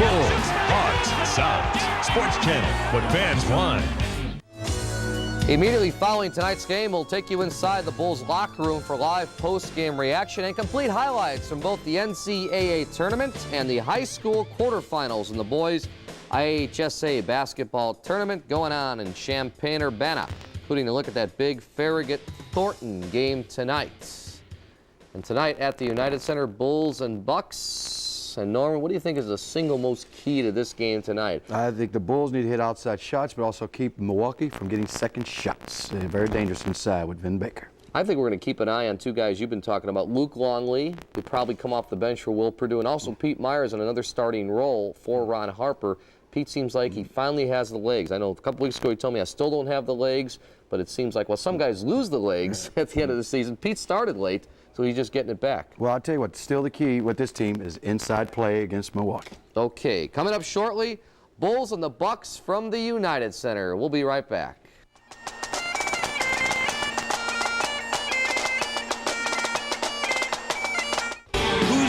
Bulls, Hawks, Sox. Sports Channel, what fans want. Immediately following tonight's game, we'll take you inside the Bulls locker room for live post-game reaction and complete highlights from both the NCAA tournament and the high school quarterfinals in the boys' IHSA basketball tournament going on in Champaign-Urbana, including a look at that big Farragut-Thornton game tonight. And tonight at the United Center, Bulls and Bucks. And Norman, what do you think is the single most key to this game tonight? I think the Bulls need to hit outside shots, but also keep Milwaukee from getting second shots. They're very dangerous inside with Vin Baker. I think we're going to keep an eye on two guys you've been talking about. Luke Longley would probably come off the bench for Will Perdue, and also Pete Myers in another starting role for Ron Harper. Pete seems like he finally has the legs. I know a couple weeks ago he told me I still don't have the legs, but it seems like, well, some guys lose the legs at the end of the season. Pete started late, so he's just getting it back. Well, I'll tell you what, still the key with this team is inside play against Milwaukee. Okay, coming up shortly, Bulls and the Bucks from the United Center. We'll be right back.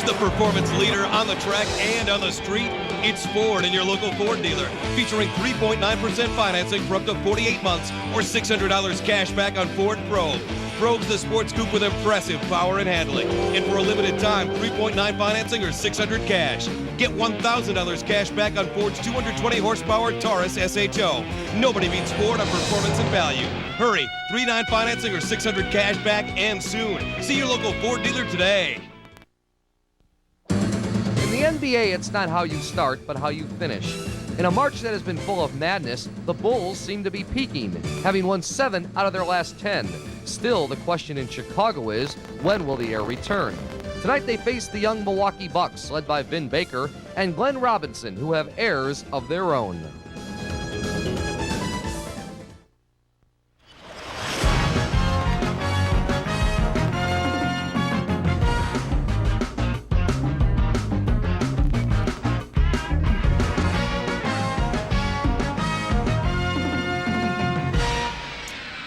The performance leader on the track and on the street, it's Ford and your local Ford dealer, featuring 3.9% financing for up to 48 months or $600 cash back on Ford Probe. Probe's the sports coupe with impressive power and handling, and for a limited time, 3.9 financing or $600 cash. Get $1,000 cash back on Ford's 220 horsepower Taurus SHO. Nobody beats Ford on performance and value. Hurry, 3.9 financing or $600 cash back and soon. See your local Ford dealer today. In the NBA, it's not how you start, but how you finish. In a March that has been full of madness, the Bulls seem to be peaking, having won 7 out of their last 10. Still, the question in Chicago is, when will the air return? Tonight they face the young Milwaukee Bucks, led by Vin Baker and Glenn Robinson, who have heirs of their own.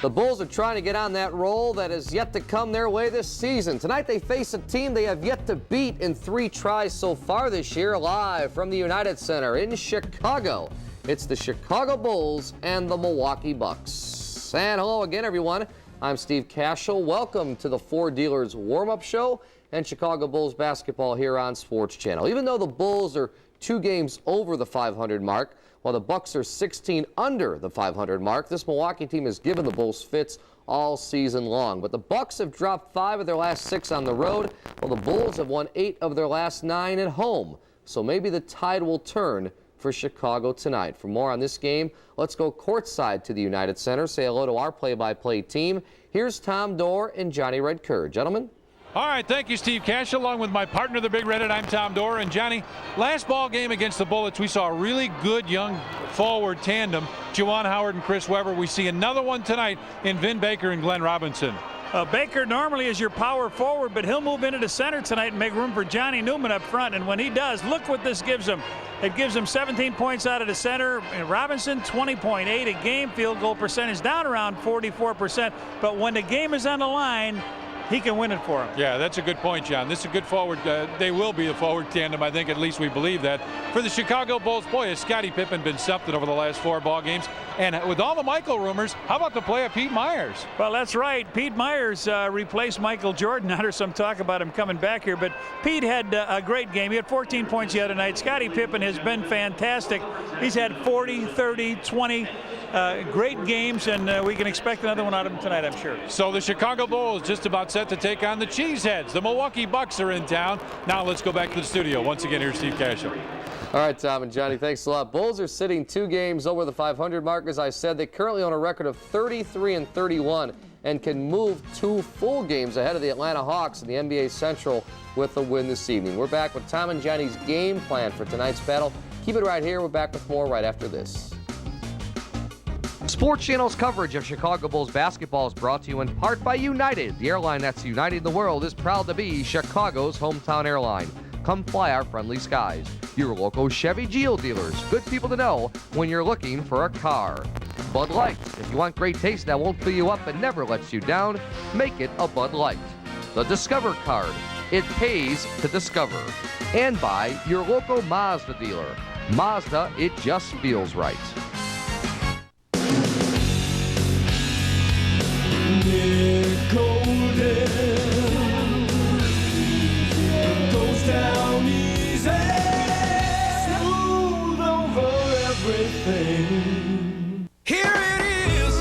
The Bulls are trying to get on that roll that is yet to come their way this season. Tonight they face a team they have yet to beat in 3 tries so far this year, live from the United Center in Chicago. It's the Chicago Bulls and the Milwaukee Bucks. And hello again, everyone. I'm Steve Cashel. Welcome to the Ford Dealers Warm-Up Show and Chicago Bulls basketball here on Sports Channel. Even though the Bulls are 2 games over the 500 mark, while the Bucks are 16 under the 500 mark, this Milwaukee team has given the Bulls fits all season long. But the Bucks have dropped 5 of their last 6 on the road, while the Bulls have won 8 of their last 9 at home. So maybe the tide will turn for Chicago tonight. For more on this game, let's go courtside to the United Center. Say hello to our play-by-play team. Here's Tom Dorr and Johnny Redker. Gentlemen. All right, thank you, Steve Cash. Along with my partner, the Big Red, I'm Tom Dorr. And Johnny, last ball game against the Bullets, we saw a really good young forward tandem, Juwan Howard and Chris Webber. We see another one tonight in Vin Baker and Glenn Robinson. Baker normally is your power forward, but he'll move into the center tonight and make room for Johnny Newman up front. And when he does, look what this gives him. It gives him 17 points out of the center. And Robinson, 20.8 a game. Field goal percentage down around 44%. But when the game is on the line, he can win it for him. Yeah, that's a good point, John. This is a good forward. They will be a forward tandem, I think. At least we believe that. For the Chicago Bulls, boy, has Scottie Pippen been something over the last 4 ball games. And with all the Michael rumors, how about the play of Pete Myers? Well, that's right. Pete Myers replaced Michael Jordan. Now there's some talk about him coming back here, but Pete had a great game. He had 14 points the other night. Scottie Pippen has been fantastic. He's had 40, 30, 20 great games, and we can expect another one out of him tonight, I'm sure. So the Chicago Bulls just about set to take on the Cheeseheads. The Milwaukee Bucks are in town. Now let's go back to the studio. Once again, here's Steve Cashel. All right, Tom and Johnny, thanks a lot. Bulls are sitting 2 games over the 500 mark. As I said, they currently own a record of 33-31 and can move 2 full games ahead of the Atlanta Hawks in the NBA Central with a win this evening. We're back with Tom and Johnny's game plan for tonight's battle. Keep it right here. We're back with more right after this. Sports Channel's coverage of Chicago Bulls basketball is brought to you in part by United. The airline that's united the world is proud to be Chicago's hometown airline. Come fly our friendly skies. Your local Chevy Geo dealers. Good people to know when you're looking for a car. Bud Light. If you want great taste that won't fill you up and never lets you down, make it a Bud Light. The Discover card. It pays to discover. and by your local Mazda dealer. Mazda, it just feels right. Goes down easy, smooth over everything. Here it is,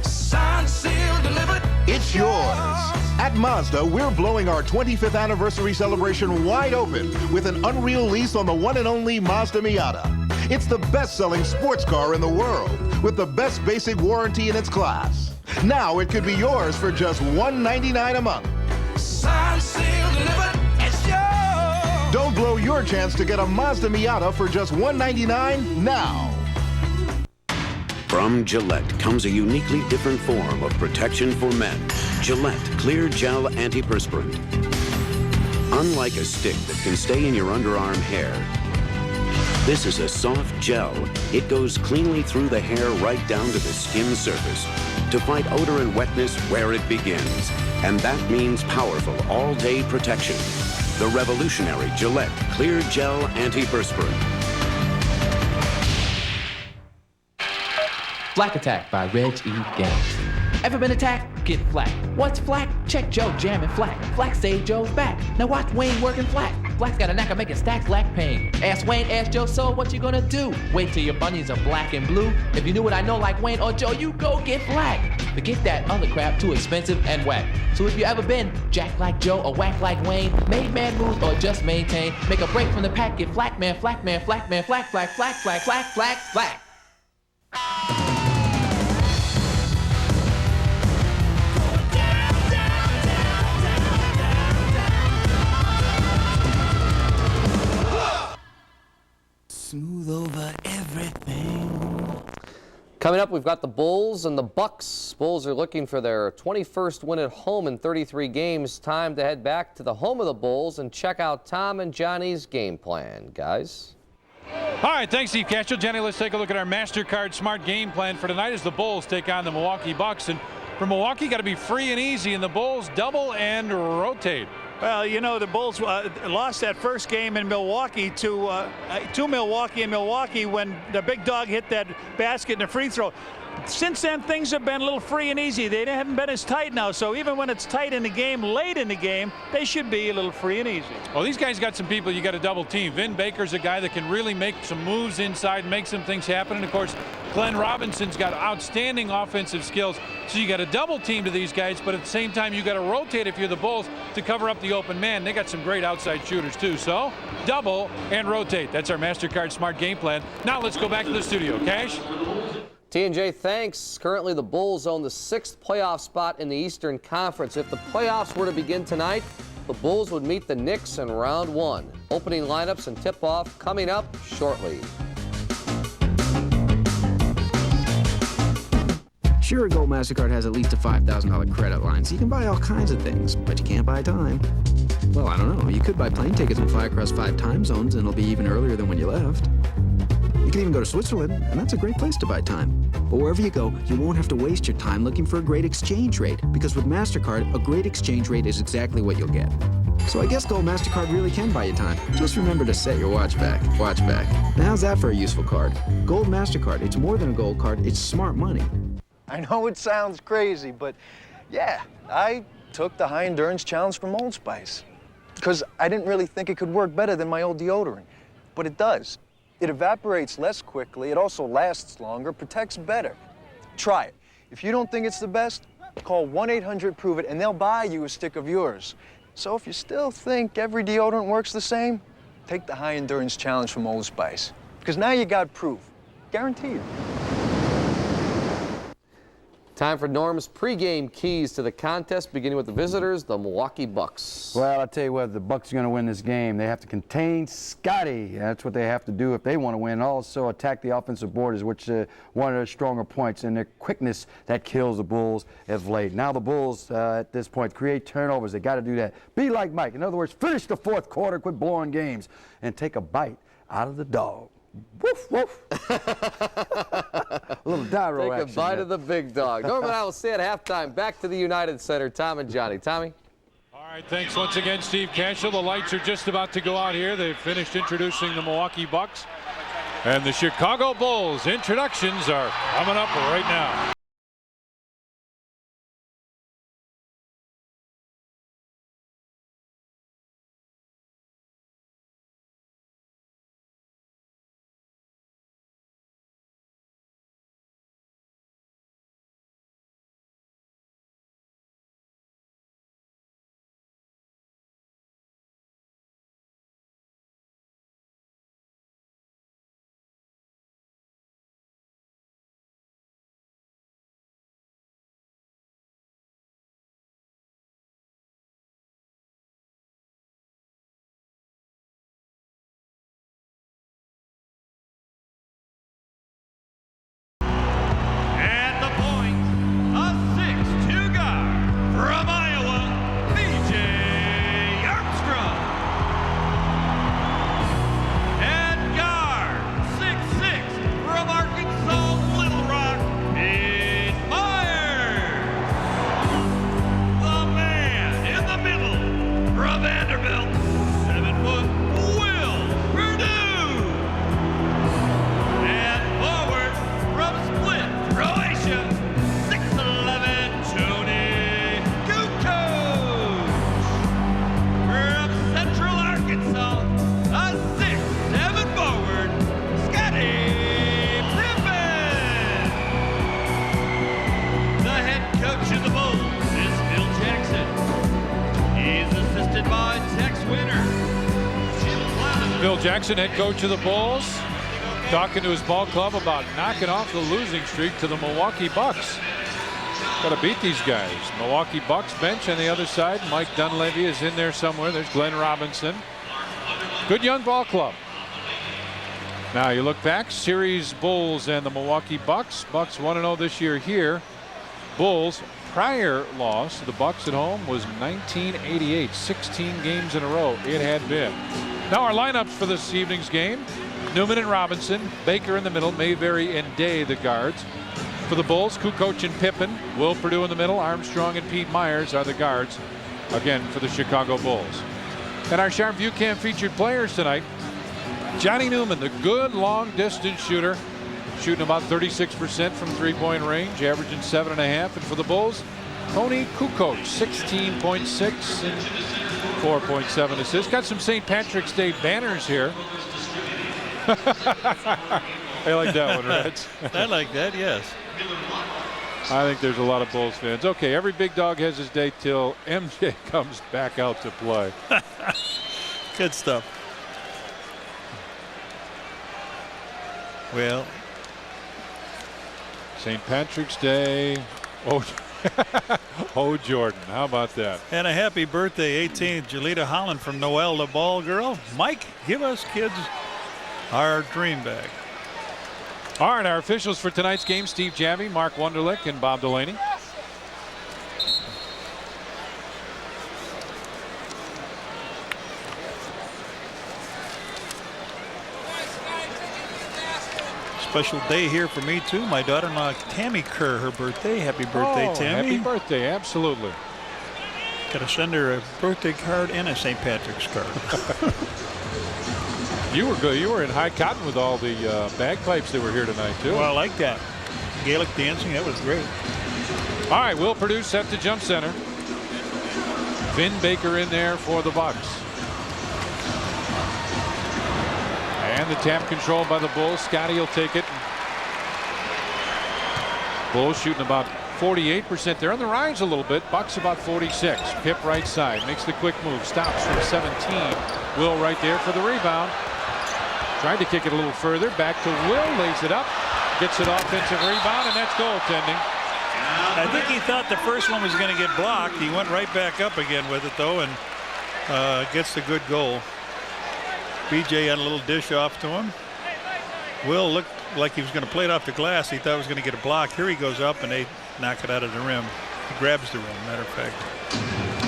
signed, sealed, delivered. It's yours. At Mazda, we're blowing our 25th anniversary celebration wide open with an unreal lease on the one and only Mazda Miata. It's the best-selling sports car in the world with the best basic warranty in its class. Now it could be yours for just $199 a month. Signed, sealed, delivered. It's yours. Don't blow your chance to get a Mazda Miata for just $199 now. From Gillette comes a uniquely different form of protection for men. Gillette Clear Gel Antiperspirant. Unlike a stick that can stay in your underarm hair, this is a soft gel. It goes cleanly through the hair right down to the skin surface to fight odor and wetness where it begins. And that means powerful all-day protection. The revolutionary Gillette Clear Gel Antiperspirant. Flack Attack by Reg E. Gaines. Ever been attacked? Get flack. What's flack? Check Joe jamming flack. Flack saved Joe's back. Now watch Wayne working flack. Flack's got a knack of making stacks lack pain. Ask Wayne, ask Joe, so what you gonna do? Wait till your bunions are black and blue. If you knew what I know like Wayne or Joe, you go get flack. Forget that other crap, too expensive and whack. So if you ever been jack like Joe or whack like Wayne, made mad moves or just maintain, make a break from the pack, get flack man, flack man, flack man, flack, flack, flack, flack, flack, flack, flack. Smooth over everything. Coming up, we've got the Bulls and the Bucks. Bulls are looking for their 21st win at home in 33 games. Time to head back to the home of the Bulls and check out Tom and Johnny's game plan. Guys? All right, thanks, Steve Castro. Johnny, let's take a look at our MasterCard Smart game plan for tonight as the Bulls take on the Milwaukee Bucks. And for Milwaukee, got to be free and easy, and the Bulls double and rotate. Well, you know, the Bulls lost that first game in Milwaukee to Milwaukee when the big dog hit that basket in the free throw. Since then, things have been a little free and easy. They haven't been as tight now, so even when it's tight in the game, late in the game, they should be a little free and easy. Well, these guys got some people you got to double team. Vin Baker's a guy that can really make some moves inside, make some things happen. And, of course, Glenn Robinson's got outstanding offensive skills. So you got to double team to these guys, but at the same time, you got to rotate if you're the Bulls to cover up the open man. They got some great outside shooters, too. So double and rotate. That's our MasterCard Smart game plan. Now let's go back to the studio. Cash? T&J, thanks. Currently, the Bulls own the 6th playoff spot in the Eastern Conference. If the playoffs were to begin tonight, the Bulls would meet the Knicks in round 1. Opening lineups and tip-off coming up shortly. Sure, Gold MasterCard has at least a $5,000 credit line, so you can buy all kinds of things, but you can't buy time. Well, I don't know. You could buy plane tickets and fly across 5 time zones, and it'll be even earlier than when you left. You can even go to Switzerland, and that's a great place to buy time. But wherever you go, you won't have to waste your time looking for a great exchange rate, because with MasterCard, a great exchange rate is exactly what you'll get. So I guess Gold MasterCard really can buy you time. Just remember to set your watch back. Watch back. Now how's that for a useful card? Gold MasterCard, it's more than a gold card, it's smart money. I know it sounds crazy, but yeah, I took the high endurance challenge from Old Spice. Because I didn't really think it could work better than my old deodorant. But it does. It evaporates less quickly, it also lasts longer, protects better. Try it. If you don't think it's the best, call 1-800-PROVE-IT and they'll buy you a stick of yours. So if you still think every deodorant works the same, take the high endurance challenge from Old Spice. Because now you got proof. Guaranteed. Time for Norm's pregame keys to the contest, beginning with the visitors, the Milwaukee Bucks. Well, I'll tell you what, the Bucks are going to win this game. They have to contain Scottie. That's what they have to do if they want to win. Also attack the offensive board, which is one of their stronger points, and their quickness that kills the Bulls of late. Now the Bulls, at this point, create turnovers. They got to do that. Be like Mike. In other words, finish the fourth quarter, quit blowing games, and take a bite out of the dog. Woof, woof. A little gyro Take action. a bite of the big dog. Norm and I will say at halftime. Back to the United Center. Tom and Johnny. Tommy? All All right, thanks once again, Steve Cashel. The lights are just about to go out here. They've finished introducing the Milwaukee Bucks. And the Chicago Bulls introductions are coming up right now. Bill Jackson, head coach of the Bulls, talking to his ball club about knocking off the losing streak to the Milwaukee Bucks. Got to beat these guys. Milwaukee Bucks bench on the other side. Mike Dunleavy is in there somewhere. There's Glenn Robinson. Good young ball club. Now you look back, series Bulls and the Milwaukee Bucks. Bucks 1-0 this year here. Bulls prior loss to the Bucks at home was 1988. 16 games in a row it had been. Now our lineups for this evening's game: Newman and Robinson, Baker in the middle, Mayberry and Day the guards. For the Bulls, Kukoc and Pippen, Will Perdue in the middle, Armstrong and Pete Myers are the guards, again for the Chicago Bulls. And our Sharp View Cam featured players tonight: Johnny Newman, the good long distance shooter, shooting about 36% from three-point range, averaging 7.5. And for the Bulls, Tony Kukoc, 16.6 and 4.7 assists. Got some St. Patrick's Day banners here. I like that one, Reds. I like that, yes. I think there's a lot of Bulls fans. Okay, every big dog has his day till MJ comes back out to play. Good stuff. Well, St. Patrick's Day. Oh, Jordan, how about that? and a happy birthday, 18th, Jelita Holland from Noel the Ball Girl. Mike, give us kids our dream bag. All right, our officials for tonight's game: Steve Javy, Mark Wunderlich, and Bob Delaney. Special day here for me too. My daughter-in-law Tammy Kerr, her birthday. Happy birthday, Tammy. Happy birthday, absolutely. Gotta send her a birthday card and a St. Patrick's card. You were good. You were in high cotton with all the bagpipes that were here tonight too. Well, I like that. Gaelic dancing, that was great. All right, Will Perdue set to jump center. Vin Baker in there for the Bucks. And the tap controlled by the Bulls. Scottie will take it. Bulls shooting about 48%. They're on the rise a little bit. Bucks about 46. Pip right side. Makes the quick move. Stops from 17. Will right there for the rebound. Tried to kick it a little further. Back to Will. Lays it up. Gets an offensive rebound, and that's goaltending. I think he thought the first one was going to get blocked. He went right back up again with it, though, and gets the good goal. BJ had a little dish off to him. Will looked like he was going to play it off the glass. He thought he was going to get a block. Here he goes up, and they knock it out of the rim. He grabs the rim, matter of fact.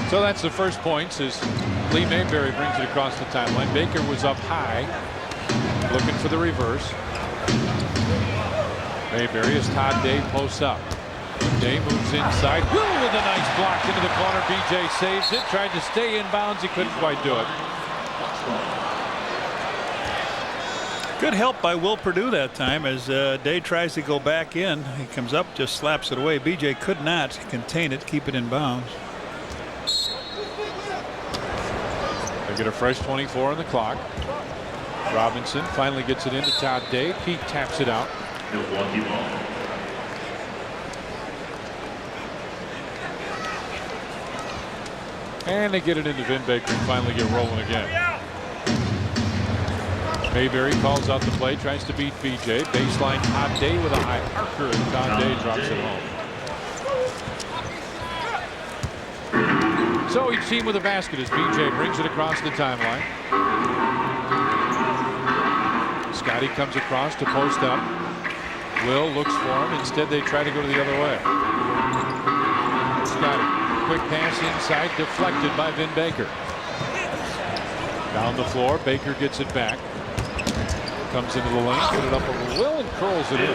So that's the first points as Lee Mayberry brings it across the timeline. Baker was up high, looking for the reverse. Mayberry as Todd Day posts up. Day moves inside. Will with a nice block into the corner. BJ saves it. Tried to stay in bounds. He couldn't quite do it. Good help by Will Perdue that time as Day tries to go back in. He comes up, just slaps it away. BJ could not contain it, keep it in bounds. They get a fresh 24 on the clock. Robinson finally gets it into Todd Day. Pete taps it out. And they get it into Vin Baker and finally get rolling again. Mayberry calls out the play, tries to beat BJ. Baseline Todd Day with a high archer, and Todd Day drops it home. So each team with a basket as BJ brings it across the timeline. Scottie comes across to post up. Will looks for him. Instead, they try to go to the other way. Scottie, quick pass inside, deflected by Vin Baker. Down the floor, Baker gets it back. Comes into the lane, get it up over Will and curls it in.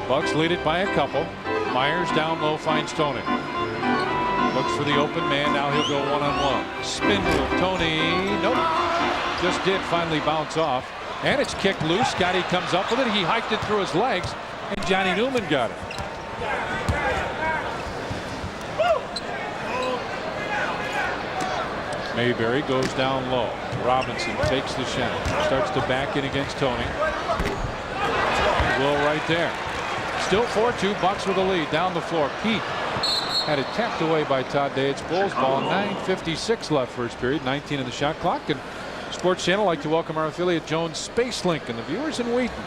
Bucks lead it by a couple. Myers down low finds Tony. Looks for the open man. Now he'll go one-on-one. Spin move. Tony. Nope. Just did finally bounce off. And it's kicked loose. Scottie comes up with it. He hiked it through his legs. And Johnny Newman got it. Mayberry goes down low. Robinson takes the shot. Starts to back in against Tony. Will right there. Still 4-2. Bucks with the lead. Down the floor. Pete had it tapped away by Todd Day. It's Bulls ball. 9:56 left first period. 19 in the shot clock. And Sports Channel like to welcome our affiliate Jones Space Link and the viewers in Wheaton.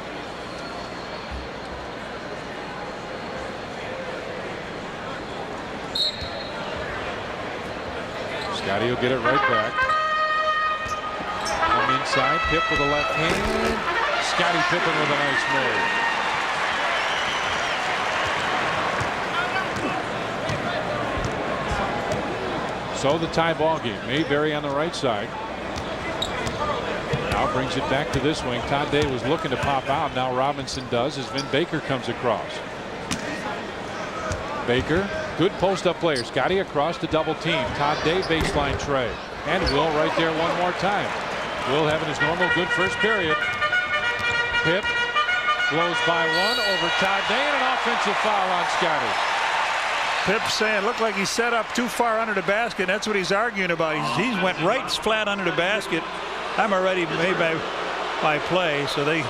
Scottie will get it right back. Come inside. Pip with a left hand. Scottie Pippen with a nice move. So the tie ball game. Mayberry on the right side. Now brings it back to this wing. Todd Day was looking to pop out. Now Robinson does as Vin Baker comes across. Baker. Good post-up player. Scottie across to double team. Todd Day baseline tray. And Will right there one more time. Will having his normal good first period. Pip blows by one over Todd Day and an offensive foul on Scottie. Pip saying looked like he set up too far under the basket. That's what he's arguing about. He went right flat under the basket. I'm already made by play. So they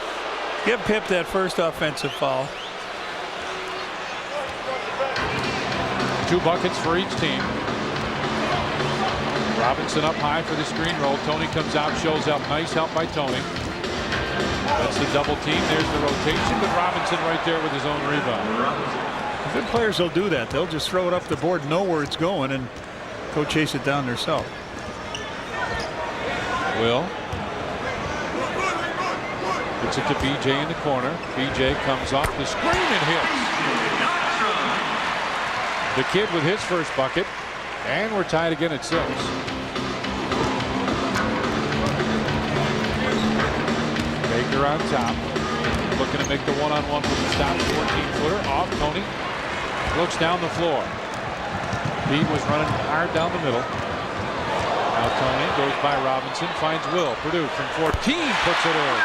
give Pip that first offensive foul. 2 buckets for each team. Robinson up high for the screen roll. Tony comes out, shows up. Nice help by Tony. That's the double team. There's the rotation, but Robinson right there with his own rebound. Good players will do that. They'll just throw it up the board, know where it's going, and go chase it down themselves. Will. Gets it to BJ in the corner. BJ comes off the screen and hits. The kid with his first bucket, and we're tied again at 6. Baker on top, looking to make the one-on-one from the stop. 14-footer off Tony. Looks down the floor. Pete was running hard down the middle. Now Tony goes by Robinson, finds Will. Perdue from 14 puts it in.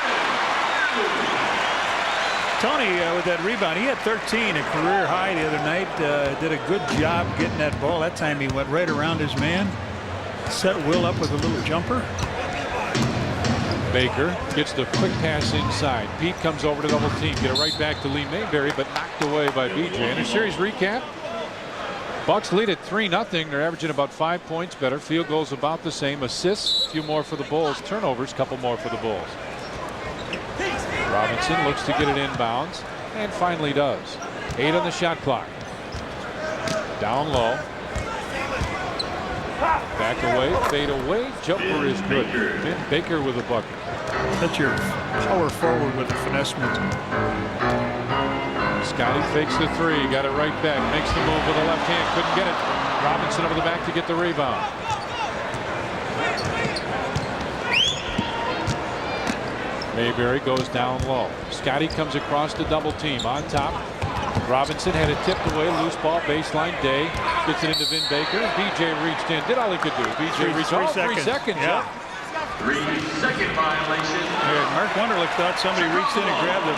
Tony with that rebound, he had 13, a career high the other night. Did a good job getting that ball. That time he went right around his man. Set Will up with a little jumper. Baker gets the quick pass inside. Pete comes over to double team. Get it right back to Lee Mayberry, but knocked away by BJ. In a series recap, Bucks lead at 3-0. They're averaging about 5 points better. Field goals about the same. Assists, a few more for the Bulls. Turnovers, a couple more for the Bulls. Robinson looks to get it inbounds and finally does. 8 on the shot clock. Down low. Back away, fade away. Jumper is good. Vin Baker with a bucket. That's your power forward with the finesse move. Scottie fakes the 3. Got it right back. Makes the move with the left hand. Couldn't get it. Robinson over the back to get the rebound. Mayberry goes down low. Scottie comes across the double team on top. Robinson had it tipped away, loose ball, baseline. Day gets it into Vin Baker. BJ reached in, did all he could do. BJ reached 3 seconds. Yeah. 3-second violation. Mark Wunderlich thought somebody reached in and grabbed the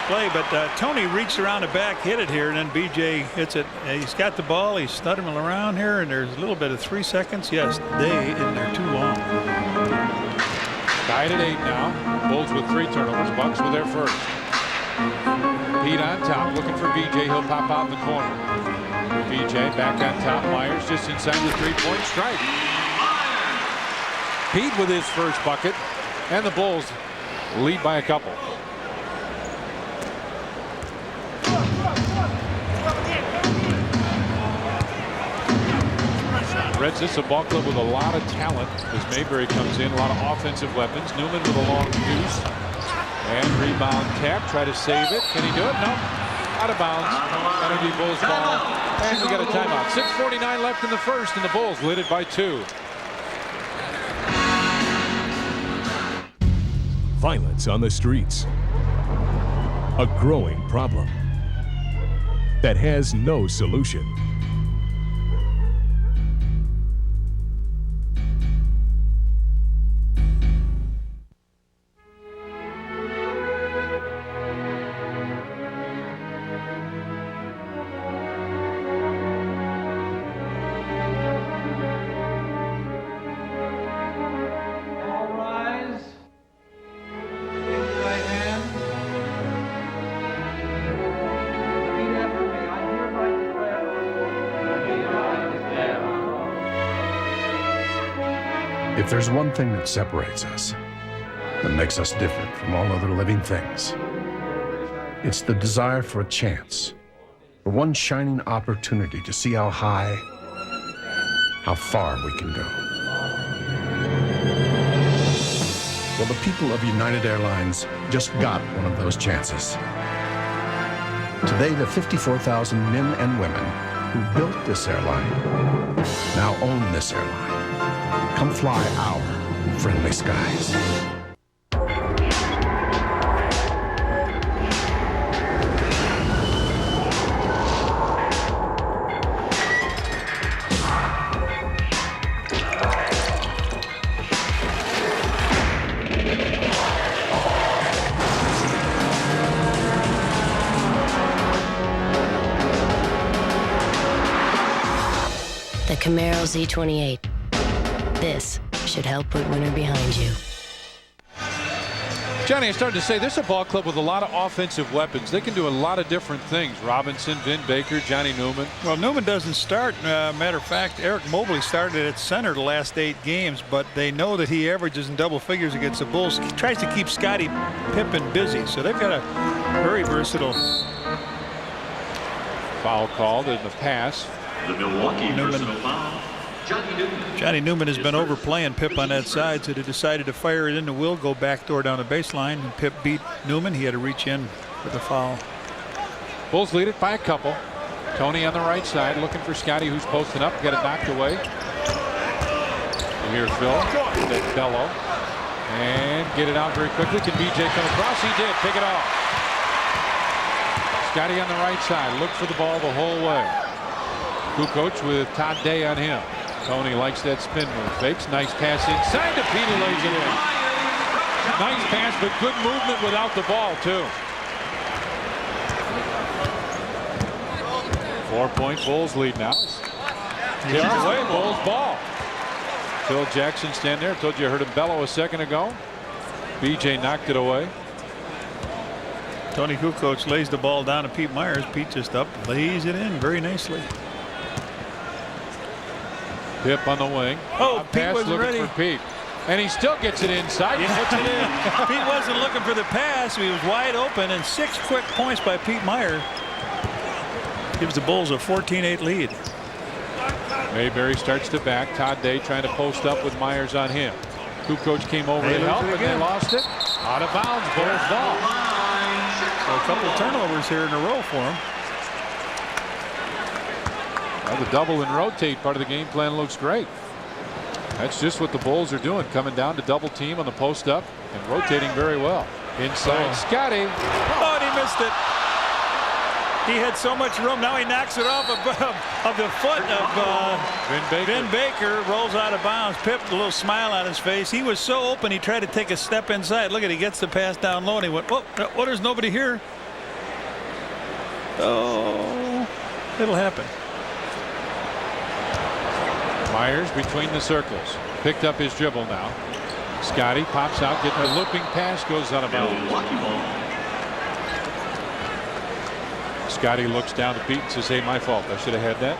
play, but Tony reached around the back, hit it here, and then BJ hits it. He's got the ball. He's stuttering around here, and there's a little bit of 3 seconds. Yes, Day in there too long. Tied at 8 now. Bulls with 3 turnovers. Bucks with their first. Pete on top, looking for BJ. He'll pop out in the corner. BJ back on top. Myers just inside the 3-point strike. Pete with his first bucket, and the Bulls lead by a couple. Reds, this is a ball club with a lot of talent as Mayberry comes in. A lot of offensive weapons. Newman with a long deuce. And rebound tap. Try to save it. Can he do it? No. Out of bounds. That'll be Bulls ball. And we got a timeout. 6:49 left in the first, and the Bulls lead it by 2. Violence on the streets. A growing problem that has no solution. If there's one thing that separates us, that makes us different from all other living things, it's the desire for a chance, for one shining opportunity to see how high, how far we can go. Well, the people of United Airlines just got one of those chances. Today, the 54,000 men and women who built this airline now own this airline. Come fly our friendly skies. The Camaro Z28. This should help put winter behind you. Johnny, I started to say this is a ball club with a lot of offensive weapons. They can do a lot of different things. Robinson, Vin Baker, Johnny Newman. Well, Newman doesn't start. Matter of fact, Eric Mobley started at center the last 8 games, but they know that he averages in double figures against the Bulls. He tries to keep Scottie Pippen busy, so they've got a very versatile. Foul called in the pass. The Milwaukee personal foul. Johnny Newman has been overplaying Pip on that side, so they decided to fire it into Will, go backdoor down the baseline, and Pip beat Newman. He had to reach in for the foul. Bulls lead it by a couple. Tony on the right side looking for Scottie, who's posting up. Got it knocked away. Here's Phil. That Bello. And get it out very quickly. Can BJ come across? He did. Pick it off. Scottie on the right side. Look for the ball the whole way. Kukoc with Todd Day on him. Tony likes that spin move. Fakes. Nice pass inside to Pete, who lays it in. Nice pass, but good movement without the ball, too. 4-point Bulls lead now. Tipped away, Bulls ball. Phil Jackson stand there. Told you I heard him bellow a second ago. BJ knocked it away. Tony Kukoc lays the ball down to Pete Myers. Pete just up, lays it in very nicely. Pip on the wing. Oh, Pete wasn't looking ready. For Pete. And he still gets it inside. He puts it in. Pete wasn't looking for the pass. He was wide open, and 6 quick points by Pete Meyer gives the Bulls a 14-8 lead. Mayberry starts to back. Todd Day trying to post up with Myers on him. Kukoc came over to help, and they lost it. Out of bounds, Bulls ball. So a couple of turnovers here in a row for him. Well, the double and rotate part of the game plan looks great. That's just what the Bulls are doing, coming down to double team on the post up and rotating very well. Inside, Scottie. Oh, and he missed it. He had so much room. Now he knocks it off of the foot of Vin Baker. Rolls out of bounds. Pip, a little smile on his face. He was so open, he tried to take a step inside. Look at, he gets the pass down low, and he went, oh, there's nobody here. Oh, it'll happen. Myers between the circles. Picked up his dribble now. Scottie pops out, getting a looping pass, goes out of bounds. Scottie looks down the beat and says, hey, my fault. I should have had that.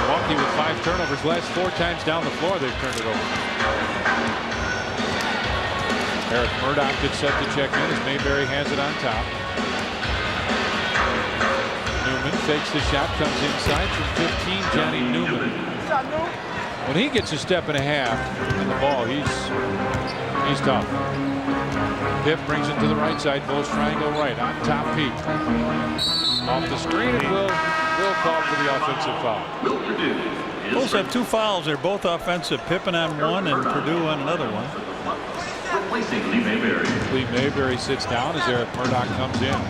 Milwaukee with 5 turnovers. Last 4 times down the floor, they've turned it over. Eric Murdoch gets set to check in as Mayberry has it on top. Newman fakes the shot, comes inside from 15. Johnny Newman. When he gets a step and a half in the ball, he's tough. Pip brings it to the right side. Bulls triangle right on top. Pete off the screen, and will call for the offensive foul. Bulls have 2 fouls. They're both offensive. Pippen on one and Purdue on another one. Lee Mayberry sits down as Eric Murdoch comes in.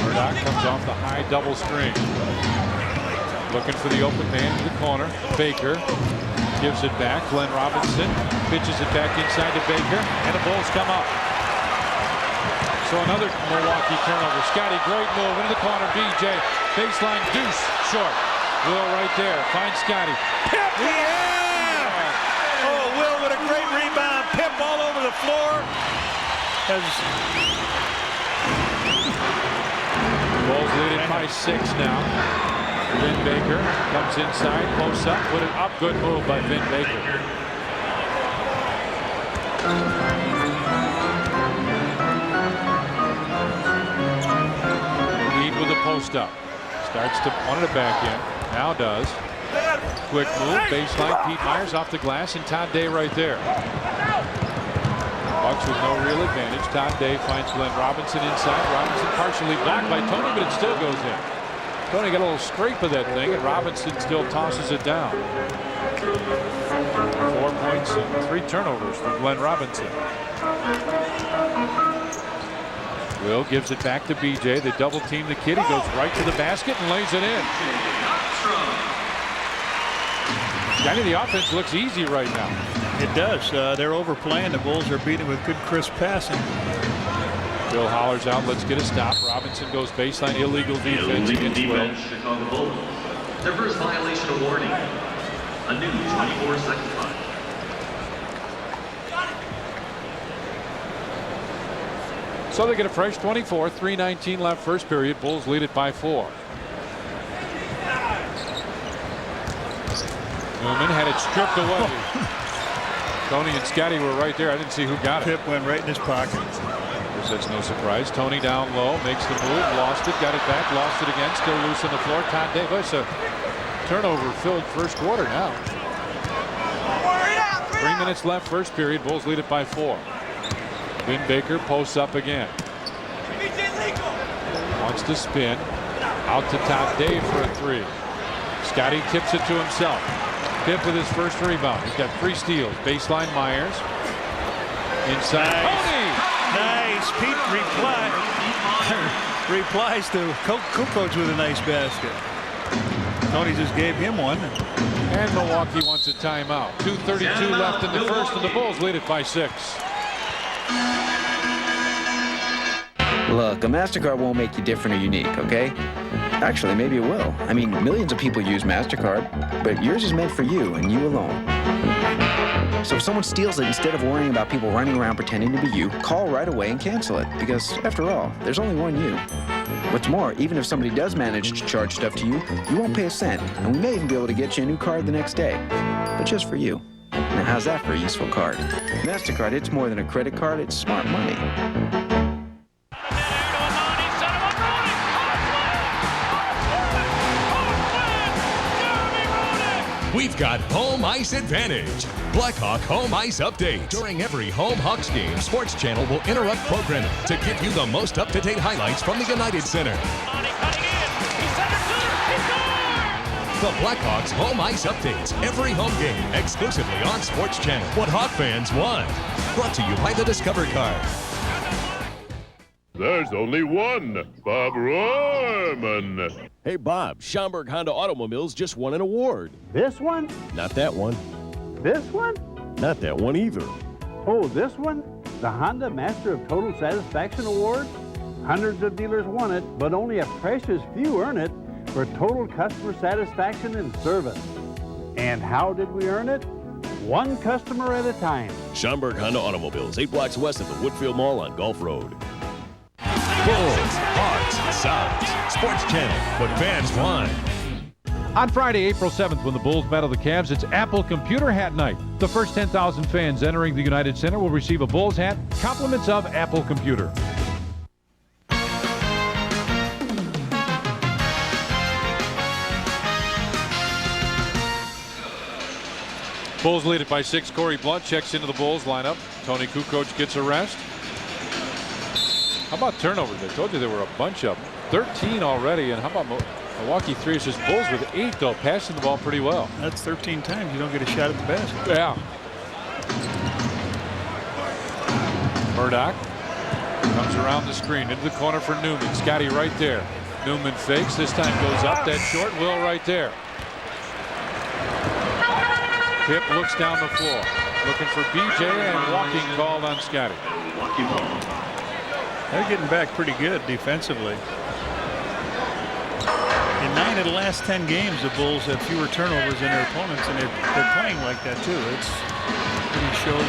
Murdoch comes off the high double string. Looking for the open man in the corner. Baker gives it back. Glenn Robinson pitches it back inside to Baker, and the Bulls come up. So another Milwaukee turnover. Scottie, great move into the corner. BJ, baseline deuce, short. Will right there, finds Scottie. Pip! Yeah! Oh, Will with a great rebound. Pip all over the floor. Bulls lead it by 6 now. Vin Baker comes inside, posts up, put it up. Good move by Vin Baker. Lead with a post up. Starts to want it back in. Now does. Quick move, baseline. Pete Myers off the glass, and Todd Day right there. Bucks with no real advantage. Todd Day finds Glenn Robinson inside. Robinson partially blocked by Tony, but it still goes in. Tony got a little scrape of that thing, and Robinson still tosses it down. 4 points and 3 turnovers for Glenn Robinson. Will gives it back to BJ. They double team the kid. He goes right to the basket and lays it in. Johnny, the offense looks easy right now. It does. They're overplaying. The Bulls are beating with good crisp passing. Bill hollers out, let's get a stop. Robinson goes baseline, illegal defense against Will. Chicago Bulls. Their first violation of warning. A new 24-second fine. So they get a fresh 24, 3:19 left first period. Bulls lead it by 4. Newman had it stripped away. Tony and Scottie were right there. I didn't see who got it. Pip went right in his pocket. That's no surprise. Tony down low, makes the move, lost it, got it back, lost it again, still loose on the floor. Todd Davis, a turnover-filled first quarter now. 3 minutes left first period. Bulls lead it by 4. Vin Baker posts up again. Wants to spin. Out to Todd Day for a 3. Scottie tips it to himself. Pip with his first rebound. He's got 3 steals. Baseline Myers. Inside. Tony! Nice. Pete replies to Kukoc with a nice basket. Tony just gave him one. And Milwaukee wants a timeout. 2:32 left in the first, and the Bulls lead it by 6. Look, a MasterCard won't make you different or unique, okay? Actually, maybe it will. I mean, millions of people use MasterCard, but yours is meant for you and you alone. So if someone steals it, instead of worrying about people running around pretending to be you, call right away and cancel it. Because, after all, there's only one you. What's more, even if somebody does manage to charge stuff to you, you won't pay a cent, and we may even be able to get you a new card the next day. But just for you. Now, how's that for a useful card? MasterCard, it's more than a credit card, it's smart money. We've got home ice advantage. Blackhawk home ice update. During every home Hawks game, Sports Channel will interrupt programming to give you the most up-to-date highlights from the United Center. The Blackhawks Home Ice Updates. Every home game exclusively on Sports Channel. What Hawk fans want. Brought to you by the Discover Card. There's only one Bob Rohrman. Hey, Bob, Schaumburg Honda Automobiles just won an award. This one? Not that one. This one? Not that one either. Oh, this one? The Honda Master of Total Satisfaction Award? Hundreds of dealers won it, but only a precious few earn it for total customer satisfaction and service. And how did we earn it? One customer at a time. Schaumburg Honda Automobiles, 8 blocks west of the Woodfield Mall on Gulf Road. Bulls, Hawks, Sounds. Sports Channel. What fans want. On Friday, April 7th, when the Bulls battle the Cavs, it's Apple Computer Hat Night. The first 10,000 fans entering the United Center will receive a Bulls hat, compliments of Apple Computer. Bulls lead it by 6. Corey Blunt checks into the Bulls lineup. Tony Kukoc gets a rest. How about turnovers? I told you there were a bunch of them. 13 already. And how about Milwaukee 3? It's just Bulls with 8, though, passing the ball pretty well. That's 13 times you don't get a shot at the basket. Yeah. Murdoch comes around the screen into the corner for Newman. Scottie right there. Newman fakes. This time goes up. That short. Will right there. Pip looks down the floor, looking for BJ, and walking called on Scottie. They're getting back pretty good defensively. In 9 of the last 10 games, the Bulls have fewer turnovers than their opponents, and they're playing like that too. It shows.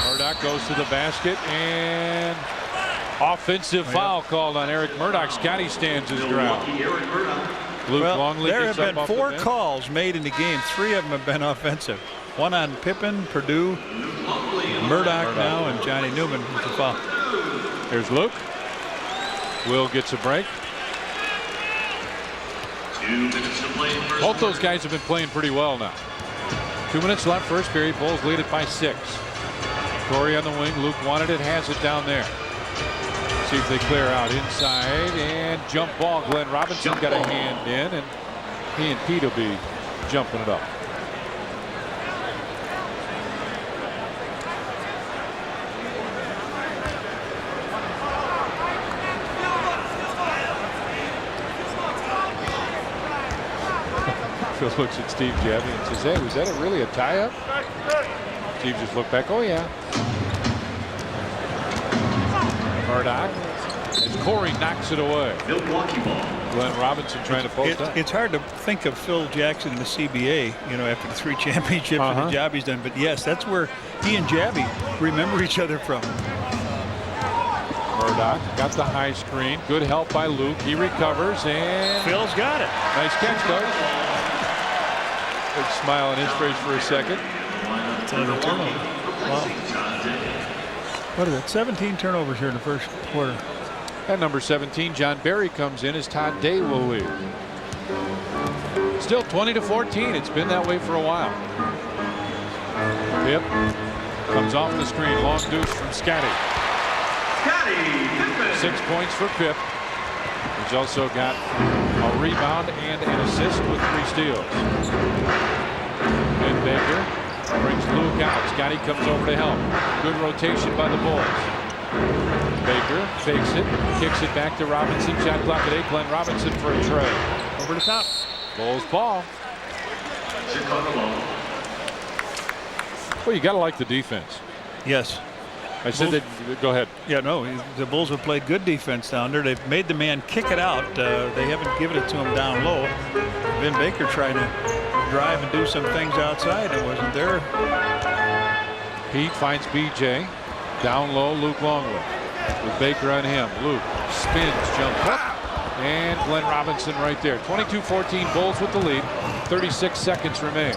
Murdoch goes to the basket, and offensive foul called on Eric Murdoch. Scottie stands his ground. Luke Longley there gets have been up 4 calls made in the game. 3 of them have been offensive. One on Pippen, Purdue, Murdoch now, and Johnny Newman with the foul. Here's Luke. Will gets a break. 2 minutes to play in first. Both those guys have been playing pretty well now. 2 minutes left, first period. Bulls lead it by 6. Corey on the wing. Luke wanted it, has it down there. See if they clear out inside, and jump ball. Glenn Robinson got a hand in, and he and Pete will be jumping it up. Phil looks at Steve Jevy and says, hey, was that really a tie-up? Steve just looked back, oh yeah. Murdoch, as Corey knocks it away. Milwaukee ball. Glenn Robinson trying to post up. It's hard to think of Phil Jackson in the CBA, you know, after the 3 championships and the job he's done. But yes, that's where he and Jabby remember each other from. Murdoch got the high screen. Good help by Luke. He recovers, and Phil's got it. Nice catch, Coach. Big smile on his face for a second. It's another turnover. Wow. What is it? 17 turnovers here in the first quarter. At number 17, John Barry comes in as Todd Day will lead. Still 20-14. It's been that way for a while. Pip comes off the screen. Long deuce from Scottie. 6 points for Pip. He's also got a rebound and an assist with 3 steals. And Baker brings Luke out. Scottie comes over to help. Good rotation by the Bulls. Baker fakes it, kicks it back to Robinson. Shot clock at 8. Glenn Robinson for a tray. Over the top. Bulls ball. Well, you got to like the defense. Yes. I said that. Go ahead. Yeah, no, the Bulls have played good defense down there. They've made the man kick it out. They haven't given it to him down low. Ben Baker trying to drive and do some things outside. It wasn't there. Pete finds BJ. Down low, Luke Longley. With Baker on him. Luke spins, jump up. And Glenn Robinson right there. 22-14 Bulls with the lead. 36 seconds remain.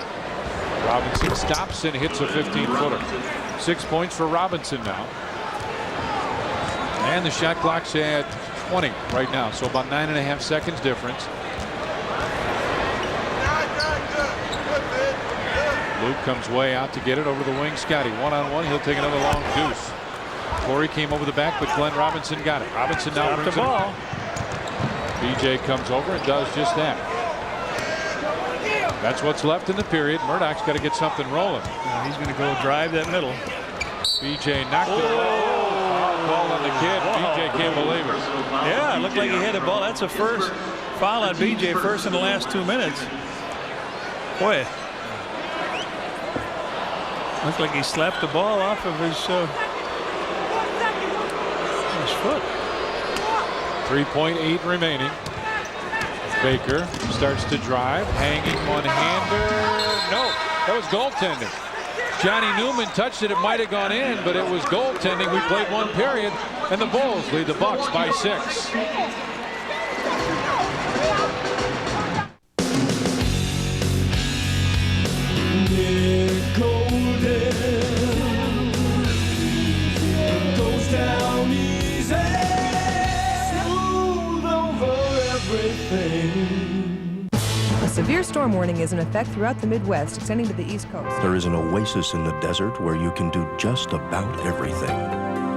Robinson stops and hits a 15-footer. 6 points for Robinson now. And the shot clock's at 20 right now. So about 9.5 seconds difference. Luke comes way out to get it over the wing. Scottie one-on-one. He'll take another long deuce. Corey came over the back, but Glenn Robinson got it. Robinson now brings the ball. BJ comes over and does just that. That's what's left in the period. Murdoch's got to get something rolling. He's going to go drive that middle. BJ knocked it away. Ball on the kid. BJ can't believe it. Yeah, it looked like he hit a ball. That's a first foul on BJ, first in the last 2 minutes. Boy. Looked like he slapped the ball off of his foot. 3.8 remaining. Baker starts to drive, hanging one-hander. No, that was goaltending. Johnny Newman touched it. It might have gone in, but it was goaltending. We played one period, and the Bulls lead the Bucks by 6. Goes down easy, smooth over everything. A severe storm warning is in effect throughout the Midwest, extending to the East Coast. There is an oasis in the desert where you can do just about everything,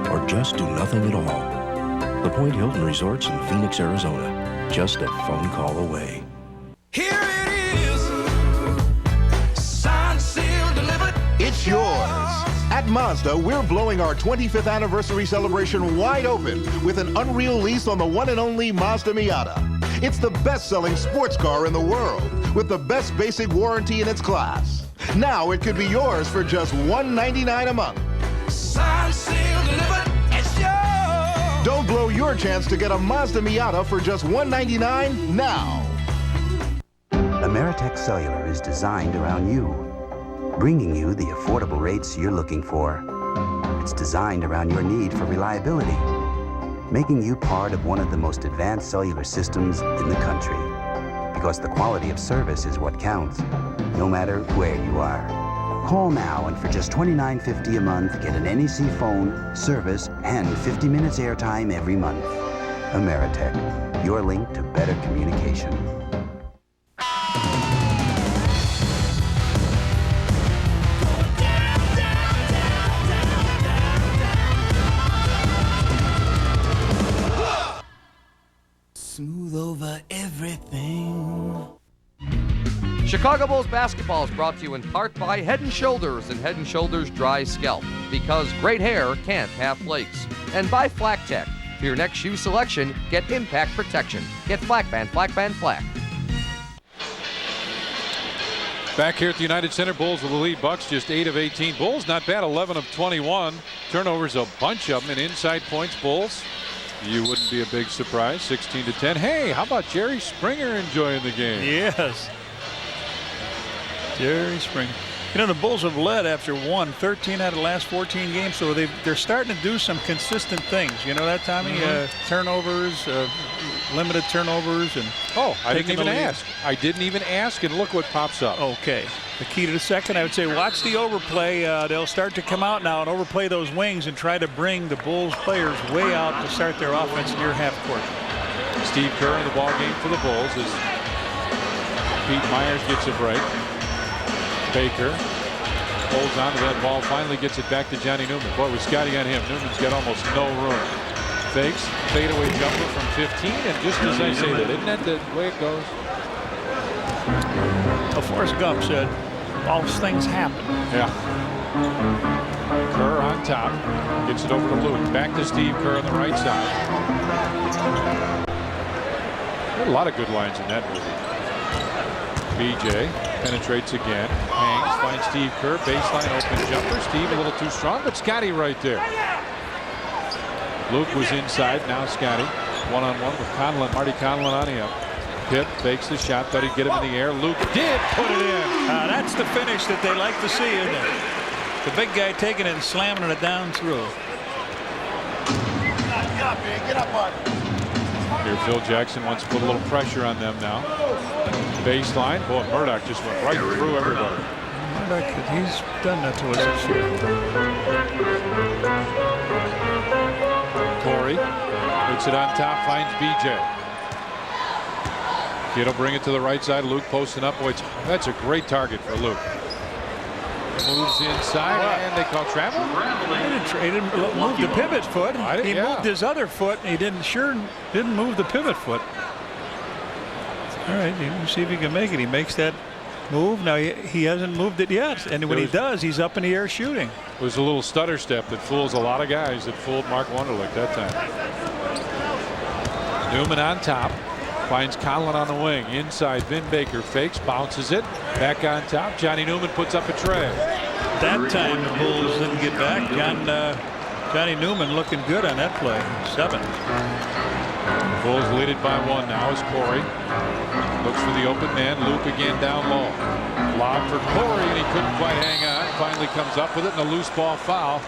or just do nothing at all. The Point Hilton Resorts in Phoenix, Arizona, just a phone call away. Here it is, signed, sealed, delivered. It's yours. At Mazda, we're blowing our 25th anniversary celebration wide open with an unreal lease on the one and only Mazda Miata. It's the best-selling sports car in the world with the best basic warranty in its class. Now it could be yours for just $199 a month. Signed, sealed, delivered. It's yours. Don't blow your chance to get a Mazda Miata for just $199 now. Ameritech Cellular is designed around you, bringing you the affordable rates you're looking for. It's designed around your need for reliability, making you part of one of the most advanced cellular systems in the country. Because the quality of service is what counts, no matter where you are. Call now and for just $29.50 a month, get an NEC phone, service, and 50 minutes airtime every month. Ameritech, your link to better communication. Smooth over everything. Chicago Bulls basketball is brought to you in part by Head & Shoulders and Head & Shoulders Dry Scalp, because great hair can't have flakes. And by Flak Tech. For your next shoe selection, get impact protection. Get Flak Band, Flak Band, Flak. Back here at the United Center, Bulls with the lead. Bucks just 8 of 18. Bulls not bad, 11 of 21. Turnovers, a bunch of them, and inside points, Bulls. You wouldn't be a big surprise, 16-10. Hey, how about Jerry Springer enjoying the game? Yes. Jerry Springer. You know, the Bulls have led after 13 out of the last 14 games, so they're starting to do some consistent things. You know that, Tommy? Turnovers, limited turnovers, and I didn't even ask. I didn't even ask, and look what pops up. Okay. The key to the second, I would say, watch the overplay. They'll start to come out now and overplay those wings and try to bring the Bulls players way out to start their offense near half court. Steve Kerr in the ball game for the Bulls as Pete Myers gets a break. Baker holds on to that ball, finally gets it back to Johnny Newman. Boy, with Scottie on him, Newman's got almost no room. Fakes, fadeaway jumper from 15, and just as I say that, isn't that the way it goes? Well, Forrest Gump said, all things happen. Yeah. Kerr on top, gets it over to Luke. Back to Steve Kerr on the right side. There are a lot of good lines in that movie. BJ penetrates again, hangs, finds Steve Kerr, baseline open jumper. Steve a little too strong, but Scottie right there. Luke was inside, now Scottie one-on-one with Conlon, Marty Conlon on him. Pitt fakes the shot, thought he'd get him in the air. Luke did put it in. That's the finish that they like to see, isn't it? The big guy taking it and slamming it down through. Get up, bud. Here Phil Jackson wants to put a little pressure on them now. Baseline. Boy, Murdoch just went right through everybody. Murdoch, he's done that to us this year. Corey puts it on top, finds BJ. Kid'll bring it to the right side. Luke posting up. Boy, that's a great target for Luke. Moves inside, and they call travel. He didn't move the pivot foot. He moved his other foot, and he didn't move the pivot foot. All right, see if he can make it. He makes that Move? No, he hasn't moved it yet. And when he does, he's up in the air shooting. It was a little stutter step that fools a lot of guys. That fooled Mark Wunderlich that time. Newman on top. Finds Conlon on the wing. Inside, Vin Baker fakes, bounces it. Back on top. Johnny Newman puts up a tray. That time the Bulls didn't get back. Johnny Newman looking good on that play. 7. Bulls lead it by 1 now as Corey looks for the open man. Luke again down low. Lob for Corey, and he couldn't quite hang on. Finally comes up with it, and a loose ball foul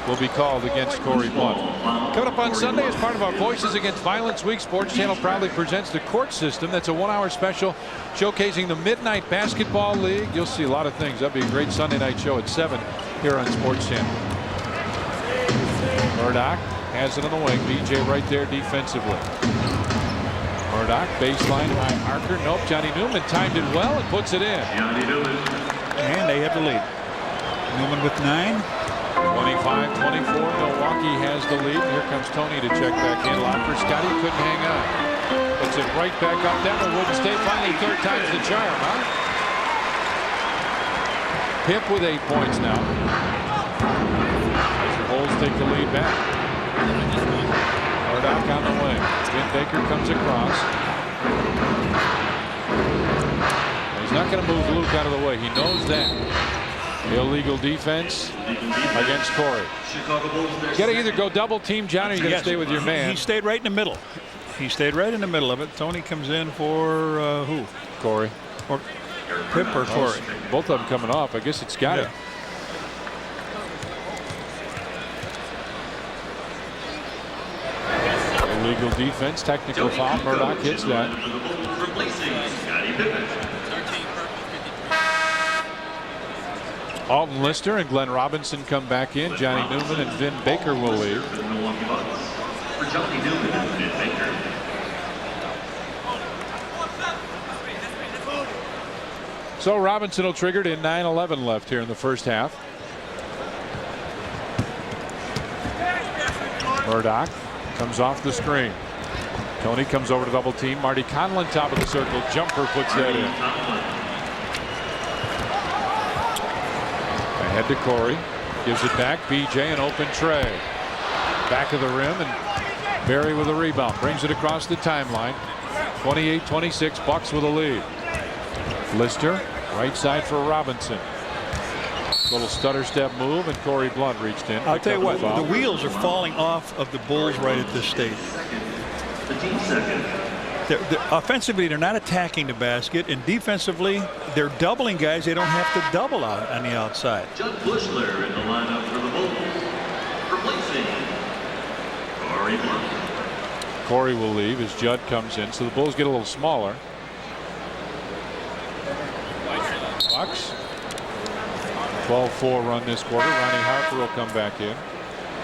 will be called against Corey Blunt. Coming up on Sunday as part of our Voices Against Violence Week, Sports Channel proudly presents the Court System. That's a 1-hour special showcasing the Midnight Basketball League. You'll see a lot of things. That'll be a great Sunday night show at 7 here on Sports Channel. Murdoch has it on the wing. BJ right there defensively. Murdoch baseline, high archer. Nope. Johnny Newman timed it well and puts it in. And they have the lead. Newman with 9. 25-24. Milwaukee has the lead. Here comes Tony to check back in. Lob for Scottie. Couldn't hang on. Puts it right back up. That one wouldn't stay. Finally, 3rd time's the charm, huh? Pip with 8 points now. The Bulls take the lead back. Murdoch on the wing. Vin Baker comes across. He's not going to move Luke out of the way. He knows that. Illegal defense against Corey. You got to either go double team Johnny or you got to stay with your man. He stayed right in the middle. He stayed right in the middle of it. Tony comes in for who? Corey. Or Pip or Corey. Both of them coming off. I guess it's Scottie. Yeah. Illegal defense, technical foul. Murdoch hits that. Alton Lister and Glenn Robinson come back in. Johnny Newman and Vin Baker will leave. So Robinson will trigger it in 9:11 left here in the first half. Murdoch comes off the screen. Tony comes over to double team. Marty Conlon top of the circle. Jumper puts that in. Ahead to Corey. Gives it back. BJ an open tray. Back of the rim and Barry with a rebound. Brings it across the timeline. 28-26. Bucks with a lead. Lister right side for Robinson. Little stutter step move and Corey Blunt reached in. I'll tell you what, the wheels are falling off of the Bulls right at this stage. Offensively, they're not attacking the basket, and defensively, they're doubling guys they don't have to double out on the outside. Judd Bushler in the lineup for the Bulls, replacing Corey Blunt. Corey will leave as Judd comes in, so the Bulls get a little smaller. Bucks 12-4 run this quarter. Ronnie Harper will come back in.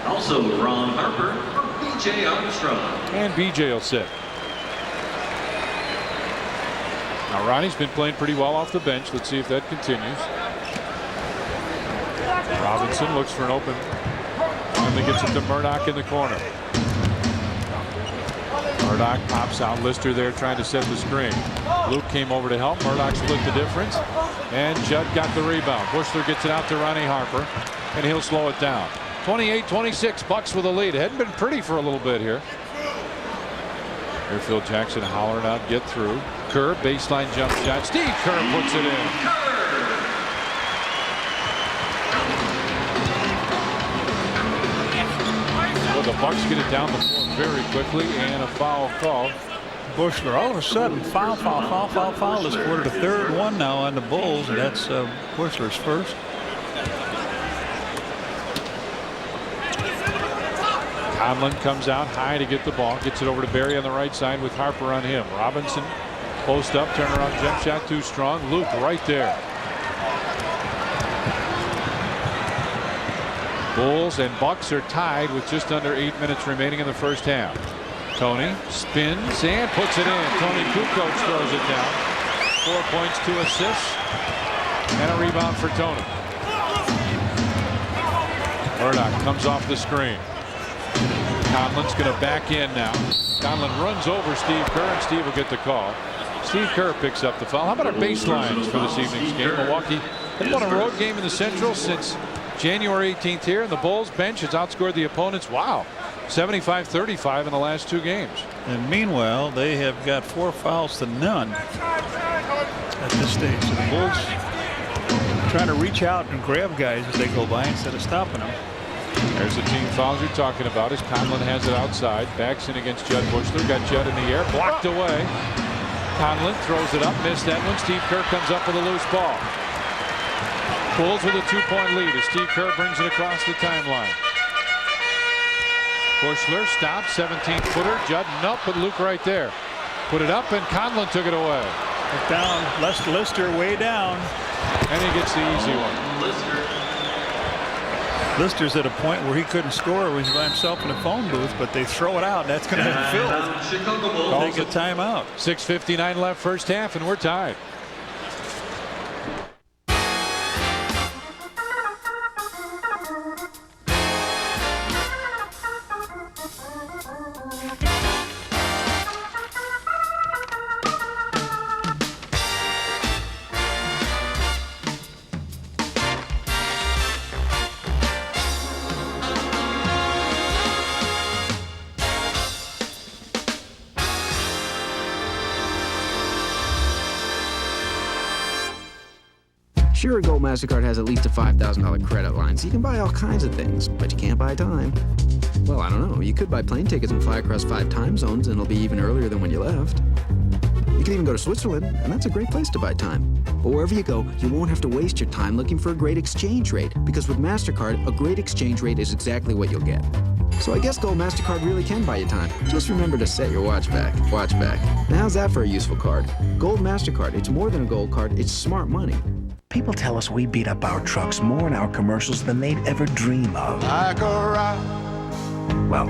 Also Ron Harper for BJ Armstrong. And BJ will sit. Now Ronnie's been playing pretty well off the bench. Let's see if that continues. Robinson looks for an open. Finally gets it to Murdoch in the corner. Murdoch pops out. Lister there trying to set the screen. Luke came over to help. Murdoch split the difference. And Judd got the rebound. Bushler gets it out to Ronnie Harper. And he'll slow it down. 28-26. Bucks with a lead. It hadn't been pretty for a little bit here. Airfield Jackson hollering out, get through. Kerr, baseline jump shot. Steve Kerr puts it in. Well, the Bucks get it down the floor very quickly, and a foul call. Bushler all of a sudden foul this quarter. The third one now on the Bulls, and that's Bushler's first. Conlon comes out high to get the ball, gets it over to Barry on the right side with Harper on him. Robinson post up, turnaround jump shot too strong. Luke right there. Bulls and Bucks are tied with just under 8 minutes remaining in the first half. Tony spins and puts it in. Tony Kukoc throws it down. 4 points, 2 assists, and a rebound for Tony. Murdoch comes off the screen. Conlon's going to back in now. Conlon runs over Steve Kerr, and Steve will get the call. Steve Kerr picks up the foul. How about our baselines for this evening's game? Milwaukee hasn't won a road game in the Central since January 18th here, and the Bulls bench has outscored the opponents. Wow. 75-35 in the last 2 games. And meanwhile, they have got 4 fouls to none at this stage. So the Bulls trying to reach out and grab guys as they go by instead of stopping them. There's the team fouls you're talking about as Conlon has it outside. Backs in against Judd Bushler. Got Judd in the air. Blocked away. Conlon throws it up. Missed that one. Steve Kerr comes up with a loose ball. Bulls with a 2-point lead as Steve Kerr brings it across the timeline. Bushler stopped, 17-footer. Judd, nope, but Luke right there. Put it up, and Conlon took it away. Down, Lister way down. And he gets the easy one. Lister's at a point where he couldn't score. He was by himself in a phone booth, but they throw it out. That's going to have Phil take a timeout. 6:59 left first half, and we're tied. Sure, Gold MasterCard has at least a $5,000 credit line, so you can buy all kinds of things, but you can't buy time. Well, I don't know. You could buy plane tickets and fly across 5 time zones, and it'll be even earlier than when you left. You can even go to Switzerland, and that's a great place to buy time. But wherever you go, you won't have to waste your time looking for a great exchange rate, because with MasterCard, a great exchange rate is exactly what you'll get. So I guess Gold MasterCard really can buy you time. Just remember to set your watch back. Watch back. Now how's that for a useful card? Gold MasterCard. It's more than a gold card. It's smart money. People tell us we beat up our trucks more in our commercials than they'd ever dream of. Like a rock. Well,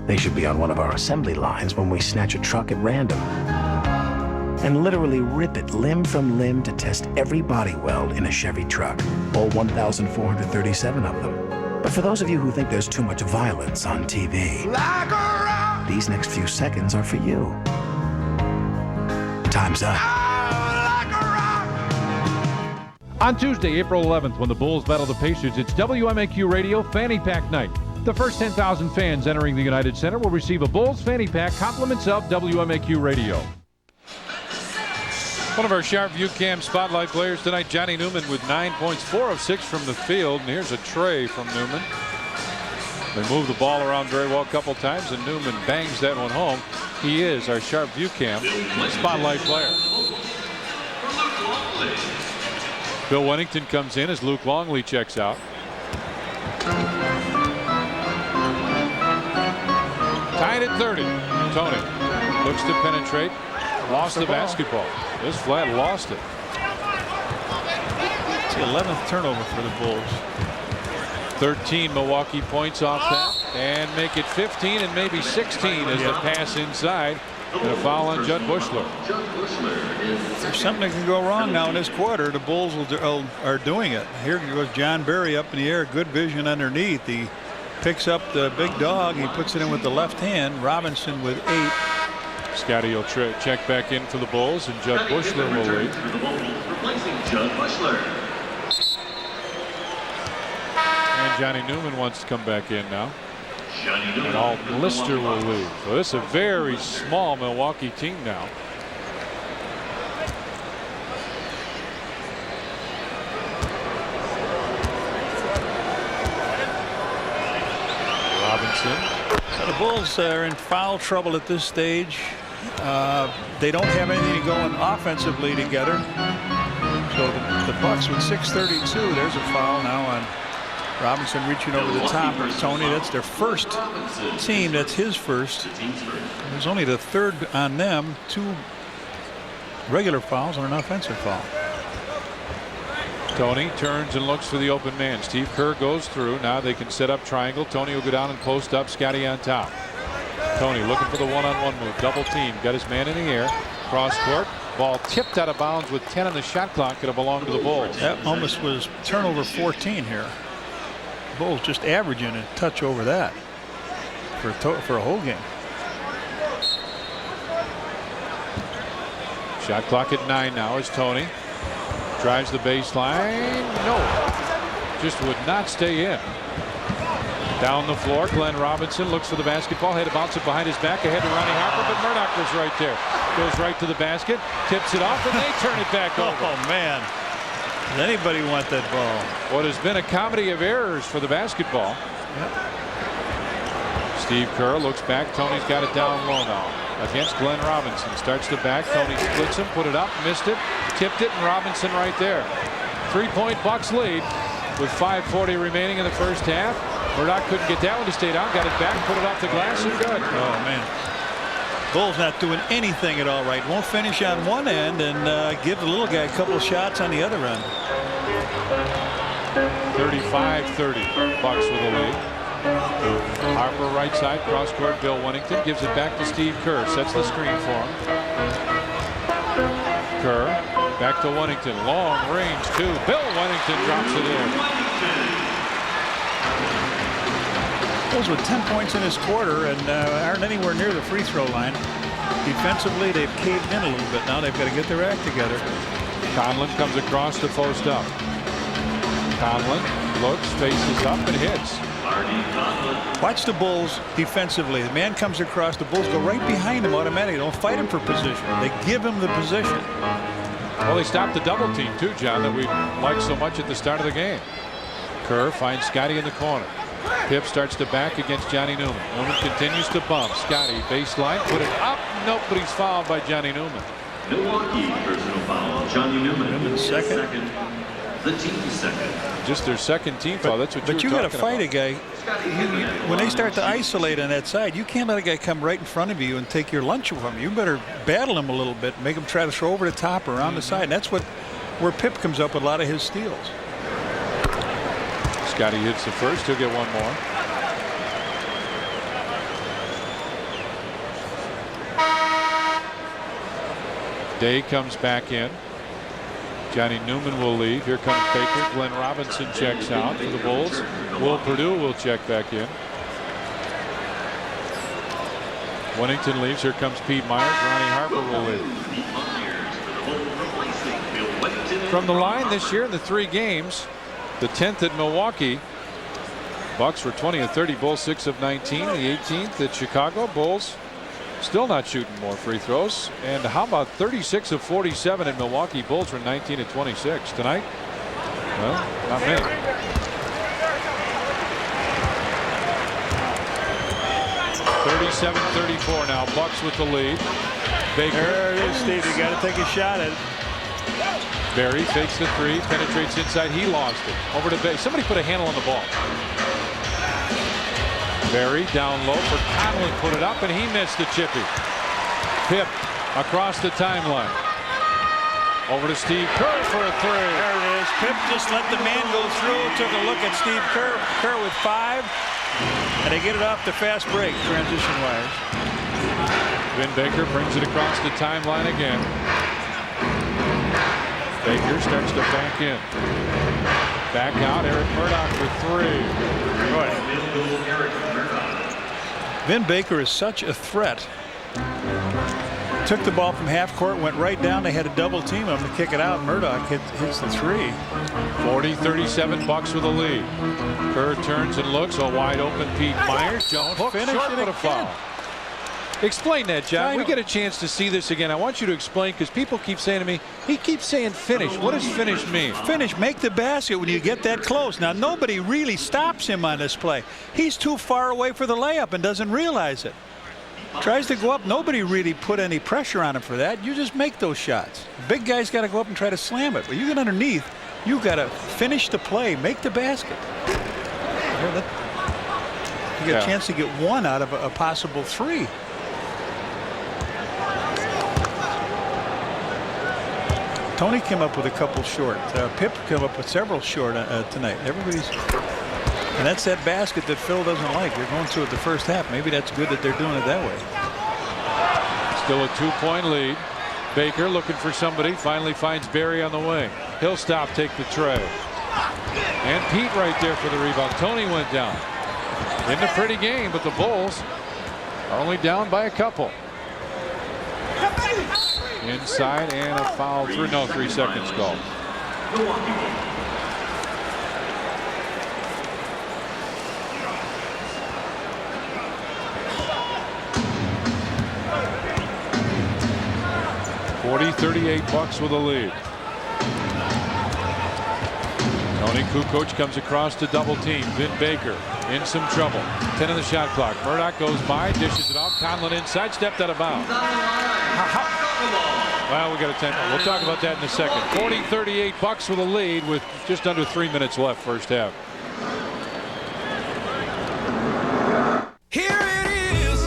they should be on one of our assembly lines when we snatch a truck at random and literally rip it limb from limb to test every body weld in a Chevy truck, all 1,437 of them. But for those of you who think there's too much violence on TV, Like a rock. these next few seconds are for you. Time's up. On Tuesday, April 11th, when the Bulls battle the Pacers, it's WMAQ Radio Fanny Pack Night. The first 10,000 fans entering the United Center will receive a Bulls Fanny Pack, compliments of WMAQ Radio. One of our Sharp View Cam spotlight players tonight, Johnny Newman, with 9 points, 4 of 6 from the field. And here's a tray from Newman. They move the ball around very well a couple times, and Newman bangs that one home. He is our Sharp View Cam spotlight player. Bill Wennington comes in as Luke Longley checks out. Tied at 30. Tony looks to penetrate. Lost the basketball. This flat lost it. It's the 11th turnover for the Bulls. 13 Milwaukee points off that, and make it 15 and maybe 16 as the pass inside. And a foul on Judd Bushler. There's something that can go wrong now in this quarter. The Bulls are doing it. Here goes John Barry up in the air. Good vision underneath. He picks up the big dog. He puts it in with the left hand. Robinson with 8. Scottie will check back in for the Bulls, and Judd Bushler will lead. Replacing Judd Bushler. And Johnny Newman wants to come back in now. And Alton Lister will leave. So this is a very small Milwaukee team now. Robinson. The Bulls are in foul trouble at this stage. They don't have anything going offensively together. So the Bucks with 6:32. There's a foul now on Robinson reaching over the top of Tony. That's their first team. That's his first. There's only the third on them. 2 regular fouls and an offensive foul. Tony turns and looks for the open man. Steve Kerr goes through. Now they can set up triangle. Tony will go down and post up. Scottie on top. Tony looking for the one-on-one move. Double team. Got his man in the air. Cross court. Ball tipped out of bounds with 10 on the shot clock. Could have belonged to the Bulls. That almost was turnover 14 here. Bulls just averaging a touch over that for a whole game. Shot clock at 9 now as Tony drives the baseline. No, just would not stay in. Down the floor, Glenn Robinson looks for the basketball, had to bounce it behind his back, ahead to Ronnie Harper, but Murdoch was right there. Goes right to the basket, tips it off, and they turn it back over. Oh, man. Does anybody want that ball? What has been a comedy of errors for the basketball. Yep. Steve Kerr looks back. Tony's got it down low now against Glenn Robinson. Starts to back. Tony splits him, put it up, missed it, tipped it, and Robinson right there. 3-point Bucks lead with 5:40 remaining in the first half. Murdoch couldn't get that one to stay down. Got it back, put it off the glass, and good. Oh, man. Bulls not doing anything at all right. Won't finish on one end and give the little guy a couple of shots on the other end. 35-30. Bucks with the lead. Harper right side, cross court. Bill Wennington gives it back to Steve Kerr. Sets the screen for him. Kerr back to Wennington. Long range two. Bill Wennington drops it in. Bulls with 10 points in this quarter and aren't anywhere near the free throw line. Defensively, they've caved in a little bit. Now they've got to get their act together. Conlon comes across to post up. Conlon looks, faces up, and hits. Watch the Bulls defensively. The man comes across, the Bulls go right behind him automatically. They don't fight him for position. They give him the position. Well, they stopped the double team too, John, that we liked so much at the start of the game. Kerr finds Scottie in the corner. Pip starts to back against Johnny Newman. Newman continues to bump. Scottie baseline, put it up. Nope, but he's fouled by Johnny Newman. Milwaukee personal foul. Johnny Newman. Newman's second. The team's second. Just their second team foul. That's what but you got to talking fight about. a guy. When they start to isolate on that side, you can't let a guy come right in front of you and take your lunch from him. You better battle him a little bit, make him try to throw over the top or around the side. And that's where Pip comes up with a lot of his steals. Scottie hits the first. He'll get one more. Day comes back in. Johnny Newman will leave. Here comes Baker. Glenn Robinson checks out for the Bulls. Will Perdue will check back in. Wennington leaves. Here comes Pete Myers. Ronnie Harper will leave. From the line this year in the 3 games, the 10th at Milwaukee, Bucks were 20 of 30. Bulls 6 of 19. The 18th at Chicago. Bulls still not shooting more free throws. And how about 36 of 47 in Milwaukee? Bulls were 19 of 26 tonight. Well, not many. (37-34) now. Bucks with the lead. Baker. There it is, Steve. You got to take a shot at it. Barry fakes the 3, penetrates inside. He lost it. Over to Bay. Somebody put a handle on the ball. Barry down low for Conlon, put it up, and he missed the chippy. Pip across the timeline. Over to Steve Kerr for a 3. There it is. Pip just let the man go through. Took a look at Steve Kerr. Kerr with 5. And they get it off the fast break, transition-wise. Vin Baker brings it across the timeline again. Baker starts to back in. Back out. Eric Murdoch for 3. Right. Vin Baker is such a threat. Took the ball from half court, went right down. They had a double team him to kick it out. Murdoch hits the 3. 40-37 Bucks with a lead. Kerr turns and looks. A wide open Pete Myers. Don't hook short with a foul. Explain that, John. We get a chance to see this again. I want you to explain, because people keep saying to me, he keeps saying finish. What does finish mean? Finish, make the basket when you get that close. Now, nobody really stops him on this play. He's too far away for the layup and doesn't realize it. Tries to go up. Nobody really put any pressure on him for that. You just make those shots. Big guy's got to go up and try to slam it. But you get underneath, you got to finish the play, make the basket. You get a chance to get 1 out of a possible 3. Tony came up with a couple short. Pip came up with several short tonight. Everybody's, and that's that basket that Phil doesn't like. They're going to it the first half. Maybe that's good that they're doing it that way. Still a 2-point lead. Baker looking for somebody. Finally finds Barry on the wing. He'll stop, take the tray. And Pete right there for the rebound. Tony went down. In a pretty game, but the Bulls are only down by a couple. inside and a foul through. No, 3 seconds called. Milwaukee. 40-38 Bucks with a lead. Tony Kukoc comes across to double team. Vin Baker in some trouble. 10 on the shot clock. Murdoch goes by, dishes it off. Conlon inside, stepped out of bounds. Well, we got a 10. We'll talk about that in a second. 40-38 Bucks with a lead with just under 3 minutes left first half. Here it is.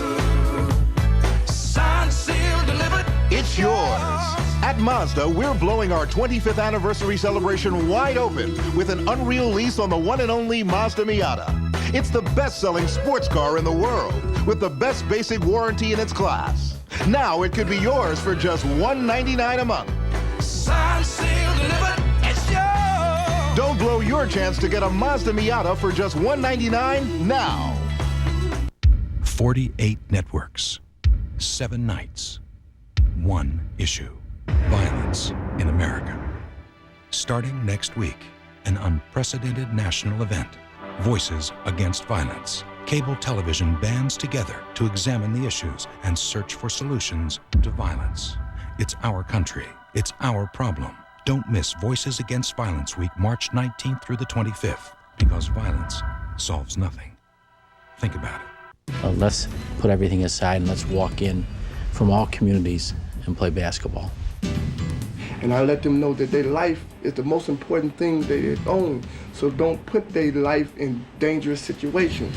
Signed, sealed, delivered. It's yours. At Mazda, we're blowing our 25th anniversary celebration wide open with an unreal lease on the one and only Mazda Miata. It's the best-selling sports car in the world with the best basic warranty in its class. Now it could be yours for just $199 a month. Signed, sealed, delivered. It's yours. Don't blow your chance to get a Mazda Miata for just $199 now. 48 networks, 7 nights, 1 issue. Violence in America. Starting next week, an unprecedented national event. Voices Against Violence. Cable television bands together to examine the issues and search for solutions to violence. It's our country. It's our problem. Don't miss Voices Against Violence Week, March 19th through the 25th, because violence solves nothing. Think about it. Let's put everything aside and let's walk in from all communities and play basketball. And I let them know that their life is the most important thing they own. So don't put their life in dangerous situations.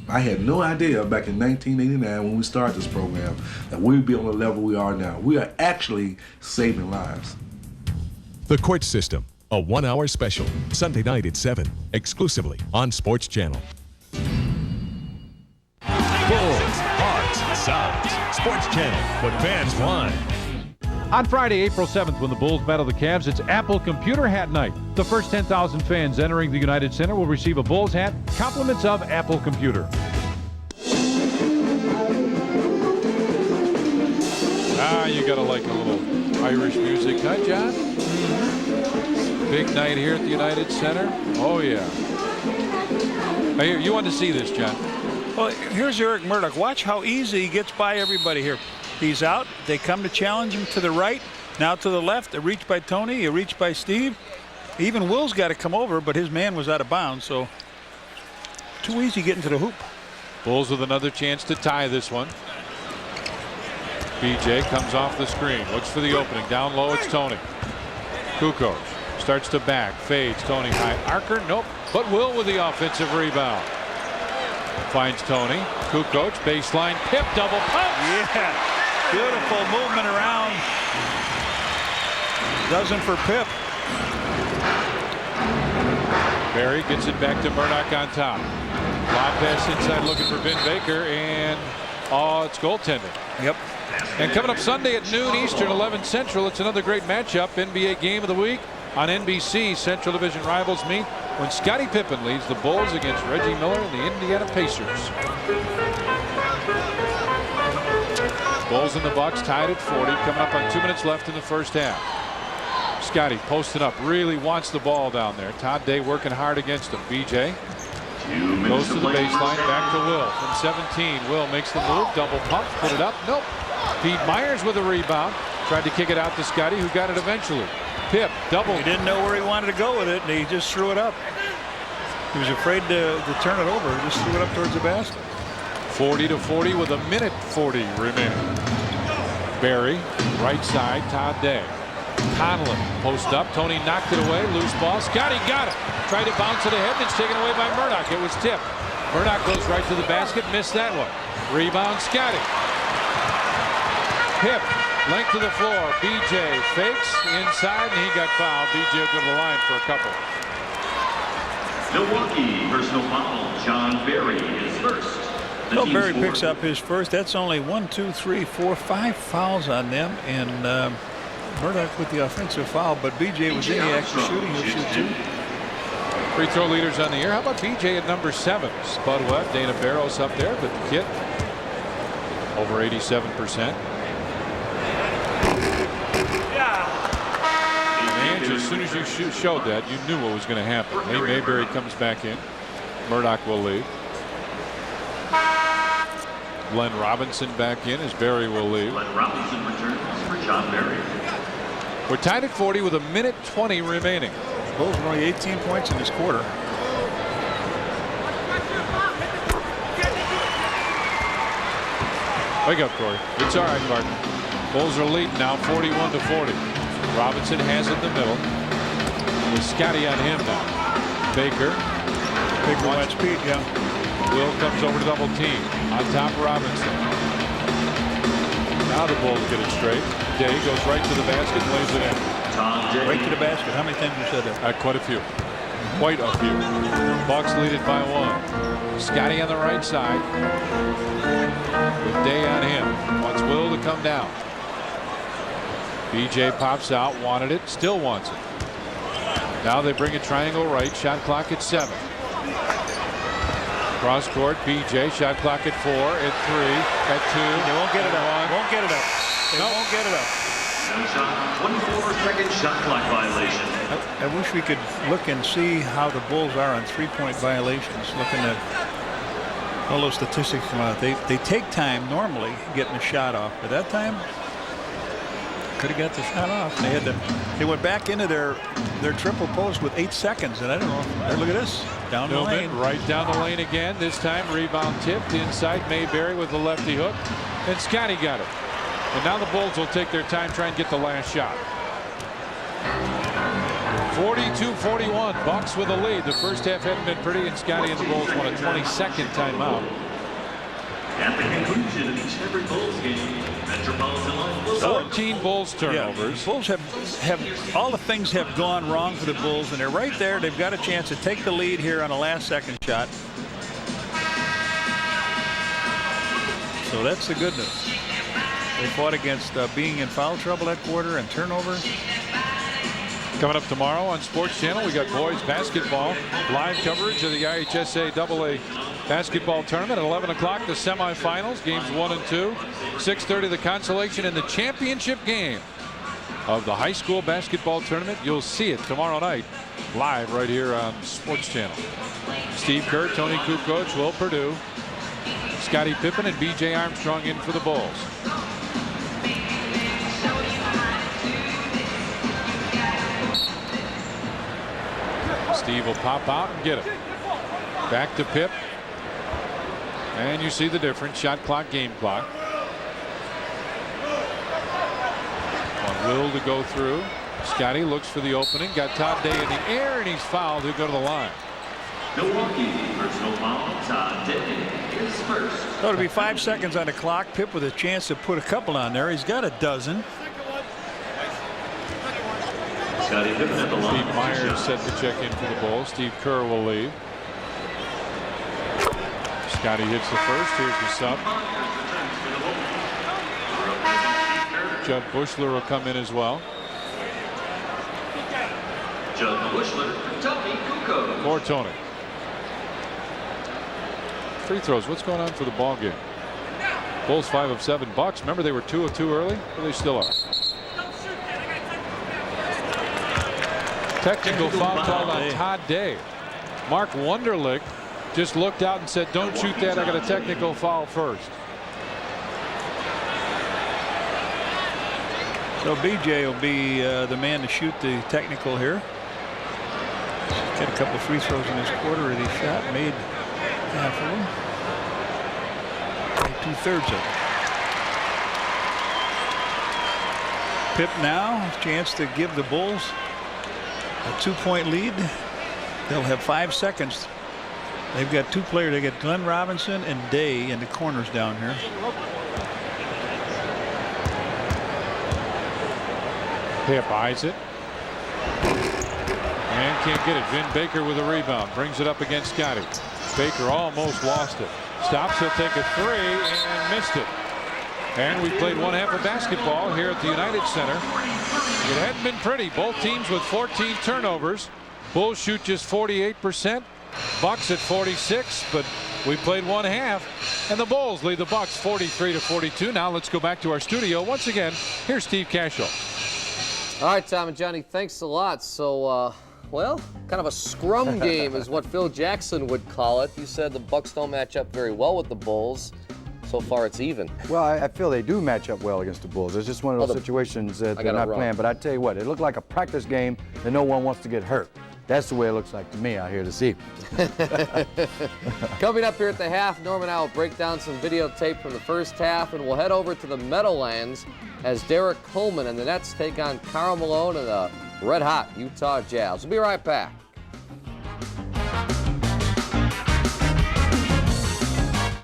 I had no idea back in 1989 when we started this program that we'd be on the level we are now. We are actually saving lives. The Court System, a 1-hour special, Sunday night at 7, exclusively on Sports Channel. Bulls, Hawks, Sox, Sports Channel, what fans want. On Friday, April 7th, when the Bulls battle the Cavs, it's Apple Computer Hat Night. The first 10,000 fans entering the United Center will receive a Bulls hat, compliments of Apple Computer. You gotta like a little Irish music, huh, John? Big night here at the United Center. Oh, yeah. Hey, you want to see this, John? Well, here's Eric Murdoch. Watch how easy he gets by everybody here. He's out. They come to challenge him to the right. Now to the left. A reach by Tony. A reach by Steve. Even Will's got to come over, but his man was out of bounds. So too easy getting to the hoop. Bulls with another chance to tie this one. BJ comes off the screen. Looks for the opening. Down low, it's Tony. Kukoc starts to back. Fades. Tony high. Archer, nope. But Will with the offensive rebound. Finds Tony. Kukoc, baseline. Pip, double punch. Yeah. Beautiful movement around. Doesn't for Pip. Barry gets it back to Murdoch on top. Lob pass inside looking for Vin Baker, and it's goaltending. Yep. And coming up Sunday at noon Eastern, 11 Central, it's another great matchup. NBA Game of the Week on NBC. Central Division rivals meet when Scottie Pippen leads the Bulls against Reggie Miller and the Indiana Pacers. Bulls and the Bucks tied at 40, coming up on 2 minutes left in the first half. Scottie posting up, really wants the ball down there. Todd Day working hard against him. BJ goes to the baseline, back to Will from 17. Will makes the move, double pump, put it up. Nope. Pete Myers with a rebound. Tried to kick it out to Scottie, who got it eventually. Pip, double. He didn't know where he wanted to go with it, and he just threw it up. He was afraid to turn it over. He just threw it up towards the basket. 40-40 with a minute 40 remaining. Barry, right side, Todd Day. Conlon, post up. Tony knocked it away. Loose ball. Scottie got it. Tried to bounce it ahead, and it's taken away by Murdoch. It was tipped. Murdoch goes right to the basket. Missed that one. Rebound, Scottie. Pip, length of the floor. BJ fakes inside, and he got fouled. BJ will go to the line for a couple. Milwaukee, personal foul. John Barry is first. Well, Barry picks up his first. That's only 1, 2, 3, 4, 5 fouls on them, and Murdoch with the offensive foul, but BJ was in the act of shooting. He'll shoot 2. Free throw leaders on the year. How about BJ at number 7? Spud Webb, Dana Barros up there, but the kid over 87%. as soon as you showed that, you knew what was going to happen. Mayberry comes back in. Murdoch will leave. Glenn Robinson back in as Berry will leave. Glenn Robinson returns for John Berry. We're tied at 40 with 1:20 remaining. Bulls are only 18 points in this quarter. Wake up, Corey. It's all right, Martin. Bulls are leading now 41-40. Robinson has it in the middle. With Scottie on him now. Baker. Baker wants speed, yeah. Will comes over to double team. On top Robinson. Now the Bulls get it straight. Day goes right to the basket, lays it in. Right to the basket. How many times you said that? Quite a few. Quite a few. Bucks lead it by 1. Scottie on the right side. With Day on him. Wants Will to come down. BJ pops out. Wanted it. Still wants it. Now they bring a triangle right. Shot clock at 7. Cross court. BJ. Shot clock at 4. At 3. At 2. They won't get it up. Won't get it up. They won't get it up. 24-second shot clock violation. I wish we could look and see how the Bulls are on 3-point violations. Looking at all those statistics come out. They take time normally getting a shot off, but that time could have got the shot off. They went back into their triple post with 8 seconds, and I don't know. Look at this down the lane. Right down the lane again. This time rebound tipped inside. Mayberry with the lefty hook, and Scottie got it. And now the Bulls will take their time trying to get the last shot. 42-41. Bucks with a lead. The first half hadn't been pretty, and Scottie and the Bulls won a 22nd timeout. At the conclusion of each and every Bulls game, Metropolitan Life will 14 Bulls turnovers. Yeah, Bulls have all the things have gone wrong for the Bulls, and they're right there. They've got a chance to take the lead here on a last-second shot. So that's the good news. They fought against being in foul trouble that quarter and turnovers. Coming up tomorrow on Sports Channel, we got boys basketball live coverage of the IHSA AA basketball tournament at 11 o'clock. The semifinals, games 1 and 2, 6:30 the consolation and the championship game of the high school basketball tournament. You'll see it tomorrow night live right here on Sports Channel. Steve Kerr, Tony Kukoc, Will Perdue, Scottie Pippen, and B.J. Armstrong in for the Bulls. Steve will pop out and get it. Back to Pip. And you see the difference. Shot clock, game clock. On Will to go through. Scottie looks for the opening. Got Todd Day in the air, and he's fouled. He'll go to the line. Milwaukee personal foul. Todd Day is first. So it'll be 5 seconds on the clock. Pip with a chance to put a couple on there. He's got a dozen. Steve Myers set to check in for the Bulls. Steve Kerr will leave. Scottie hits the first. Here's the sub. Judd Bushler will come in as well. Judd Bushler, Tony Kukoc. For Tony. Free throws. What's going on for the ball game? Bulls 5 of 7. Bucks. Remember they were 2 of 2 early? Well, they still are. Technical foul called on Todd Day. Mark Wunderlich just looked out and said, "Don't shoot that. I got a technical foul first." So BJ will be the man to shoot the technical here. Got a couple of free throws in this quarter. He shot, made half of them. Made 2/3 of it. Pip now, chance to give the Bulls a 2-point lead. They'll have 5 seconds. They've got 2 players. They got Glenn Robinson and Day in the corners down here. Pip eyes it. And can't get it. Vin Baker with a rebound. Brings it up against Scottie. Baker almost lost it. Stops. He'll take a 3 and missed it. And we played one half of basketball here at the United Center. It hadn't been pretty. Both teams with 14 turnovers. Bulls shoot just 48%. Bucks at 46, but we played one half, and the Bulls lead the Bucks 43-42. Now let's go back to our studio once again. Here's Steve Cashel. All right, Tom and Johnny, thanks a lot. So, well, kind of a scrum game is what Phil Jackson would call it. You said the Bucks don't match up very well with the Bulls. So far, it's even. Well, I feel they do match up well against the Bulls. It's just one of those situations that they're not playing. But I tell you what, it looked like a practice game that no one wants to get hurt. That's the way it looks like to me out here this evening. Coming up here at the half, Norm and I will break down some videotape from the first half, and we'll head over to the Meadowlands as Derek Coleman and the Nets take on Karl Malone and the red-hot Utah Jazz. We'll be right back.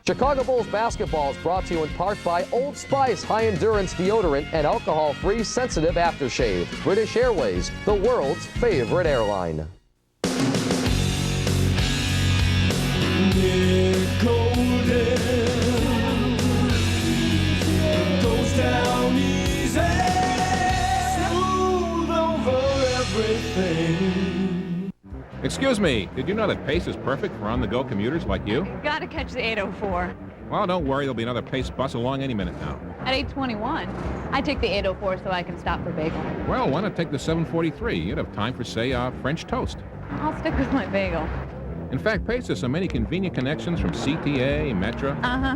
Chicago Bulls basketball is brought to you in part by Old Spice High Endurance Deodorant and alcohol-free sensitive aftershave. British Airways, the world's favorite airline. Nick Golden goes down easy, smooth over everything. Excuse me, did you know that Pace is perfect for on-the-go commuters like you? Gotta catch the 804. Well, don't worry, there'll be another Pace bus along any minute now. At 821. I take the 804 so I can stop for bagel. Well, why not take the 743? You'd have time for, say, French toast. I'll stick with my bagel. In fact, Pace has so many convenient connections from CTA, Metra. Uh-huh.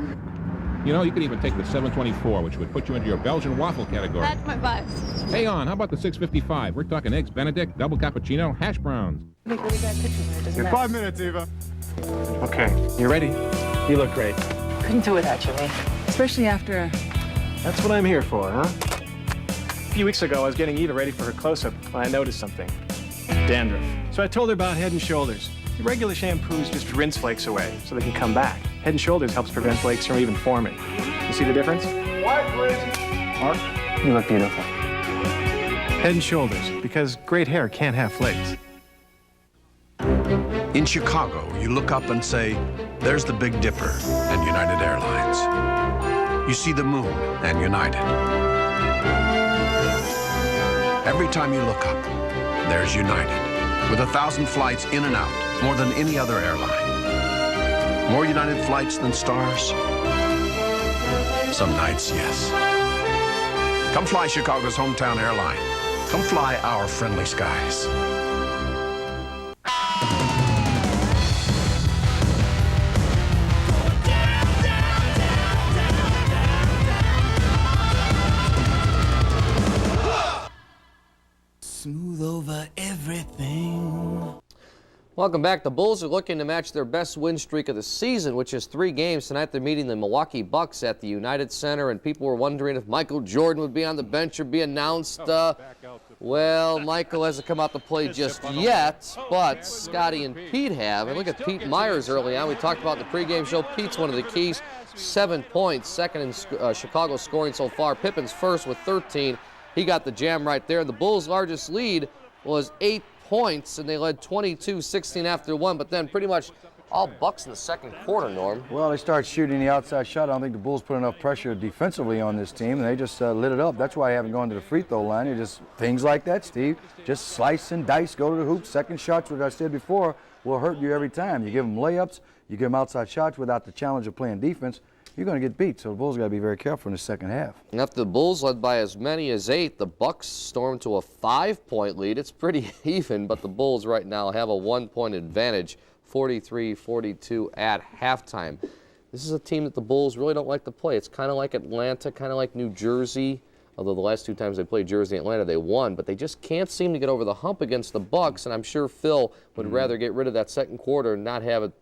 You know, you could even take the 724, which would put you into your Belgian waffle category. That's my bus. Hey, how about the 655? We're talking eggs Benedict, double cappuccino, hash browns. Make really bad pictures there, doesn't it? 5 minutes, Eva. Okay, you ready? You look great. Couldn't do without you, me. Especially after... That's what I'm here for, huh? A few weeks ago, I was getting Eva ready for her close-up when I noticed something. Dandruff. So I told her about Head & Shoulders. The regular shampoos just rinse flakes away so they can come back. Head & Shoulders helps prevent flakes from even forming. You see the difference? White, please. Mark, you look beautiful. Head & Shoulders, because great hair can't have flakes. In Chicago, you look up and say, there's the Big Dipper and United Airlines. You see the moon and United. Every time you look up, there's United. With 1,000 flights in and out, more than any other airline. More United flights than stars? Some nights, yes. Come fly Chicago's hometown airline. Come fly our friendly skies. Smooth over everything. Welcome back. The Bulls are looking to match their best win streak of the season, which is 3 games. Tonight they're meeting the Milwaukee Bucks at the United Center, and people were wondering if Michael Jordan would be on the bench or be announced. Well, Michael hasn't come out to play just yet, but Scottie and Pete have. And look at Pete Myers early on. We talked about in the pregame show. Pete's one of the keys. 7 points, second in Chicago scoring so far. Pippen's first with 13. He got the jam right there. The Bulls' largest lead was 8 points, and they led 22-16 after 1, but then pretty much all Bucks in the second quarter, Norm. Well, they started shooting the outside shot. I don't think the Bulls put enough pressure defensively on this team, and they just lit it up. That's why they haven't gone to the free throw line. It just things like that, Steve. Just slice and dice, go to the hoop. Second shots, which I said before, will hurt you every time. You give them layups, you give them outside shots without the challenge of playing defense, you're going to get beat. So the Bulls got to be very careful in the second half. And after the Bulls led by as many as 8, the Bucks stormed to a 5-point lead. It's pretty even, but the Bulls right now have a 1-point advantage, 43-42 at halftime. This is a team that the Bulls really don't like to play. It's kind of like Atlanta, kind of like New Jersey. Although the last 2 times they played Jersey and Atlanta, they won. But they just can't seem to get over the hump against the Bucks, and I'm sure Phil would rather get rid of that second quarter and not have it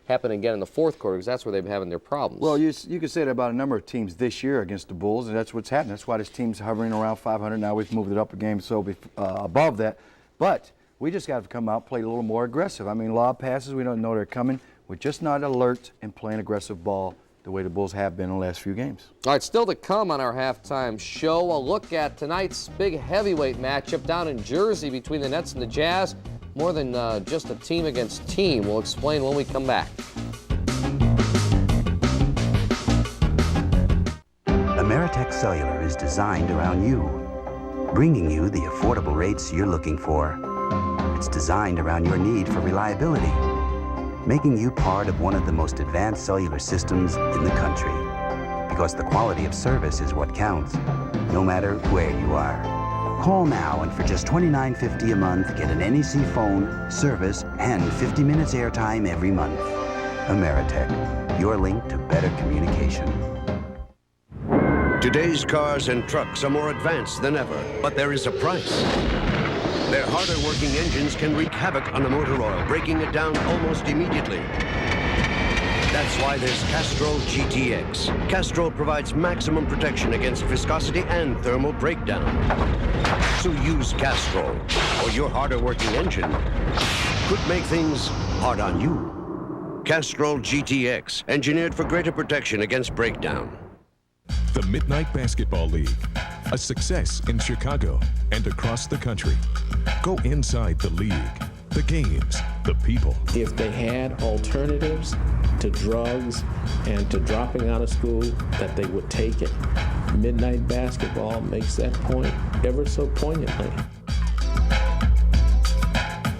happen again in the fourth quarter, because that's where they've been having their problems. Well, you can say that about a number of teams this year against the Bulls, and that's what's happening. That's why this team's hovering around 500 now. We've moved it up a game so above that. But we just got to come out, play a little more aggressive. I mean, lob passes, we don't know they're coming. We're just not alert and playing aggressive ball the way the Bulls have been in the last few games. All right, still to come on our halftime show, a look at tonight's big heavyweight matchup down in Jersey between the Nets and the Jazz. More than just a team against team. We'll explain when we come back. Ameritech Cellular is designed around you, bringing you the affordable rates you're looking for. It's designed around your need for reliability, making you part of one of the most advanced cellular systems in the country. Because the quality of service is what counts, no matter where you are. Call now and for just $29.50 a month, get an NEC phone, service, and 50 minutes airtime every month. Ameritech, your link to better communication. Today's cars and trucks are more advanced than ever, but there is a price. Their harder working engines can wreak havoc on the motor oil, breaking it down almost immediately. That's why there's Castrol GTX. Castrol provides maximum protection against viscosity and thermal breakdown. So use Castrol, or your harder working engine could make things hard on you. Castrol GTX, engineered for greater protection against breakdown. The Midnight Basketball League, a success in Chicago and across the country. Go inside the league, the games, the people. If they had alternatives to drugs and to dropping out of school, that they would take it. Midnight Basketball makes that point ever so poignantly.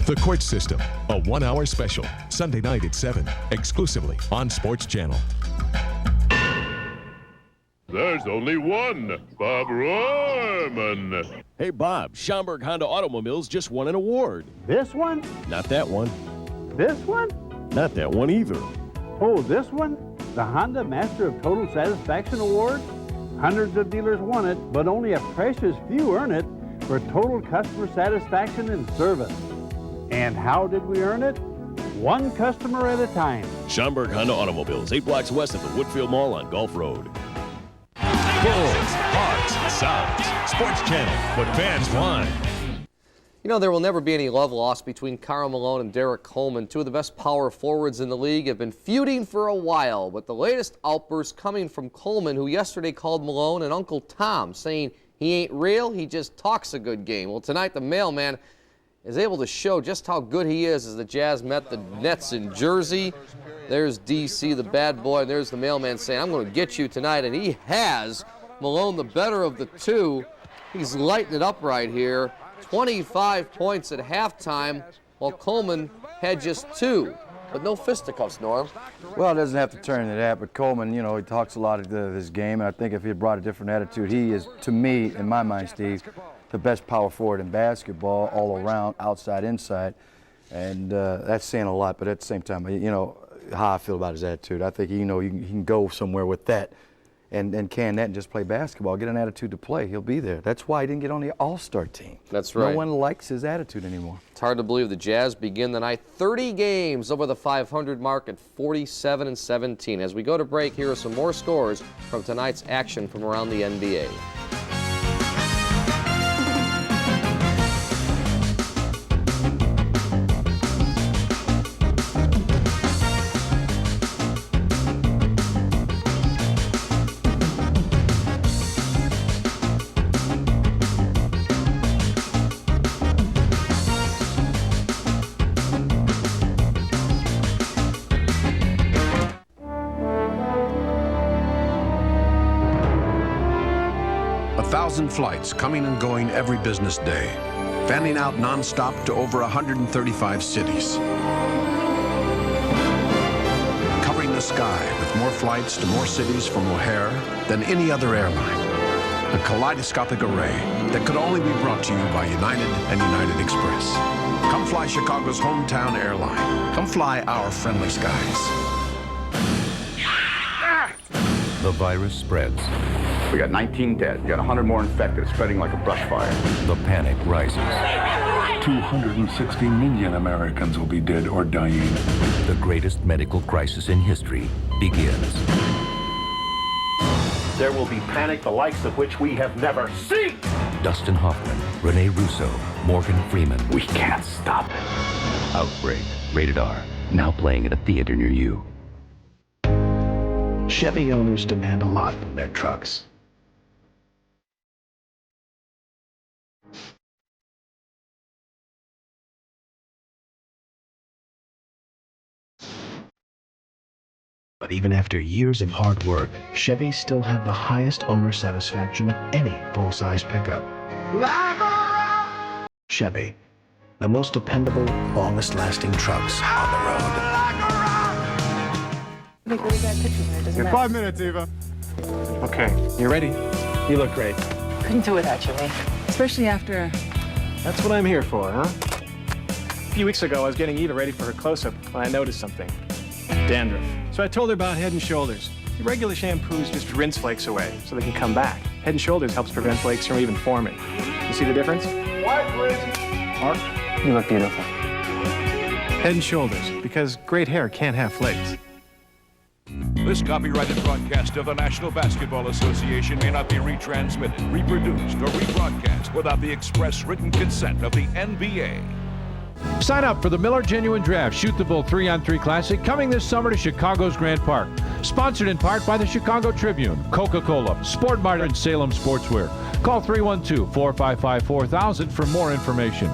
The Court System, a 1-hour special, Sunday night at 7, exclusively on Sports Channel. There's only one, Bob Rohrman. Hey, Bob, Schaumburg Honda Automobiles just won an award. This one? Not that one. This one? Not that one either. Oh, this one? The Honda Master of Total Satisfaction Award? Hundreds of dealers won it, but only a precious few earn it for total customer satisfaction and service. And how did we earn it? One customer at a time. Schaumburg Honda Automobiles, 8 blocks west of the Woodfield Mall on Gulf Road. Bulls, Hawks, Sounds, Sports Channel, but fans want. You know, there will never be any love lost between Karl Malone and Derek Coleman. Two of the best power forwards in the league have been feuding for a while, with the latest outburst coming from Coleman, who yesterday called Malone an Uncle Tom, saying he ain't real, he just talks a good game. Well, tonight the mailman is able to show just how good he is as the Jazz met the Nets in Jersey. There's DC, the bad boy, and there's the mailman saying, I'm going to get you tonight, and he has. Malone, the better of the two. He's lighting it up right here. 25 points at halftime, while Coleman had just 2. But no fisticuffs, Norm. Well, it doesn't have to turn into that, but Coleman, you know, he talks a lot of his game, and I think if he had brought a different attitude, he is, to me, in my mind, Steve, the best power forward in basketball, all around, outside, inside. And that's saying a lot, but at the same time, you know, how I feel about his attitude. I think, you know, he can go somewhere with that and can that and just play basketball, get an attitude to play. He'll be there. That's why he didn't get on the All-Star team. That's right. No one likes his attitude anymore. It's hard to believe the Jazz begin the night 30 games over the 500 mark at 47-17. As we go to break, here are some more scores from tonight's action from around the NBA. Flights coming and going every business day, fanning out nonstop to over 135 cities. Covering the sky with more flights to more cities from O'Hare than any other airline. A kaleidoscopic array that could only be brought to you by United and United Express. Come fly Chicago's hometown airline. Come fly our friendly skies. The virus spreads. We got 19 dead. We got 100 more infected, spreading like a brush fire. The panic rises. 260 million Americans will be dead or dying. The greatest medical crisis in history begins. There will be panic the likes of which we have never seen. Dustin Hoffman, Rene Russo, Morgan Freeman. We can't stop it. Outbreak, rated R. Now playing at a theater near you. Chevy owners demand a lot from their trucks. But even after years of hard work, Chevys still have the highest owner satisfaction of any full-size pickup. Chevy, the most dependable, longest-lasting trucks on the road. In 5 minutes, Eva. Okay, you ready? You look great. Couldn't do without you, me. Especially after... That's what I'm here for, huh? A few weeks ago, I was getting Eva ready for her close-up when I noticed something. Dandruff. So I told her about Head & Shoulders. The regular shampoos just rinse flakes away so they can come back. Head & Shoulders helps prevent flakes from even forming. You see the difference? Mark, you look beautiful. Head & Shoulders, because great hair can't have flakes. This copyrighted broadcast of the National Basketball Association may not be retransmitted, reproduced, or rebroadcast without the express written consent of the NBA. Sign up for the Miller Genuine Draft Shoot the Bull 3-on-3 Classic coming this summer to Chicago's Grant Park. Sponsored in part by the Chicago Tribune, Coca-Cola, Sport Mart, and Salem Sportswear. Call 312-455-4000 for more information.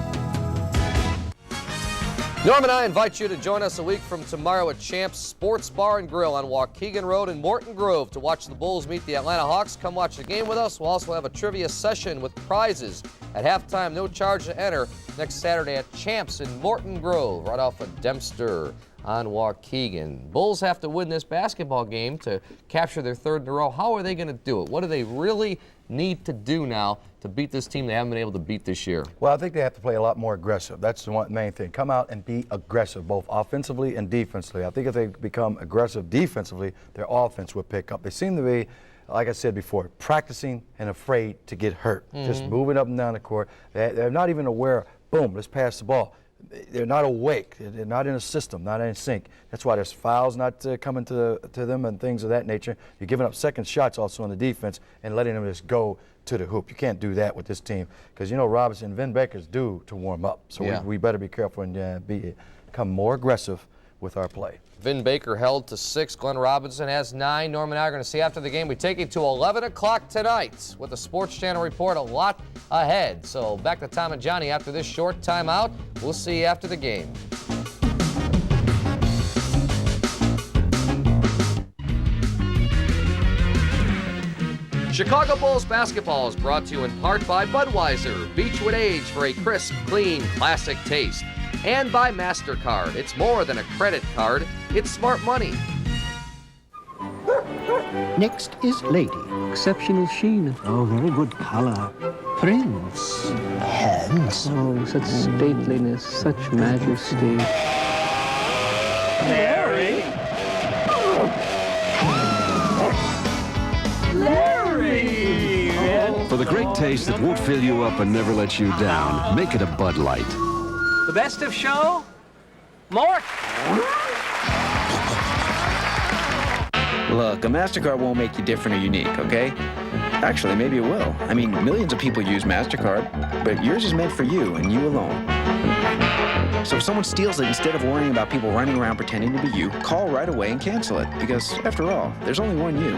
Norm and I invite you to join us a week from tomorrow at Champs Sports Bar and Grill on Waukegan Road in Morton Grove to watch the Bulls meet the Atlanta Hawks. Come watch the game with us. We'll also have a trivia session with prizes at halftime, no charge to enter, next Saturday at Champs in Morton Grove, right off of Dempster on Waukegan. Bulls have to win this basketball game to capture their third in a row. How are they going to do it? What do they really need to do now to beat this team they haven't been able to beat this year? Well, I think they have to play a lot more aggressive. That's the main thing. Come out and be aggressive, both offensively and defensively. I think if they become aggressive defensively, their offense will pick up. They seem to be, like I said before, practicing and afraid to get hurt. Just moving up and down the court. They're not even aware, boom, let's pass the ball. They're not awake. They're not in a system, not in sync. That's why there's fouls not coming to them and things of that nature. You're giving up second shots also on the defense and letting them just go to the hoop. You can't do that with this team because, you know, Robinson and Vin Baker's due to warm up. So we better be careful and become more aggressive with our play. Vin Baker held to 6. Glenn Robinson has 9. Norm and I are going to see after the game. We take it to 11 o'clock tonight with the Sports Channel report. A lot ahead. So back to Tom and Johnny after this short timeout. We'll see you after the game. Chicago Bulls basketball is brought to you in part by Budweiser, Beechwood Age for a crisp, clean, classic taste. And by MasterCard. It's more than a credit card, it's smart money. Next is Lady. Exceptional sheen. Oh, very good color. Prince. Hands. Oh, such stateliness, such majesty. Larry. Larry. For the great taste that won't fill you up and never let you down, make it a Bud Light. The best of show? More? Look, a MasterCard won't make you different or unique, okay? Actually, maybe it will. I mean, millions of people use MasterCard, but yours is meant for you and you alone. So if someone steals it, instead of worrying about people running around pretending to be you, call right away and cancel it. Because, after all, there's only one you.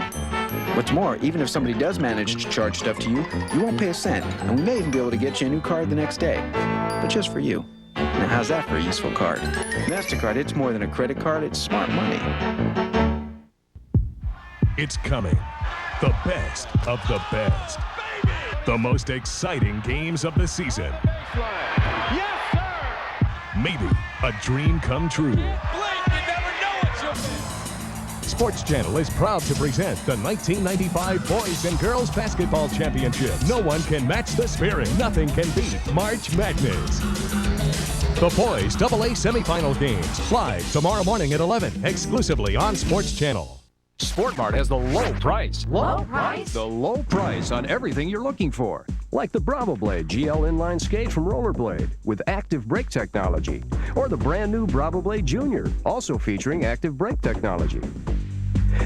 What's more, even if somebody does manage to charge stuff to you, you won't pay a cent, and we may even be able to get you a new card the next day. But just for you. Now, how's that for a useful card? MasterCard, it's more than a credit card, it's smart money. It's coming. The best of the best. The most exciting games of the season. Yes, sir! Maybe a dream come true. Sports Channel is proud to present the 1995 Boys and Girls Basketball Championship. No one can match the spirit. Nothing can beat March Madness. The Boys AA semifinal games live tomorrow morning at 11, exclusively on Sports Channel. Sport Mart has the low price. Low price? The low price on everything you're looking for. Like the Bravo Blade GL inline skate from Rollerblade with active brake technology. Or the brand new Bravo Blade Junior, also featuring active brake technology.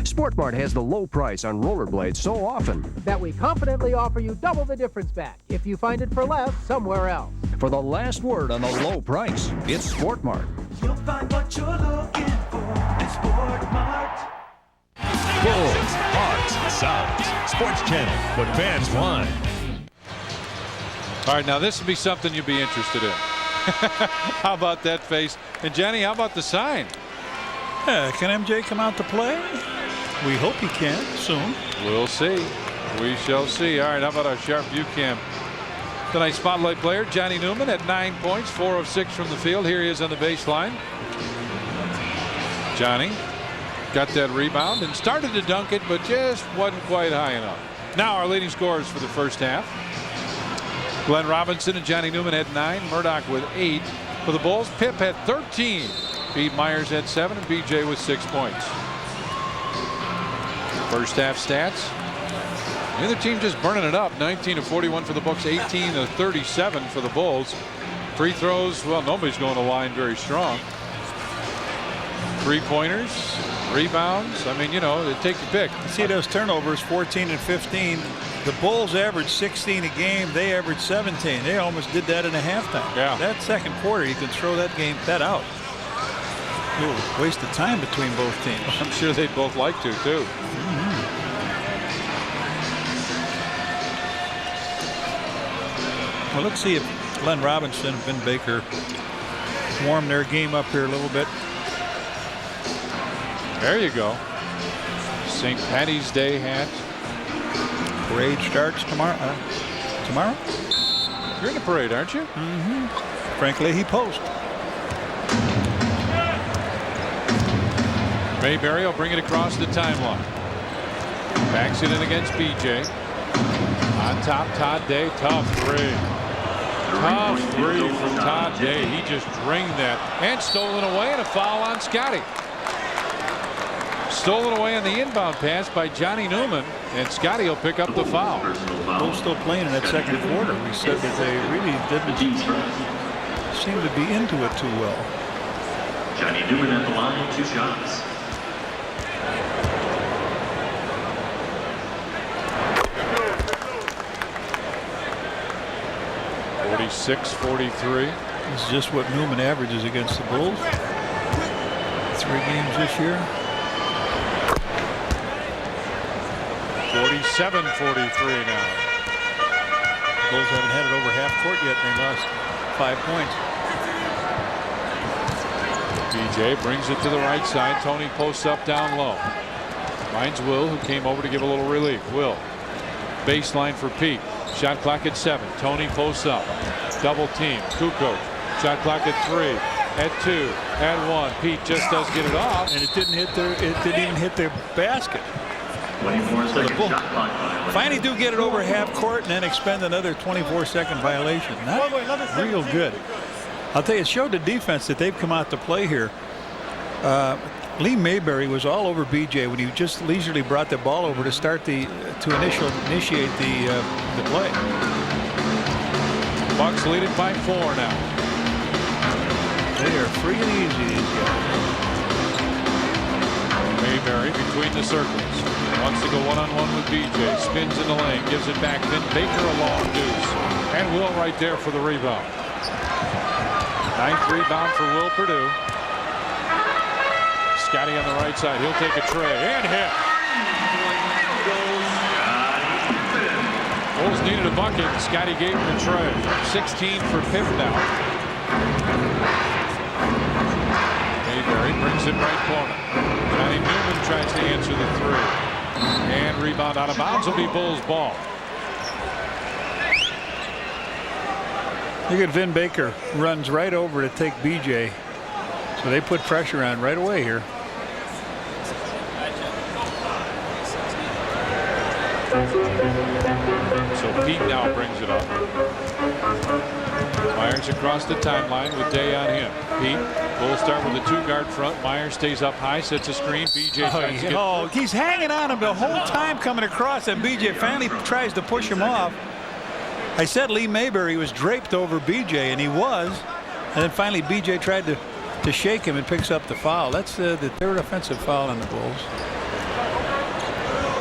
Sport Mart has the low price on rollerblades so often that we confidently offer you double the difference back if you find it for less somewhere else. For the last word on the low price, it's Sport Mart. You'll find what you're looking for at Sport Mart. Bulls, Hawks, Sounds. Sports Channel, what fans want. All right, now this would be something you'd be interested in. How about that face? And Johnny, how about the sign? Can MJ come out to play? We hope he can soon. We'll see. We shall see. All right, how about our sharp view cam? Tonight's spotlight player, Johnny Newman, at 9 points, 4 of 6 from the field. Here he is on the baseline. Johnny got that rebound and started to dunk it, but just wasn't quite high enough. Now our leading scorers for the first half. Glenn Robinson and Johnny Newman had 9. Murdoch with 8 for the Bulls. Pip had 13. Pete Myers had 7, and BJ with 6 points. First half stats. Neither team just burning it up. 19 of 41 for the Bucks, 18 of 37 for the Bulls. Free throws, well, nobody's going to line very strong. 3-pointers, rebounds. I mean, you know, take your pick. You see those turnovers, 14 and 15. The Bulls averaged 16 a game. They averaged 17. They almost did that in a halftime. Yeah. That second quarter, you can throw that out. A little waste of time between both teams. I'm sure they'd both like to, too. Well, let's see if Glenn Robinson and Vin Baker warm their game up here a little bit. There you go. St. Patty's Day hat. Parade starts tomorrow. Tomorrow? You're in the parade, aren't you? Mm-hmm. Frank Leahy Post. Mayberry will bring it across the timeline. Backs it in against BJ. On top, Todd Day. Tough three. Tough three from Todd Day. He just dringed that. And stolen away, and a foul on Scottie. Stolen away on the inbound pass by Johnny Newman, and Scottie will pick up the foul. Bulls still playing in that second quarter. We said that they really didn't seem to be into it too well. Johnny Newman at the line, 2 shots. .46-43. This is just what Newman averages against the Bulls. 3 games this year. 47-43 now. Bulls haven't had it over half court yet, and they lost 5 points. BJ brings it to the right side. Tony posts up down low. Finds Will, who came over to give a little relief. Will. Baseline for Pete. Shot clock at 7. Tony posts up. Double team. Kukoc. Shot clock at 3. At 2. At 1. Pete just does get it off. And it didn't even hit their basket. 24 second shot clock. Finally do get it over half court and then expend another 24-second violation. Not real good. I'll tell you, it showed the defense that they've come out to play here. Lee Mayberry was all over BJ when he just leisurely brought the ball over to start initiate the play. Bucks lead it by 4 now. They are free and easy, these guys. Mayberry between the circles. Wants to go one-on-one with BJ. Spins in the lane. Gives it back. Then Baker a long deuce. And Will right there for the rebound. 9th rebound for Will Perdue. Scottie on the right side. He'll take a tray and hit. Bulls needed a bucket. Scottie gave him a tray. 16 for Pip now. Mayberry brings it right corner. Johnny Newman tries to answer the 3. And rebound out of bounds will be Bulls ball. Look at Vin Baker runs right over to take BJ. So they put pressure on right away here. So Pete now brings it up. Myers across the timeline with Day on him. Pete will start with a 2-guard front. Myers stays up high, sets a screen. BJ tries to get... He's hanging on him the whole time coming across, and BJ finally tries to push him off. I said Lee Mayberry was draped over BJ, and he was. And then finally BJ tried to shake him and picks up the foul. That's the 3rd offensive foul on the Bulls.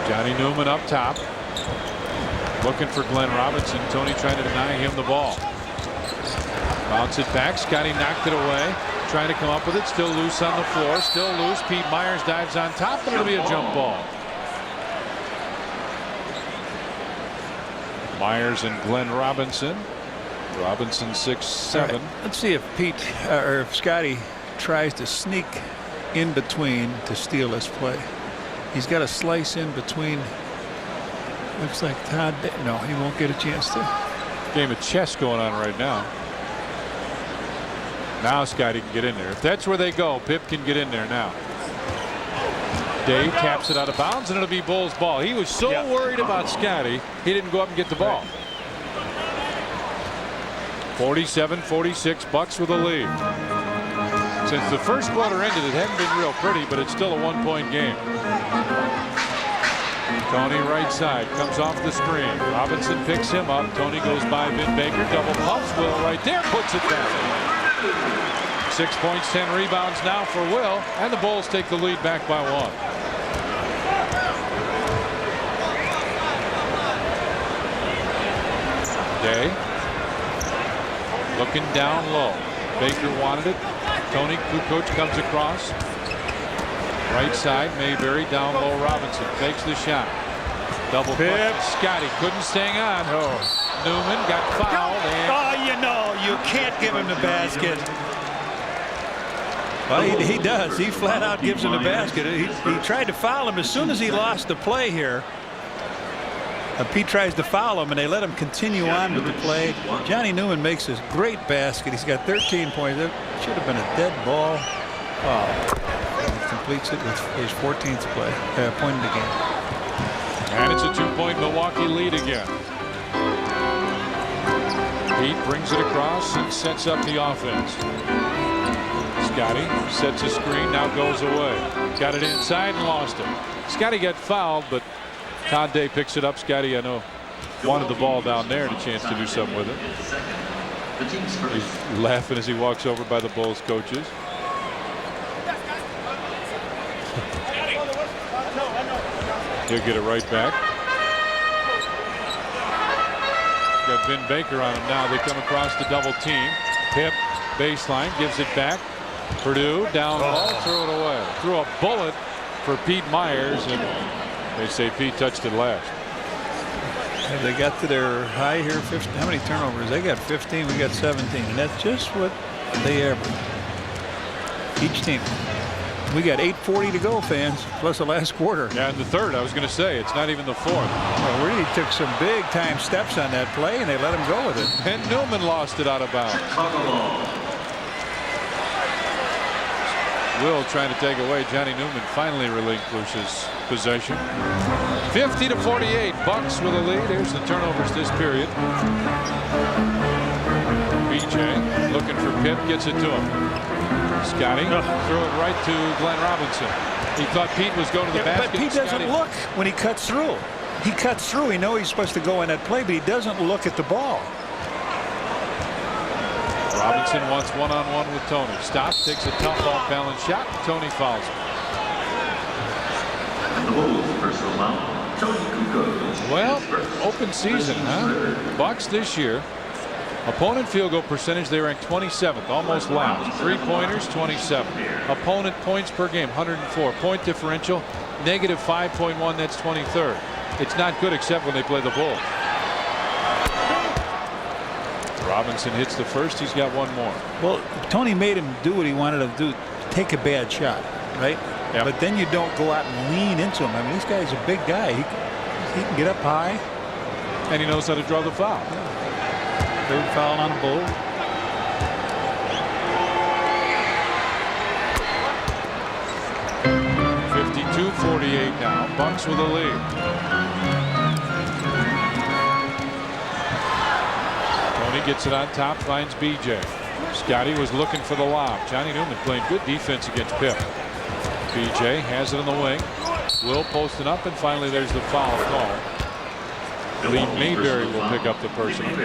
Johnny Newman up top. Looking for Glenn Robinson. Tony trying to deny him the ball. Bounce it back. Scottie knocked it away. Trying to come up with it. Still loose on the floor. Still loose. Pete Myers dives on top, and it'll be a jump ball. Myers and Glenn Robinson. Robinson 6'7". Right. Let's see if Pete or if Scottie tries to sneak in between to steal this play. He's got a slice in between. Looks like Todd. No, he won't get a chance to. Game of chess going on right now. Now Scottie can get in there. If that's where they go, Pip can get in there now. Day taps it out of bounds, and it'll be Bulls ball. He was so worried about Scottie, he didn't go up and get the ball. 47-46, Bucks with a lead. Since the first quarter ended, it hadn't been real pretty, but it's still a 1-point game. Tony right side comes off the screen. Robinson picks him up. Tony goes by Vin Baker. Double pumps. Will right there puts it back. 6 points, 10 rebounds now for Will, and the Bulls take the lead back by 1. Day looking down low. Baker wanted it. Tony Kukoc comes across. Right side, Mayberry down low. Robinson fakes the shot. Double Pip. Scottie couldn't stay on. Newman got fouled. And you know, you can't give him the basket. Well, he does. He flat out gives him the basket. He tried to foul him as soon as he lost the play here. Pete tries to foul him, and they let him continue on with the play. Johnny Newman makes this great basket. He's got 13 points. It should have been a dead ball. He completes it with his 14th point in the game. And it's a 2-point Milwaukee lead again. Pete brings it across and sets up the offense. Scottie sets a screen, now goes away. Got it inside and lost it. Scottie got fouled, but Todd Day picks it up. Scottie, I know, wanted the ball down there and a chance to do something with it. He's laughing as he walks over by the Bulls coaches. He'll get it right back. Got Vin Baker on him now. They come across the double team. Pip baseline gives it back. Purdue down low, threw it away. Threw a bullet for Pete Myers, and they say Pete touched it last. They got to their high here. 15. How many turnovers? They got 15. We got 17, and that's just what they average. Each team. We got 8:40 to go, fans, plus the last quarter. Yeah, in the third, I was going to say, it's not even the fourth. Well, really took some big time steps on that play, and they let him go with it. And Newman lost it out of bounds. Will trying to take away. Johnny Newman finally relinquishes possession. 50-48, Bucks with a lead. Here's the turnovers this period. BJ looking for Pip, gets it to him. Scottie threw it right to Glenn Robinson. He thought Pete was going to the basket. But Pete doesn't look when he cuts through. He cuts through. He knows he's supposed to go in that play, but he doesn't look at the ball. Robinson wants one-on-one with Tony. Stops, takes a tough off-balance shot. Tony fouls him. Well, open season, huh? Bucks this year. Opponent field goal percentage, they rank 27th, almost last. Three-pointers, 27. Opponent points per game, 104. Point differential, -5.1, that's 23rd. It's not good except when they play the Bulls. Robinson hits the first, he's got one more. Well, Tony made him do what he wanted him to do, take a bad shot, right? Yep. But then you don't go out and lean into him. I mean, this guy's a big guy. He can get up high. And he knows how to draw the foul. Yeah. Third foul on the Bull. .52-48 now. Bucks with a lead. Tony gets it on top, finds BJ. Scottie was looking for the lob. Johnny Newman playing good defense against Pip. BJ has it in the wing. Will posting up, and finally there's the foul call. Lee Mayberry will pick up the personal.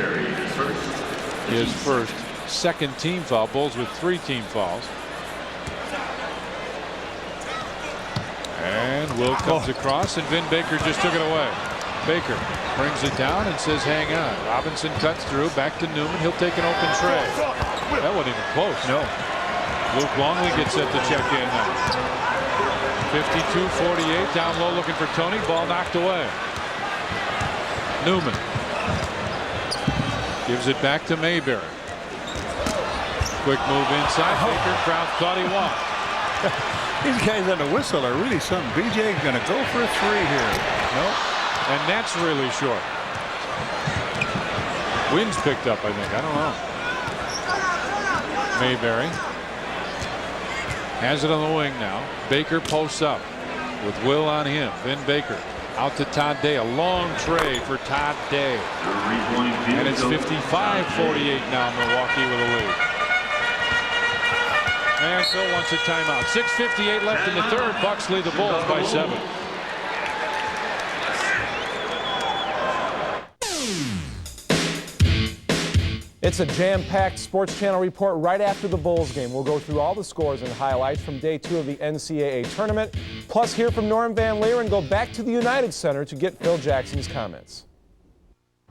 His first second team foul. Bulls with 3 team fouls. And Will comes across, and Vin Baker just took it away. Baker brings it down and says hang on. Robinson cuts through, back to Newman. He'll take an open tray. That wasn't even close. No. Luke Longley gets set to check in now. 52-48, down low looking for Tony. Ball knocked away. Newman gives it back to Mayberry. Quick move inside. Baker, crowd thought he walked. These guys on the whistle are really something. BJ is going to go for a 3 here. Nope. And that's really short. Wind's picked up, I think. I don't know. Mayberry has it on the wing now. Baker posts up with Will on him. Vin Baker Out to Todd Day. A long tray for Todd Day. And it's 55-48 now. Milwaukee with a lead. And Phil wants a timeout. 6:58 left in the third. Bucks lead the Bulls by 7. It's a jam-packed Sports Channel report right after the Bulls game. We'll go through all the scores and highlights from day 2 of the NCAA tournament, plus hear from Norm Van Leer and go back to the United Center to get Phil Jackson's comments.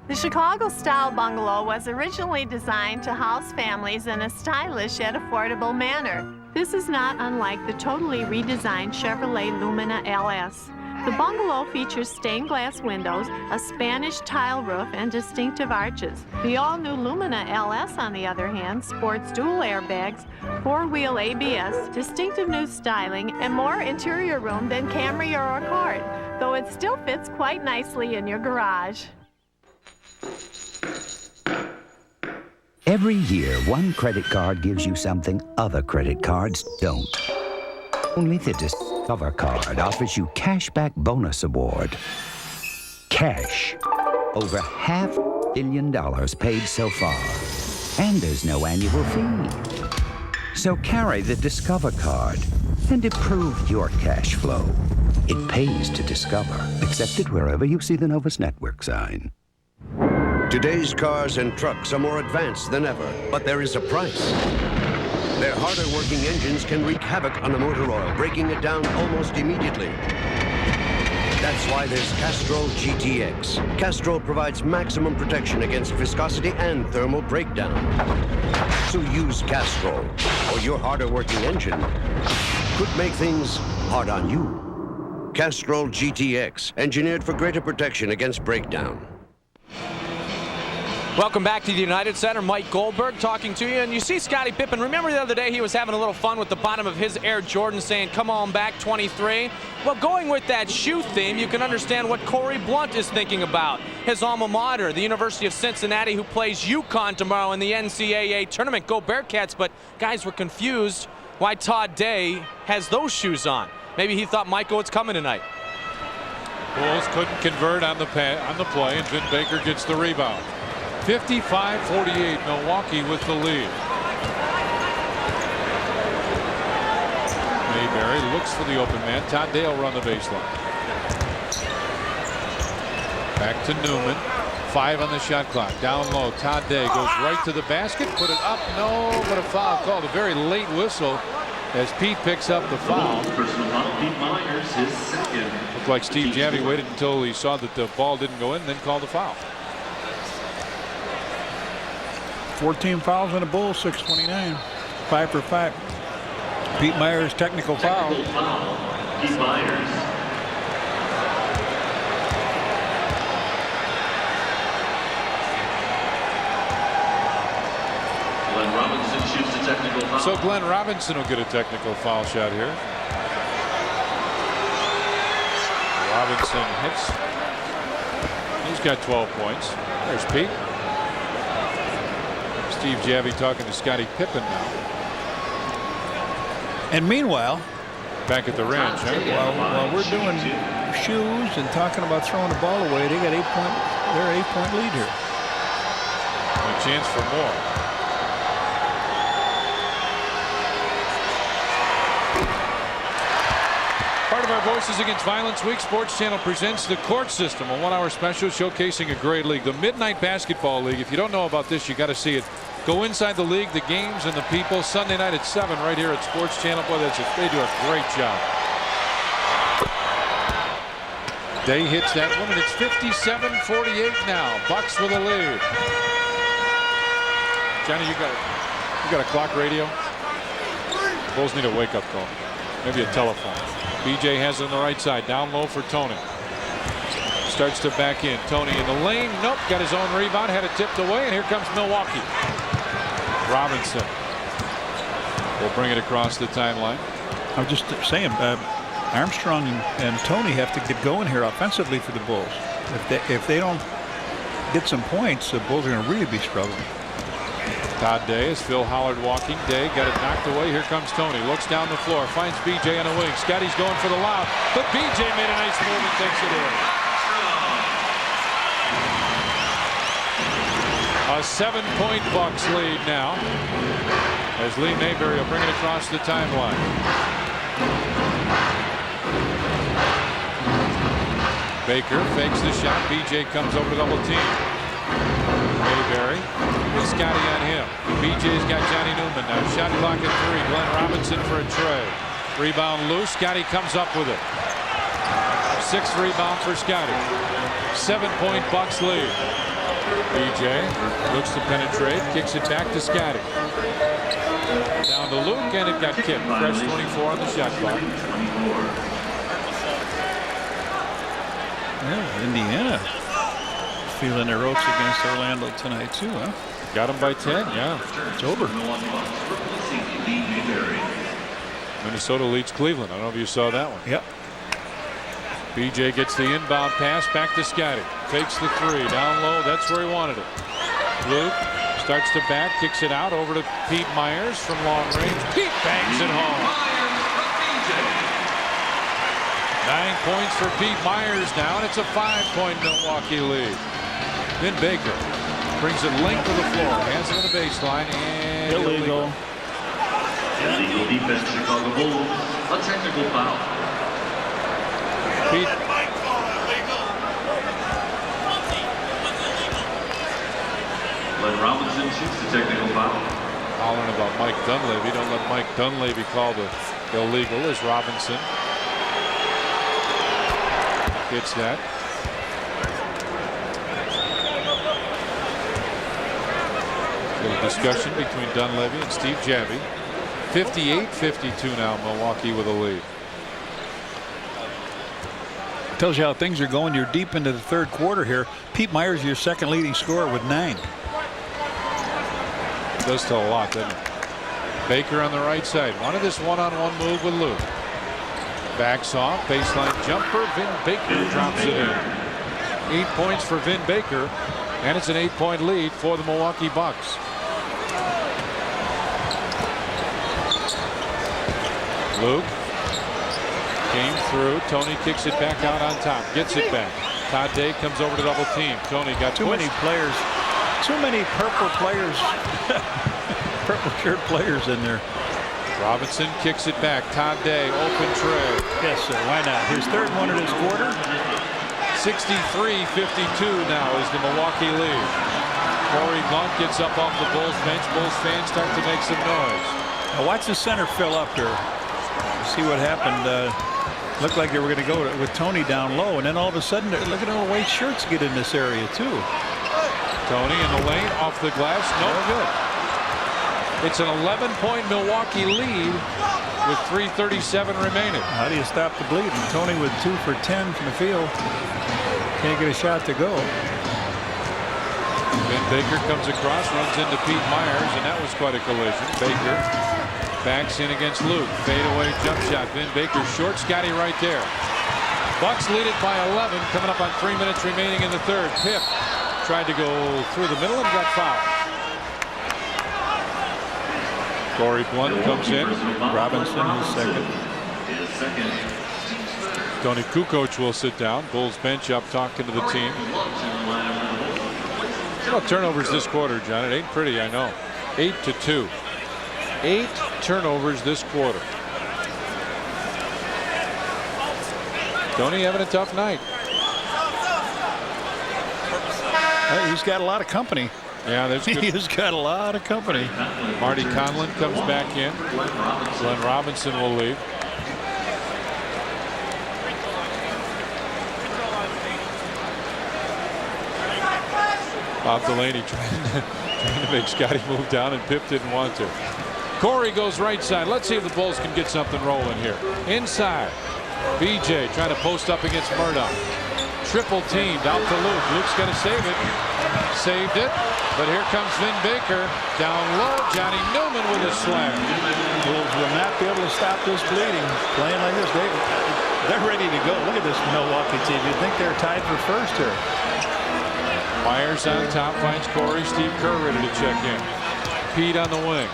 The Chicago-style bungalow was originally designed to house families in a stylish yet affordable manner. This is not unlike the totally redesigned Chevrolet Lumina LS. The bungalow features stained glass windows, a Spanish tile roof, and distinctive arches. The all-new Lumina LS, on the other hand, sports dual airbags, 4-wheel ABS, distinctive new styling, and more interior room than Camry or Accord, though it still fits quite nicely in your garage. Every year, one credit card gives you something other credit cards don't. Only the Discover card offers you Cashback Bonus Award. Cash. Over $500 million paid so far. And there's no annual fee. So carry the Discover card and improve your cash flow. It pays to Discover. Accepted wherever you see the Novus Network sign. Today's cars and trucks are more advanced than ever, but there is a price. Their harder working engines can wreak havoc on the motor oil, breaking it down almost immediately. That's why there's Castrol GTX. Castrol provides maximum protection against viscosity and thermal breakdown. So use Castrol, or your harder working engine could make things hard on you. Castrol GTX, engineered for greater protection against breakdown. Welcome back to the United Center. Mike Goldberg talking to you. And you see Scottie Pippen. Remember the other day he was having a little fun with the bottom of his Air Jordan saying, "Come on back, 23." Well, going with that shoe theme, you can understand what Corey Blunt is thinking about. His alma mater, the University of Cincinnati, who plays UConn tomorrow in the NCAA tournament. Go Bearcats. But guys were confused why Todd Day has those shoes on. Maybe he thought Michael was coming tonight. Bulls couldn't convert on the play, and Vin Baker gets the rebound. 55-48, Milwaukee with the lead. Mayberry looks for the open man. Todd Day will run the baseline. Back to Newman. 5 on the shot clock. Down low. Todd Day goes right to the basket. Put it up. No, but a foul called. A very late whistle as Pete picks up the foul. Personal foul, Pete Myers, his second. Looked like Steve Javie waited until he saw that the ball didn't go in and then called the foul. 14 fouls on the Bulls, 6:29. 5 for 5. Pete Myers, technical foul. Pete Myers. Glenn Robinson shoots a technical foul. So Glenn Robinson will get a technical foul shot here. Robinson hits. He's got 12 points. There's Pete. Steve Javie talking to Scottie Pippen now. And meanwhile, back at the ranch, while we're doing shoes and talking about throwing the ball away, they got they're 8-point lead here. A chance for more. Part of our Voices Against Violence Week, Sports Channel presents the Court System, a 1-hour special showcasing a great league, the Midnight Basketball League. If you don't know about this, you got to see it. Go inside the league, the games, and the people. Sunday night at 7 right here at Sports Channel. Boy, they do a great job. Day hits that one, and it's 57-48 now. Bucks with a lead. Johnny, you got a clock radio? Bulls need a wake-up call. Maybe a telephone. BJ has it on the right side. Down low for Tony. Starts to back in. Tony in the lane. Nope. Got his own rebound. Had it tipped away. And here comes Milwaukee. Robinson will bring it across the timeline. I'm just saying, Armstrong and Tony have to get going here offensively for the Bulls. If they don't get some points, the Bulls are going to really be struggling. Todd Day as Phil Hollard walking. Day got it knocked away. Here comes Tony. Looks down the floor. Finds BJ on a wing. Scottie's going for the lob. But BJ made a nice move and takes it in. A 7-point Bucks lead now as Lee Mayberry will bring it across the timeline. Baker fakes the shot. BJ comes over to double team. Mayberry with Scottie on him. BJ's got Johnny Newman now. Shot clock at 3. Glenn Robinson for a tray. Rebound loose. Scottie comes up with it. 6th rebound for Scottie. 7-point Bucks lead. BJ looks to penetrate. Kicks it back to Scottie. Down to Luke, and it got kicked. Fresh 24 on the shot clock. Yeah, Indiana feeling their ropes against Orlando tonight too, huh? Got them by 10, yeah. It's over. Minnesota leads Cleveland. I don't know if you saw that one. Yep. BJ gets the inbound pass back to Scottie. Fakes the 3 down low. That's where he wanted it. Luke starts to back, kicks it out over to Pete Myers from long range. Pete bangs it home. 9 points for Pete Myers now, and it's a 5-point Milwaukee lead. Vin Baker brings it length of the floor, hands it on the baseline, and illegal. Illegal defense, Chicago Bulls. A technical foul. Pete. Glenn Robinson shoots the technical foul. Hollering about Mike Dunleavy. Don't let Mike Dunleavy call the illegal as Robinson gets that. Little discussion between Dunleavy and Steve Javie. 58-52 now. Milwaukee with a lead. Tells you how things are going. You're deep into the 3rd quarter here. Pete Myers, your 2nd leading scorer with 9. Does tell a lot, doesn't it? Baker on the right side. Wanted this one-on-one move with Luke. Backs off. Baseline jumper. Vin Baker drops it in. 8 points for Vin Baker. And it's an 8-point lead for the Milwaukee Bucks. Luke came through. Tony kicks it back out on top. Gets it back. Todd Day comes over to double team. Tony got too many players. Too many purple players. Purple shirt players in there. Robinson kicks it back. Todd Day, open tray. Yes, sir. Why not? His 3rd one of this quarter. 63-52 now is the Milwaukee lead. Corey Blunt gets up off the Bulls bench. Bulls fans start to make some noise. Now watch the center fill up here. See what happened. Looked like they were going to go with Tony down low, and then all of a sudden, look at all the white shirts get in this area too. Tony in the lane, off the glass, no good. It's an 11-point Milwaukee lead with 3:37 remaining. How do you stop the bleeding? Tony with 2 for 10 from the field. Can't get a shot to go. Vin Baker comes across, runs into Pete Myers, and that was quite a collision. Baker backs in against Luke. Fade away jump shot. Vin Baker short. Scottie right there. Bucks lead it by 11. Coming up on 3 minutes remaining in the 3rd. Pip tried to go through the middle and got fouled. Corey Blunt comes in. Robinson is 2nd. Tony Kukoc will sit down. Bulls bench up talking to the team. Well, turnovers this quarter, John. It ain't pretty, I know. 8-2. 8 turnovers this quarter. Tony having a tough night. He's got a lot of company. Yeah, there's good. He's got a lot of company. Marty Conlon comes back in. Glenn Robinson will leave. Bob Delaney trying to make Scottie move down, and Pip didn't want to. Corey goes right side. Let's see if the Bulls can get something rolling here. Inside. BJ trying to post up against Murdoch. Triple teamed out to Luke. Luke's going to save it. Saved it. But here comes Vin Baker. Down low. Johnny Newman with a slam. Bulls will not be able to stop this bleeding. Playing like this, they're ready to go. Look at this Milwaukee team. You'd think they're tied for first here. Myers on top finds Corey. Steve Kerr ready to check in. Pete on the wing.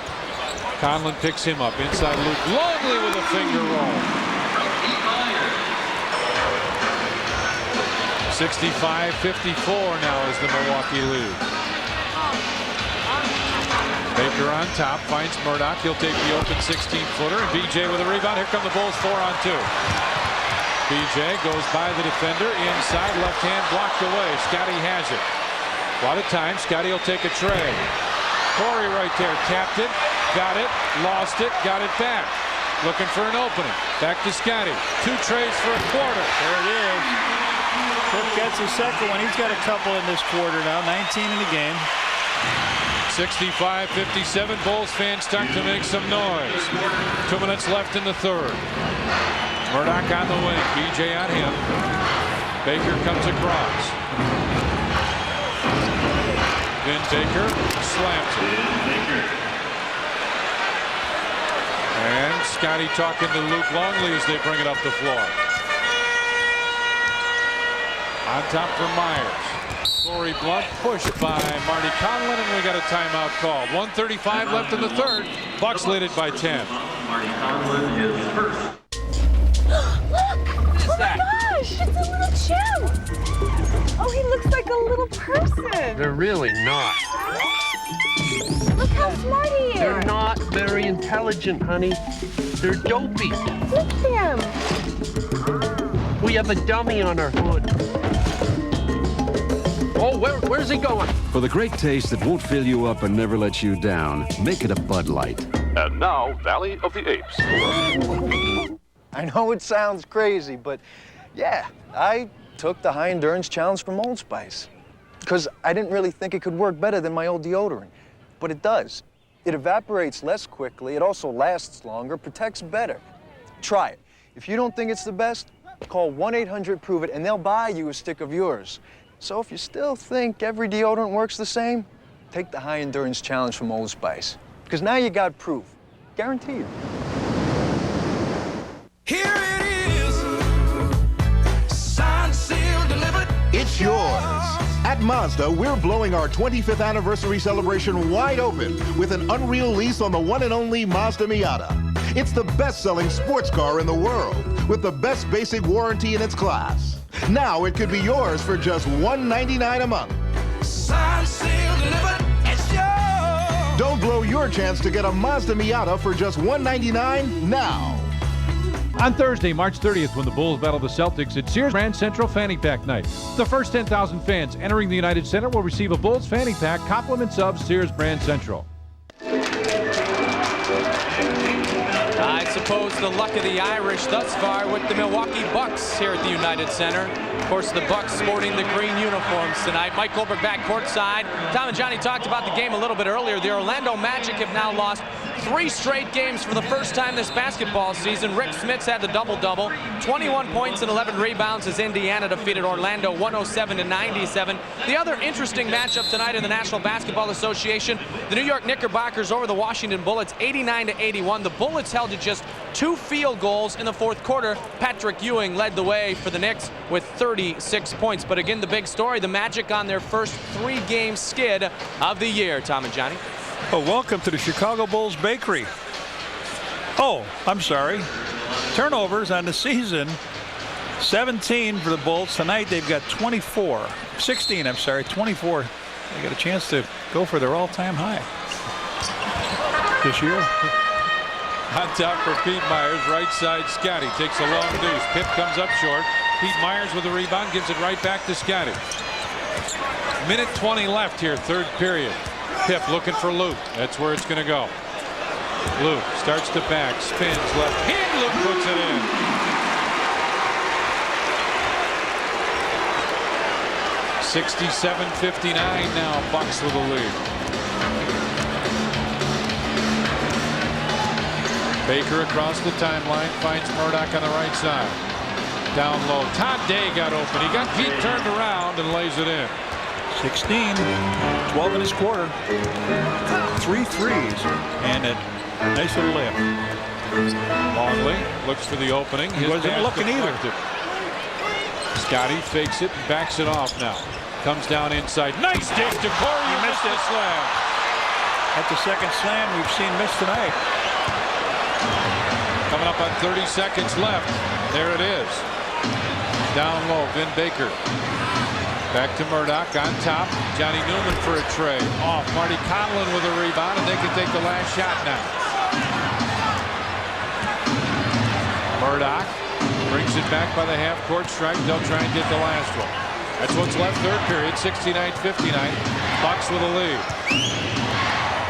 Conlon picks him up inside. Luke Longley with a finger roll. 65-54 now is the Milwaukee lead. Baker on top, finds Murdoch. He'll take the open 16-footer, and BJ with a rebound. Here come the Bulls 4-on-2. BJ goes by the defender inside, left hand blocked away. Scottie has it. A lot of time, Scottie will take a tray. Corey right there, tapped it, got it, lost it, got it back. Looking for an opening. Back to Scottie. 2 trays for a quarter. There it is. Cook gets the second one. He's got a couple in this quarter now. 19 in the game. 65-57. Bulls fans start to make some noise. 2 minutes left in the third. Murdoch on the wing. BJ on him. Baker comes across. Then Baker slams it. And Scottie talking to Luke Longley as they bring it up the floor. On top for Myers. Corey Blunt pushed by Marty Conlon, and we got a timeout called. 1:35 left in the third. Bucks lead it by 10. Marty Conlon is first. Look! Oh my gosh! It's a little chimp! Oh, he looks like a little person! They're really not. Look how smart he is! They're not very intelligent, honey. They're dopey. Look at him! We have a dummy on our hood. Oh, where's he going? For the great taste that won't fill you up and never let you down, make it a Bud Light. And now, Valley of the Apes. I know it sounds crazy, but yeah, I took the high endurance challenge from Old Spice. Because I didn't really think it could work better than my old deodorant. But it does. It evaporates less quickly, it also lasts longer, protects better. Try it. If you don't think it's the best, call 1-800-PROVE-IT and they'll buy you a stick of yours. So if you still think every deodorant works the same, take the high endurance challenge from Old Spice. Because now you got proof. Guaranteed. Here it is. Signed, sealed, delivered. It's yours. At Mazda, we're blowing our 25th anniversary celebration wide open with an unreal lease on the one and only Mazda Miata. It's the best-selling sports car in the world with the best basic warranty in its class. Now it could be yours for just $199 a month. Signed, sealed, delivered. It's yours. Don't blow your chance to get a Mazda Miata for just $199 now. On Thursday, March 30th, when the Bulls battle the Celtics at Sears Grand Central Fanny Pack Night. The first 10,000 fans entering the United Center will receive a Bulls Fanny Pack, compliments of Sears Brand Central. I suppose the luck of the Irish thus far with the Milwaukee Bucks here at the United Center. Of course, the Bucks sporting the green uniforms tonight. Mike Goldberg back courtside. Tom and Johnny talked about the game a little bit earlier. The Orlando Magic have now lost 3 straight games for the first time this basketball season. Rick Smits had the double-double. 21 points and 11 rebounds as Indiana defeated Orlando 107-97. The other interesting matchup tonight in the National Basketball Association, the New York Knickerbockers over the Washington Bullets 89-81. The Bullets held to just 2 field goals in the fourth quarter. Patrick Ewing led the way for the Knicks with 36 points. But again, the big story, the Magic on their first 3-game skid of the year. Tom and Johnny. Oh, welcome to the Chicago Bulls Bakery. Oh, I'm sorry. Turnovers on the season, 17 for the Bulls. Tonight they've got 24. 16, I'm sorry, 24. They got a chance to go for their all-time high this year. On top for Pete Myers, right side Scottie takes a long deuce. Pip comes up short. Pete Myers with a rebound, gives it right back to Scottie. Minute 20 left here, third period. Pip looking for Luke. That's where it's going to go. Luke starts to back, spins left hand. Luke puts it in. (67-59) now. Bucks with the lead. Baker across the timeline finds Murdoch on the right side. Down low. Todd Day got open. He got Pete turned around and lays it in. 16, 12 in his quarter. 3 threes and a nice little layup. Longley looks for the opening. He wasn't looking either. Scottie fakes it and backs it off now. Comes down inside. Nice dig to Corey. He missed it. Slam. That's the second slam we've seen miss tonight. Coming up on 30 seconds left. There it is. Down low, Vin Baker. Back to Murdoch on top. Johnny Newman for a tray. Off. Marty Conlon with a rebound, and they can take the last shot now. Murdoch brings it back by the half-court stripe. They'll try and get the last one. That's what's left third period. 69-59. Bucks with a lead.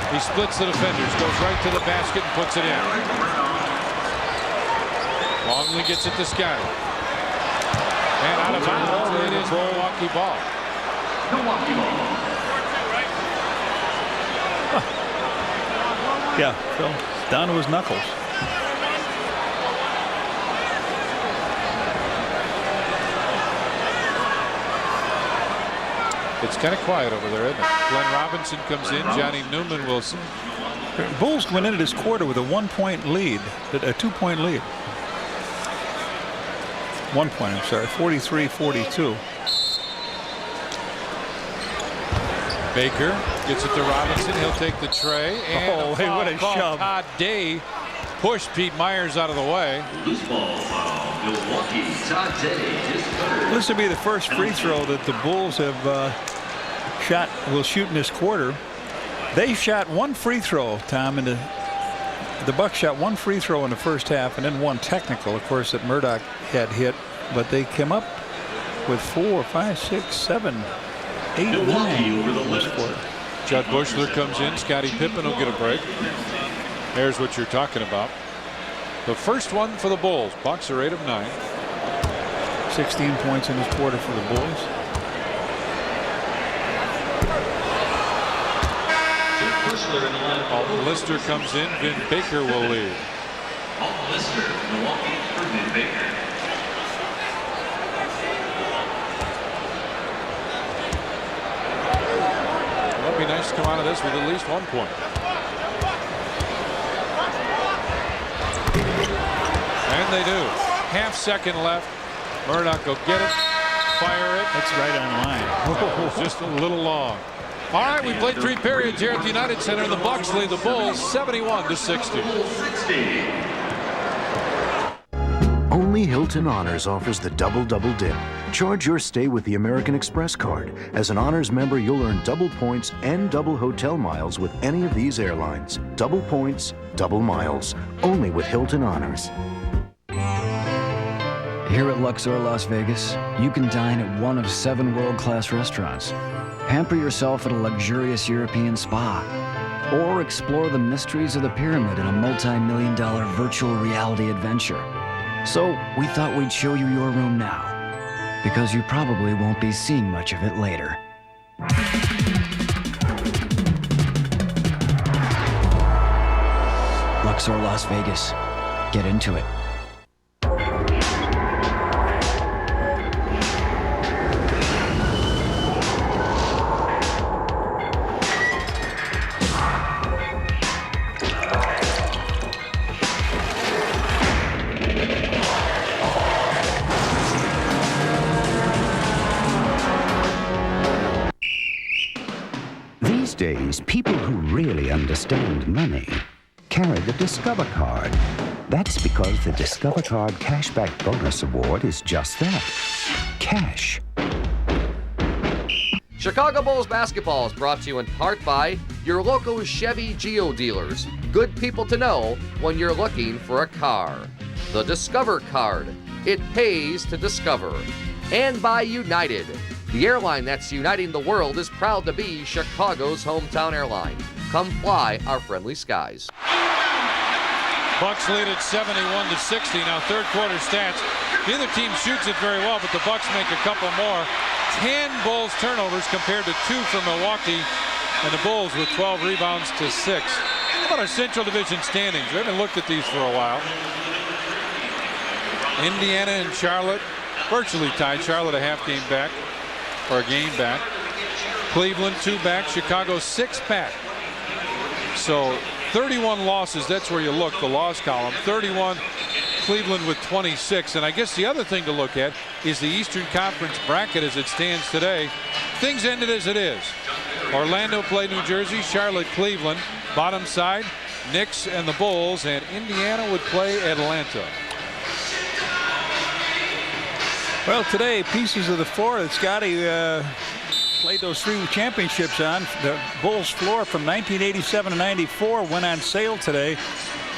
He splits the defenders, goes right to the basket and puts it in. Longley gets it to Scottie. And out of bounds, it is Milwaukee ball. Milwaukee ball. Yeah, Phil, down to his knuckles. It's kind of quiet over there, isn't it? Glenn Robinson comes in. Johnny Newman will. Bulls went into this quarter with a 1-point lead, a 2-point lead. 1 point, I'm sorry, 43-42. Baker gets it to Robinson. He'll take the tray. And hey, what a shove. Todd Day pushed Pete Myers out of the way. Loose ball foul. Milwaukee. Todd Day. This will be the first free throw that the Bulls have will shoot in this quarter. They shot one free throw, Tom, and the Bucks shot one free throw in the first half and then one technical, of course, that Murdoch had hit, but they came up with 4, 5, 6, 7, 8, 9 over this quarter. Judd Bushler comes in. Scottie Pippen will get a break. There's what you're talking about. The first one for the Bulls. Bucks are 8 of 9. 16 points in this quarter for the Bulls. Alton Lister comes in. Vin Baker will lead. Alton Lister, Milwaukee for Vin Baker. It'll be nice to come out of this with at least 1 point. And they do. Half second left. Murdoch will get it, fire it. That's right on line. It's just a little long. All right, we played 3 periods here at the United Center. The Bucks lead the Bulls 71-60. Only Hilton Honors offers the double-double dip. Charge your stay with the American Express card. As an Honors member, you'll earn double points and double hotel miles with any of these airlines. Double points, double miles. Only with Hilton Honors. Here at Luxor Las Vegas, you can dine at one of 7 world-class restaurants. Pamper yourself at a luxurious European spa. Or explore the mysteries of the pyramid in a multi-million-dollar virtual reality adventure. So we thought we'd show you your room now, because you probably won't be seeing much of it later. Luxor Las Vegas. Get into it. These days, people who really understand money carry the Discover Card. That's because the Discover Card Cashback Bonus Award is just that, cash. Chicago Bulls basketball is brought to you in part by your local Chevy Geo dealers. Good people to know when you're looking for a car. The Discover Card. It pays to discover. And by United. The airline that's uniting the world is proud to be Chicago's hometown airline. Come fly our friendly skies. Bucks lead at 71-60. Now third quarter stats. Neither team shoots it very well, but the Bucks make a couple more. 10 Bulls turnovers compared to 2 for Milwaukee, and the Bulls with 12 rebounds to 6. How about our Central Division standings? We haven't looked at these for a while. Indiana and Charlotte virtually tied. Charlotte a half game back, or a game back. Cleveland 2 back. Chicago 6 back. So 31 losses. That's where you look, the loss column. 31. Cleveland with 26. And I guess the other thing to look at is the Eastern Conference bracket as it stands today. Things ended as it is. Orlando play New Jersey, Charlotte, Cleveland. Bottom side, Knicks and the Bulls, and Indiana would play Atlanta. Well, today, pieces of the floor that Scottie played those 3 championships on. The Bulls floor from 1987 to 94 went on sale today.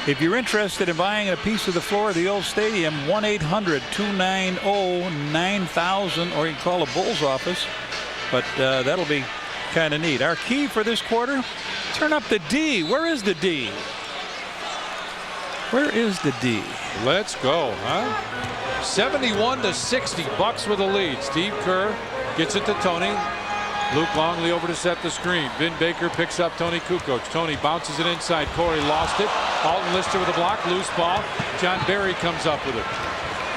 If you're interested in buying a piece of the floor of the old stadium, 1-800-290-9000, or you can call the Bulls office. But that'll be kind of neat. Our key for this quarter, turn up the D. Where is the D? Where is the D? Let's go, huh? 71-60, Bucks with a lead. Steve Kerr gets it to Tony. Luke Longley over to set the screen. Vin Baker picks up Tony Kukoc. Tony bounces it inside. Corey lost it. Alton Lister with a block. Loose ball. John Barry comes up with it.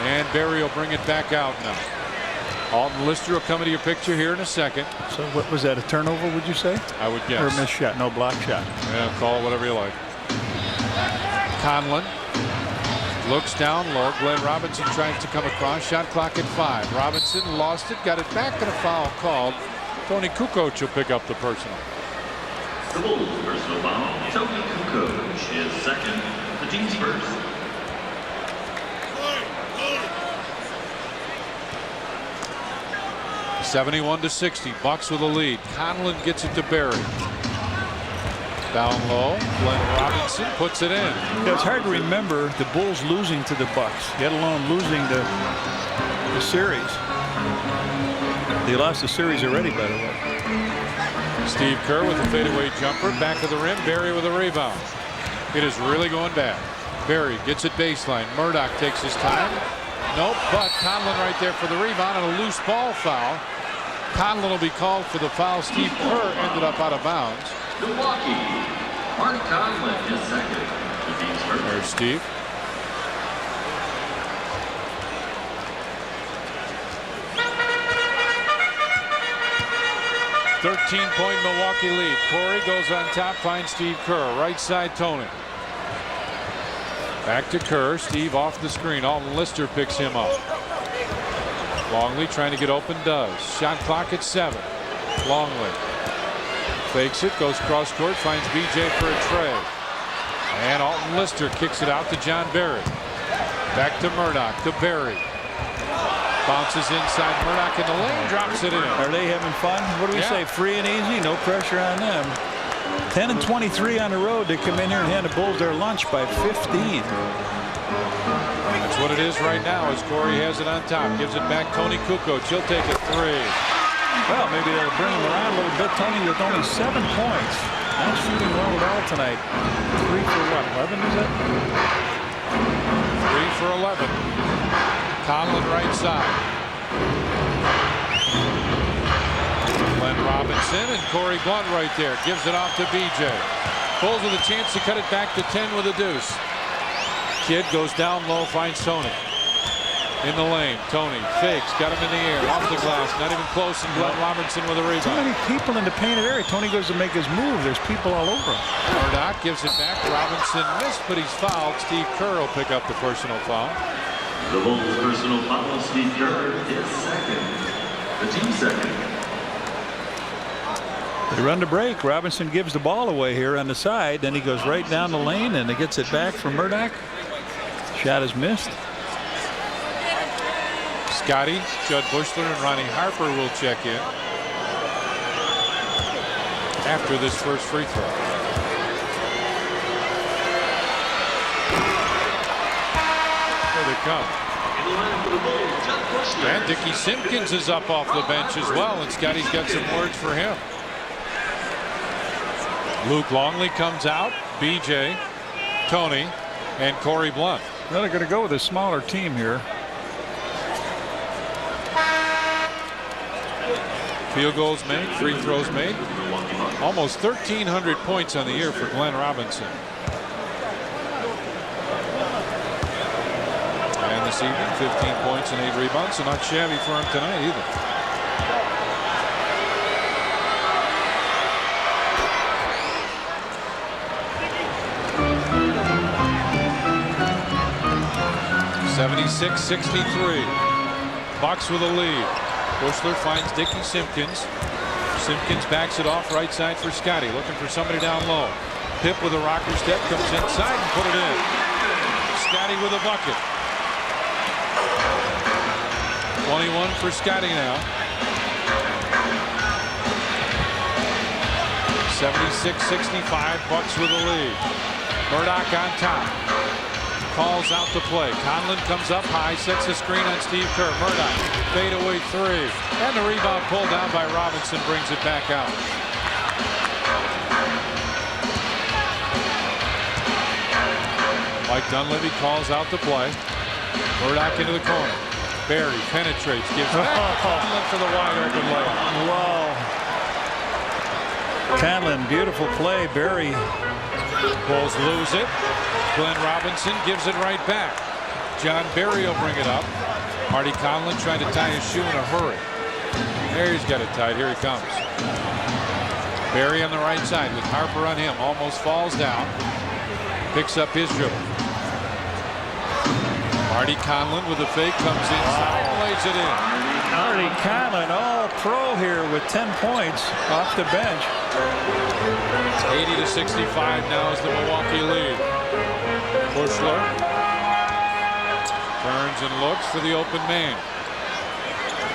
And Barry will bring it back out now. Alton Lister will come into your picture here in a second. So what was that, a turnover, would you say? I would guess. Or a missed shot, no block shot. Yeah, call it whatever you like. Conlon looks down low. Glenn Robinson tries to come across. Shot clock at 5. Robinson lost it. Got it back and a foul called. Tony Kukoc will pick up the personal. The Bulls' personal foul. Tony Kukoc is second. The team's first. (71-60). Bucks with a lead. Conlon gets it to Barry. Down low. Glenn Robinson puts it in. Yeah, it's hard to remember the Bulls losing to the Bucks, yet alone losing the series. They lost the series already, by the way. Steve Kerr with a fadeaway jumper. Back of the rim. Barry with a rebound. It is really going bad. Barry gets it baseline. Murdoch takes his time. Nope, but Conlon right there for the rebound and a loose ball foul. Conlon will be called for the foul. Steve Kerr ended up out of bounds. Milwaukee. Mark Conlon is second. The team's first. There's Steve. .13 Milwaukee lead. Corey goes on top, finds Steve Kerr. Right side, Tony. Back to Kerr. Steve off the screen. Alton Lister picks him up. Longley trying to get open, does. Shot clock at 7. Longley fakes it, goes cross court, finds BJ for a tray. And Alton Lister kicks it out to John Barry. Back to Murdoch, to Barry. Bounces inside. Murdoch in the lane, drops it in. Are they having fun? What do we say? Free and easy, no pressure on them. 10 and 23 on the road. They come in here and hand the Bulls their lunch by 15. That's what it is right now as Corey has it on top. Gives it back Tony Kukoc. He'll take a 3. Well, maybe they'll bring him around a little bit. Tony with only 7 points. Not shooting well at all tonight. 3 for what? 11 is it? 3 for 11. Conlon right side. Glenn Robinson and Corey Blunt right there. Gives it off to BJ. Bulls with a chance to cut it back to 10 with a deuce. Kidd goes down low, finds Tony. In the lane, Tony fakes, got him in the air, off the glass, not even close, and Glenn Robinson with a rebound. Too many people in the painted area. Tony goes to make his move. There's people all over him. Murdoch gives it back. Robinson missed, but he's fouled. Steve Kerr will pick up the personal foul. The Bulls' personal foul, Steve Kerr, is second. The team's second. They run the break. Robinson gives the ball away here on the side. Then he goes right down the lane and he gets it back from Murdoch. Shot is missed. Scottie, Judd Bushler, and Ronnie Harper will check in after this first free throw. Here they come. And Dickie Simpkins is up off the bench as well, and Scottie's got some words for him. Luke Longley comes out, BJ, Tony, and Corey Blunt. Well, they're going to go with a smaller team here. Field goals made, free throws made. Almost 1,300 points on the year for Glenn Robinson. And this evening, 15 points and 8 rebounds, so not shabby for him tonight either. (76-63). Bucks with a lead. Bushler finds Dickie Simpkins. Simpkins backs it off right side for Scottie, looking for somebody down low. Pip with a rocker step comes inside and put it in. Scottie with a bucket. 21 for Scottie now. 76-65, Bucks with the lead. Murdoch on top. Calls out the play. Conlon comes up high, sets the screen on Steve Kerr. Murdoch, fadeaway three. And the rebound pulled down by Robinson brings it back out. Mike Dunleavy calls out the play. Murdoch into the corner. Barry penetrates, gives back to Conlon for the wide open layup. Wow. Conlon, beautiful play. Barry. Bulls lose it. Glenn Robinson gives it right back. John Barry will bring it up. Marty Conlon trying to tie his shoe in a hurry. There, he's got it tied. Here he comes. Barry on the right side with Harper on him. Almost falls down. Picks up his dribble. Marty Conlon with the fake comes inside and lays it in. Marty Conlon, all pro here with 10 points off the bench. 80-65 now is the Milwaukee lead. Bushler turns and looks for the open man.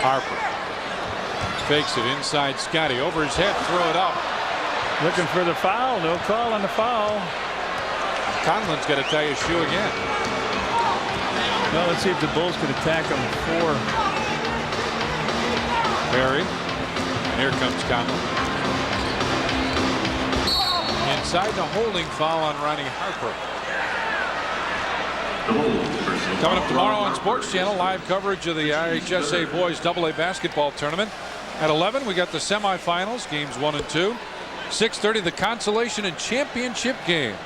Harper fakes it inside Scottie. Over his head, throw it up. Looking for the foul. No call on the foul. Conlon's got to tie his shoe again. Well, let's see if the Bulls can attack him for Barry. And here comes Conlon. Inside, the holding foul on Ronnie Harper. Coming up tomorrow on Sports Channel, live coverage of the IHSA Boys AA Basketball Tournament. At 11, we got the semifinals, games 1 and 2. 6:30, the consolation and championship game.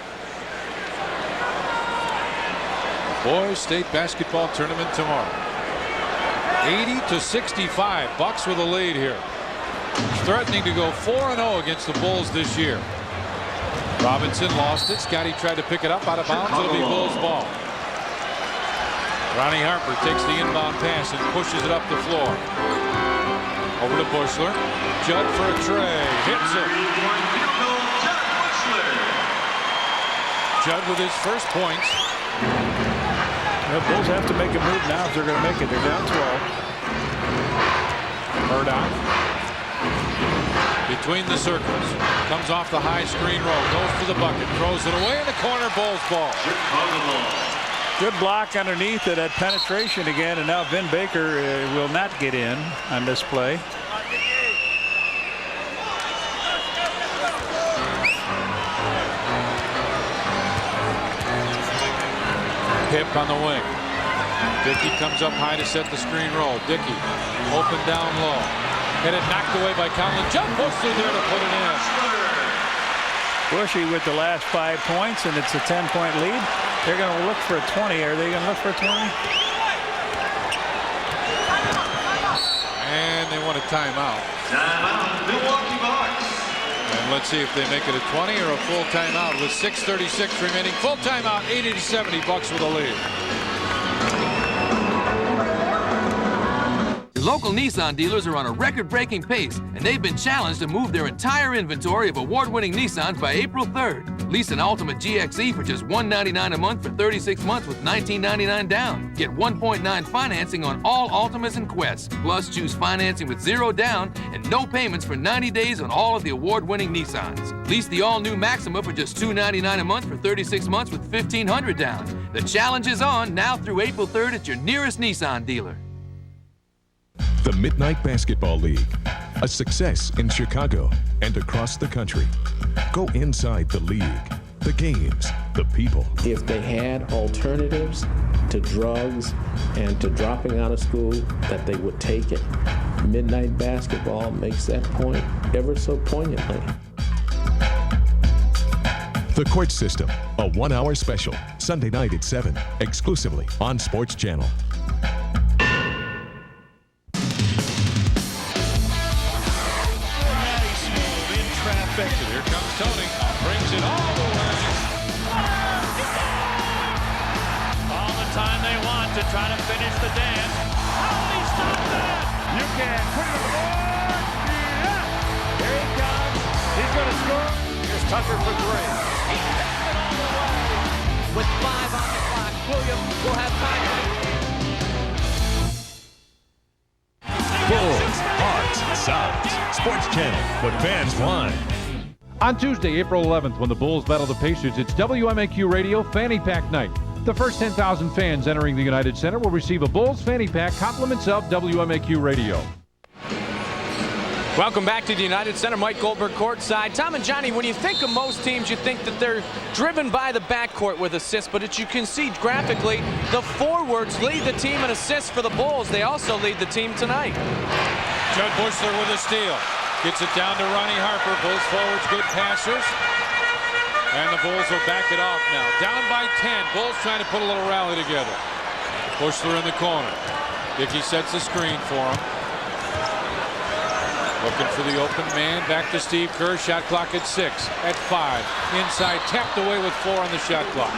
Boys State Basketball Tournament tomorrow. 80-65, Bucks with a lead here. Threatening to go 4-0 against the Bulls this year. Robinson lost it. Scottie tried to pick it up out of bounds. It'll be Bulls ball. Ronnie Harper takes the inbound pass and pushes it up the floor. Over to Bushler. Judd for a tray. Hits it. Judd with his first points. The Bulls have to make a move now if they're going to make it. They're down 12. Murdoch. Between the circles. Comes off the high screen roll. Goes for the bucket. Throws it away in the corner. Bulls ball. Good block underneath it at penetration again. And now Vin Baker will not get in on this play. Pip on the wing. Dickey comes up high to set the screen roll. Dickey open down low. Had it knocked away by Conlon. Jump Bushy there to put it in. Bushy with the last 5 points, and it's a 10-point lead. They're going to look for a 20. Are they going to look for a 20? And they want a timeout. Timeout, Milwaukee Bucks. And let's see if they make it a 20 or a full timeout with 6:36 remaining. Full timeout, 80-70, Bucks with a lead. Local Nissan dealers are on a record-breaking pace, and they've been challenged to move their entire inventory of award-winning Nissans by April 3rd. Lease an Ultimate GXE for just $199 a month for 36 months with $19.99 down. Get 1.9 financing on all Ultimas and Quests. Plus, choose financing with 0 down and no payments for 90 days on all of the award-winning Nissans. Lease the all-new Maxima for just $299 a month for 36 months with $1,500 down. The challenge is on now through April 3rd at your nearest Nissan dealer. The Midnight Basketball League, a success in Chicago and across the country. Go inside the league, the games, the people. If they had alternatives to drugs and to dropping out of school, that they would take it. Midnight Basketball makes that point ever so poignantly. The Court System, a 1-hour special, Sunday night at 7, exclusively on Sports Channel. Here comes Tony. Brings it all the way. All the time they want to try to finish the dance. How do they stop that? You can put it on the board. Yeah. Here's Tucker for three. He hits it all the way. With 5 on the clock, Williams will have time. Bulls, Hawks, Sounds. Sports Channel. What fans want. On Tuesday, April 11th, when the Bulls battle the Pacers, it's WMAQ Radio Fanny Pack Night. The first 10,000 fans entering the United Center will receive a Bulls Fanny Pack, compliments of WMAQ Radio. Welcome back to the United Center. Mike Goldberg courtside. Tom and Johnny, when you think of most teams, you think that they're driven by the backcourt with assists, but as you can see graphically, the forwards lead the team in assists for the Bulls. They also lead the team tonight. Judd Bushler with a steal. Gets it down to Ronnie Harper. Bulls forwards, good passers. And the Bulls will back it off now. Down by 10. Bulls trying to put a little rally together. Bushler in the corner. Dickey sets the screen for him. Looking for the open man. Back to Steve Kerr. Shot clock at 6. At 5. Inside. Tapped away with 4 on the shot clock.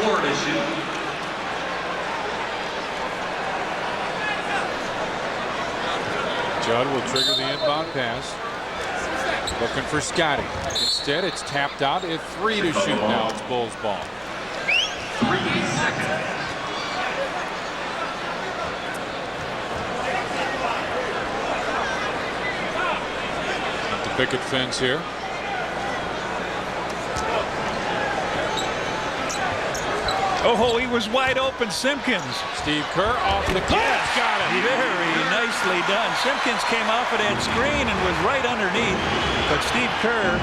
4 to shoot. Judd will trigger the inbound pass. Looking for Scottie. Instead, it's tapped out at 3 to shoot now. It's Bulls ball. 3 seconds. At the picket fence here. Oh, he was wide open, Simpkins. Steve Kerr off the glass. Yes, Got it. Very nicely done. Simpkins came off of that screen and was right underneath, but Steve Kerr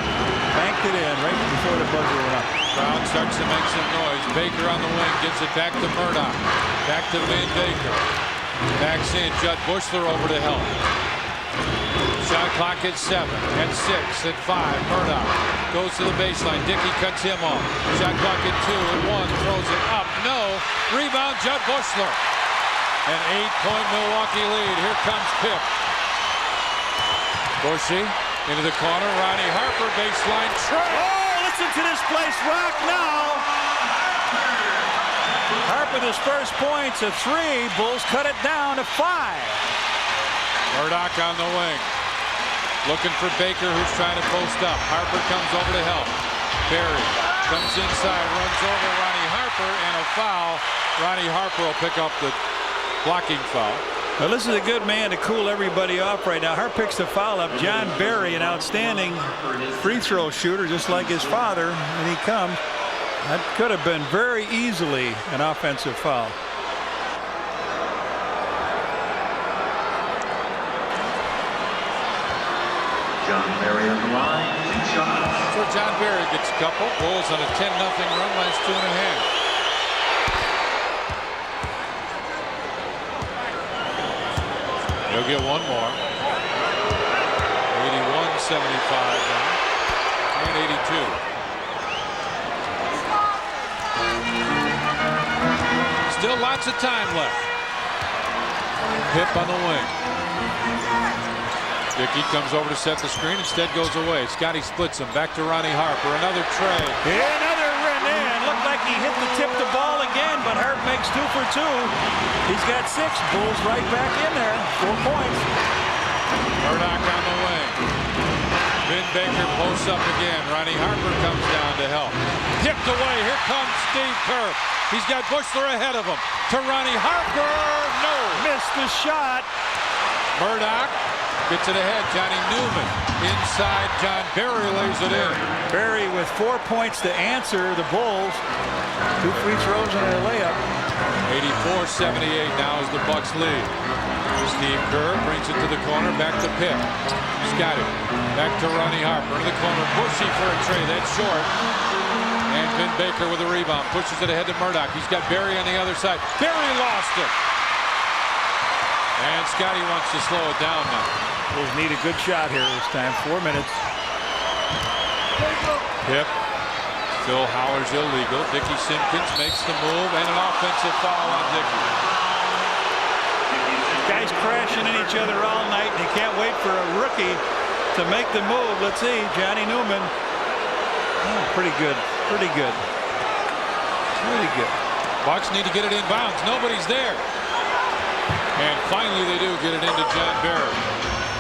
banked it in right before the buzzer went up. Brown starts to make some noise. Baker on the wing gives it back to Murdoch. Back to Vin Baker. Backs in. Judd Bushler over to help. Shot clock at 7, at 6, at 5. Murdoch goes to the baseline. Dickey cuts him off. Shot clock at 2, at 1. Throws it up. No. Rebound, Judd Bushler. An 8-point Milwaukee lead. Here comes Pip. Bushy into the corner. Ronnie Harper, baseline. Oh, listen to this place rock now. Harper, his first points at 3. Bulls cut it down to 5. Murdoch on the wing. Looking for Baker, who's trying to post up. Harper comes over to help. Barry comes inside, runs over Ronnie Harper, and a foul. Ronnie Harper will pick up the blocking foul. Well, this is a good man to cool everybody off right now. Harper picks the foul up. John Barry, an outstanding free throw shooter, just like his father, and he comes. That could have been very easily an offensive foul. John Barry on the line. 2 shots. So John Barry gets a couple. Bulls on a 10-0 run, last 2.5. He'll get one more. 81-75 now. And 82. Still lots of time left. Pip on the wing. Dickey comes over to set the screen. Instead goes away. Scottie splits him. Back to Ronnie Harper. Another tray. Yeah, another run in. Looked like he hit the ball again, but Hart makes 2 for 2. He's got 6. Bulls right back in there. 4 points. Murdoch on the wing. Vin Baker posts up again. Ronnie Harper comes down to help. Tipped away. Here comes Steve Kerr. He's got Bushler ahead of him. To Ronnie Harper. No. Missed the shot. Murdoch gets it ahead. Johnny Newman inside. John Barry lays it in. Barry with 4 points to answer the Bulls. 2 free throws and a layup. 84-78 now as the Bucks lead. Steve Kerr brings it to the corner. Back to Pip. Scottie. Back to Ronnie Harper. In the corner. Bushy for a tray. That's short. And Vin Baker with a rebound. Pushes it ahead to Murdoch. He's got Barry on the other side. Barry lost it. And Scottie wants to slow it down now. Bulls need a good shot here this time. 4 minutes. Pip. Phil Howler's illegal. Dickey Simpkins makes the move and an offensive foul on Dickey. Guys crashing in each other all night, and you can't wait for a rookie to make the move. Let's see. Johnny Newman. Oh, pretty good. Pretty good. Pretty good. Bucks need to get it inbounds. Nobody's there. And finally they do get it into John Barry.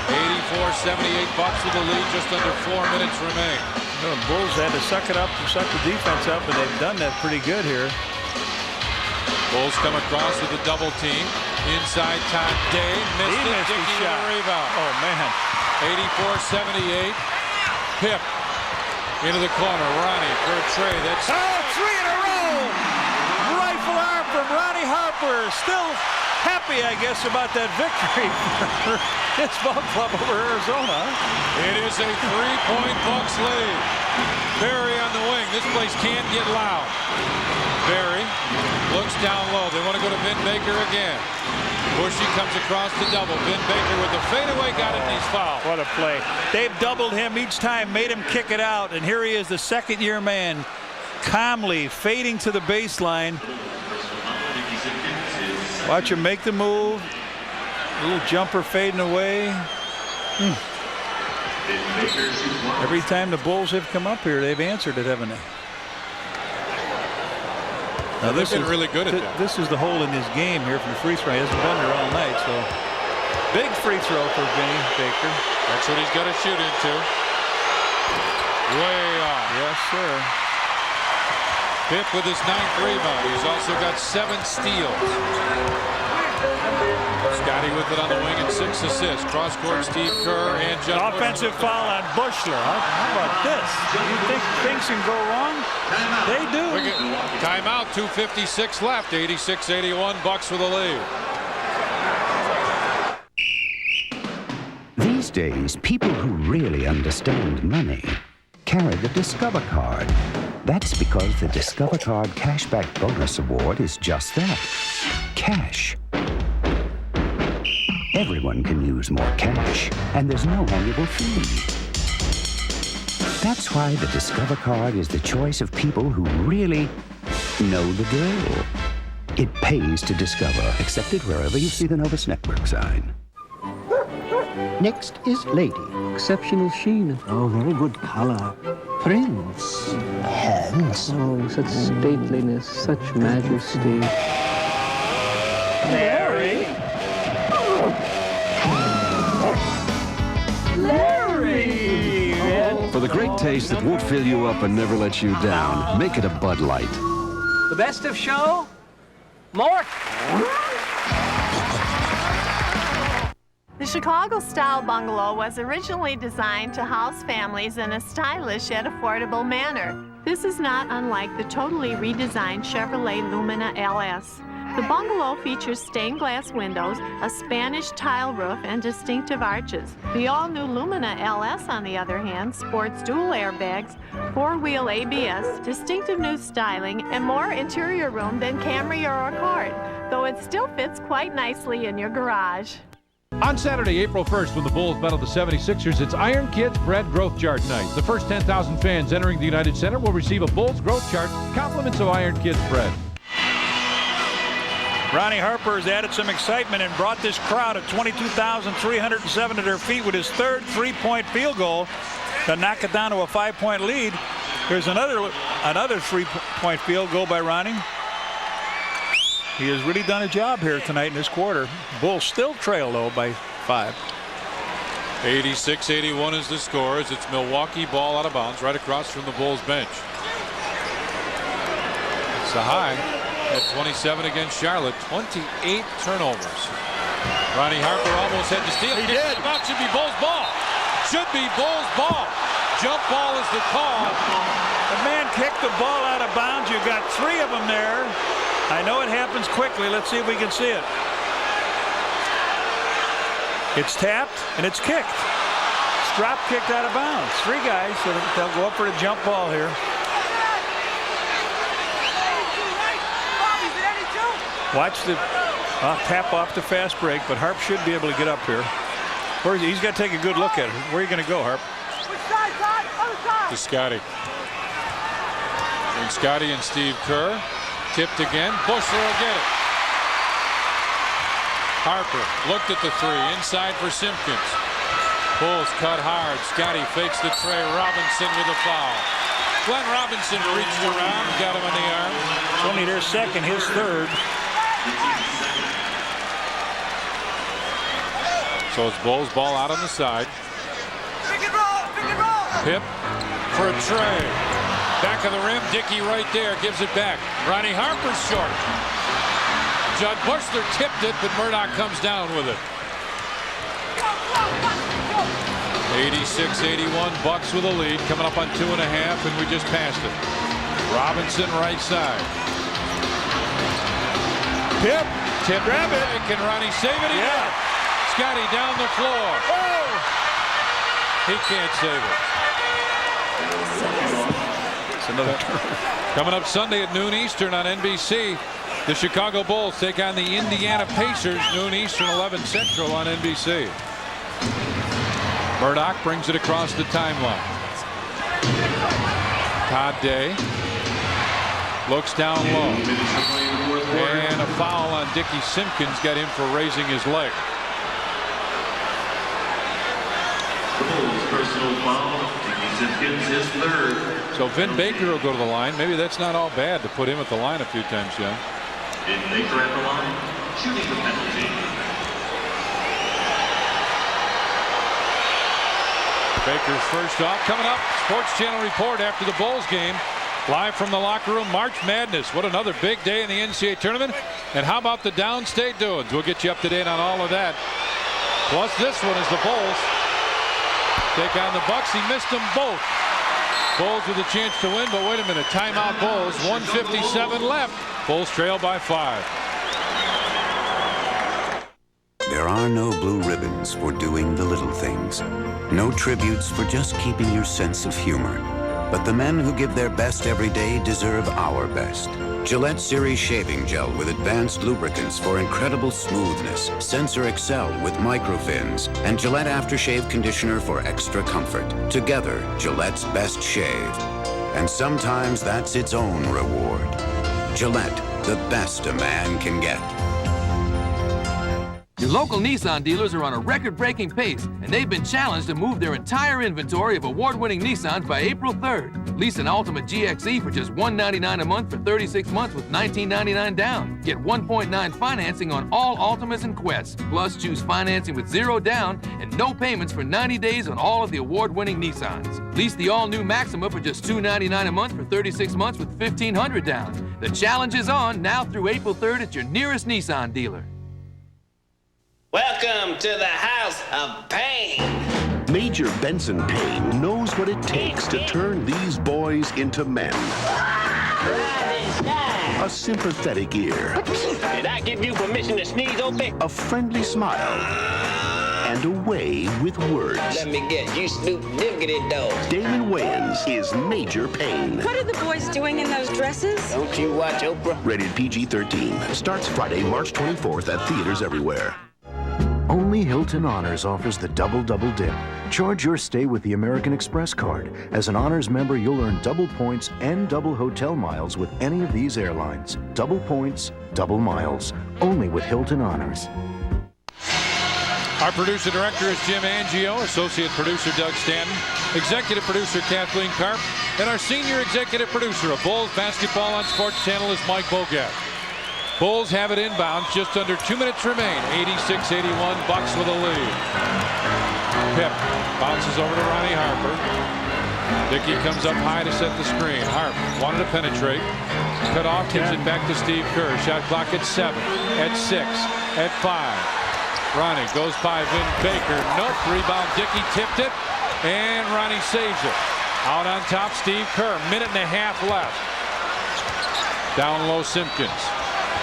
84-78 Bucks with the lead. Just under 4 minutes remain. The Bulls had to suck it up and suck the defense up, and they've done that pretty good here. Bulls come across with a double team. Inside Todd Day. Missed it. Dickey with a rebound. Oh, man. 84-78. Pip into the corner. Ronnie for a tray. That's 3 in a row. Rifle arm from Ronnie Harper. Still happy, I guess, about that victory for his ball club over Arizona. It is a 3-point Bucks lead. Barry on the wing. This place can't get loud. Barry looks down low. They want to go to Vin Baker again. Bushy comes across the double. Vin Baker with the fadeaway, got it, and he's fouled. What a play. They've doubled him each time, made him kick it out, and here he is, the second-year man, calmly fading to the baseline. Watch him make the move. Little jumper fading away. Every time the Bulls have come up here, they've answered it, haven't they? Now they've been really good at that. This is the hole in his game here from the free throw. He hasn't been there all night, so big free throw for Vinny Baker. That's what he's got to shoot into. Way off. Yes, sir. Pip with his 9th rebound. He's also got 7 steals. Scottie with it on the wing and 6 assists. Cross court, Steve Kerr and John. Offensive foul on Bushler. How about this? You think things can go wrong? They do. Timeout. 2:56 left. 86-81. Bucks with the lead. These days, people who really understand money carry the Discover card. That's because the Discover Card Cashback Bonus Award is just that. Cash. Everyone can use more cash, and there's no annual fee. That's why the Discover Card is the choice of people who really know the drill. It pays to Discover, accepted wherever you see the Novus Network sign. Next is Lady. Exceptional sheen. Oh, very good color. Prince. Hands. Oh, such stateliness, such majesty. Larry. Larry! For the great taste that won't fill you up and never let you down, make it a Bud Light. The best of show? More? The Chicago-style bungalow was originally designed to house families in a stylish yet affordable manner. This is not unlike the totally redesigned Chevrolet Lumina LS. The bungalow features stained glass windows, a Spanish tile roof, and distinctive arches. The all-new Lumina LS, on the other hand, sports dual airbags, 4-wheel ABS, distinctive new styling, and more interior room than Camry or Accord, though it still fits quite nicely in your garage. On Saturday, April 1st, when the Bulls battle the 76ers, it's Iron Kids Bread Growth Chart Night. The first 10,000 fans entering the United Center will receive a Bulls Growth Chart, compliments of Iron Kids Bread. Ronnie Harper has added some excitement and brought this crowd of 22,307 to their feet with his 3rd three-point field goal to knock it down to a 5-point lead. Here's another 3-point field goal by Ronnie. He has really done a job here tonight in this quarter. Bulls still trail, though, by 5. 86-81 is the score as it's Milwaukee ball out of bounds right across from the Bulls bench. It's a high at 27 against Charlotte. 28 turnovers. Ronnie Harper almost had to steal. He did. About should be Bulls ball. Should be Bulls ball. Jump ball is the call. The man kicked the ball out of bounds. You've got 3 of them there. I know it happens quickly. Let's see if we can see it. It's tapped and it's kicked. It's drop kicked out of bounds. 3 guys, so they'll go up for the jump ball here. Watch the tap off the fast break, but Harp should be able to get up here. He's got to take a good look at it. Where are you going to go, Harp? To Scottie. And Scottie and Steve Kerr. Tipped again. Bushler will get it. Harper looked at the 3. Inside for Simpkins. Bulls cut hard. Scottie fakes the tray. Robinson with a foul. Glenn Robinson reached around, got him in the arm. It's only their 2nd, his 3rd. So So it's Bulls ball out on the side. Pip for a tray. Back of the rim. Dickey right there. Gives it back. Ronnie Harper's short. Judd Bushler tipped it, but Murdoch comes down with it. 86-81. Bucks with a lead. Coming up on 2.5, and we just passed it. Robinson right side. Pip. Tip. Grab it. Can Ronnie save it? Yeah. Scottie down the floor. Oh. He can't save it. It's another turn. Coming up Sunday at noon Eastern on NBC. The Chicago Bulls take on the Indiana Pacers, noon Eastern, 11 Central on NBC. Murdoch brings it across the timeline. Todd Day looks down low. And a foul on Dickie Simpkins got him for raising his leg. The Bulls' personal foul. Dickie Simpkins is third. So Vin Baker will go to the line. Maybe that's not all bad to put him at the line a few times, John. Vin Baker at the line, shooting the penalty. Baker's first off. Coming up, Sports Channel report after the Bulls game. Live from the locker room, March Madness. What another big day in the NCAA tournament. And how about the downstate doings? We'll get you up to date on all of that. Plus this one is the Bulls take on the Bucks. He missed them both. Bulls with a chance to win, but wait a minute. Timeout Bulls. 1:57 left. Bulls trail by 5. There are no blue ribbons for doing the little things. No tributes for just keeping your sense of humor. But the men who give their best every day deserve our best. Gillette Series Shaving Gel with advanced lubricants for incredible smoothness, Sensor Excel with microfins, and Gillette Aftershave Conditioner for extra comfort. Together, Gillette's best shave. And sometimes that's its own reward. Gillette, the best a man can get. Your local Nissan dealers are on a record-breaking pace, and they've been challenged to move their entire inventory of award-winning Nissans by April 3rd. Lease an Ultima GXE for just $199 a month for 36 months with $19.99 down. Get 1.9 financing on all Ultimas and Quests. Plus, choose financing with 0 down and no payments for 90 days on all of the award-winning Nissans. Lease the all-new Maxima for just $299 a month for 36 months with $1,500 down. The challenge is on now through April 3rd at your nearest Nissan dealer. Welcome to the House of Pain. Major Benson Payne knows what it takes to turn these boys into men. A sympathetic ear. Did I give you permission to sneeze, Opie? A friendly smile. And a way with words. Let me get you Snoop Diggity Dog. Damon Wayans is Major Payne. What are the boys doing in those dresses? Don't you watch Oprah? Rated PG-13. Starts Friday, March 24th at theaters everywhere. Only Hilton Honors offers the Double Double Dip. Charge your stay with the American Express card. As an Honors member, you'll earn double points and double hotel miles with any of these airlines. Double points, double miles. Only with Hilton Honors. Our producer-director is Jim Angio, associate producer Doug Stanton, executive producer Kathleen Karp, and our senior executive producer of Bulls basketball on Sports Channel is Mike Bogat. Bulls have it inbound. Just under 2 minutes remain. 86-81. Bucks with a lead. Pip bounces over to Ronnie Harper. Dickey comes up high to set the screen. Harper wanted to penetrate. Cut off. Gives it back to Steve Kerr. Shot clock at 7. At 6. At 5. Ronnie goes by Vin Baker. Nope. Rebound. Dickey tipped it. And Ronnie saves it. Out on top, Steve Kerr. Minute and a half left. Down low, Simpkins.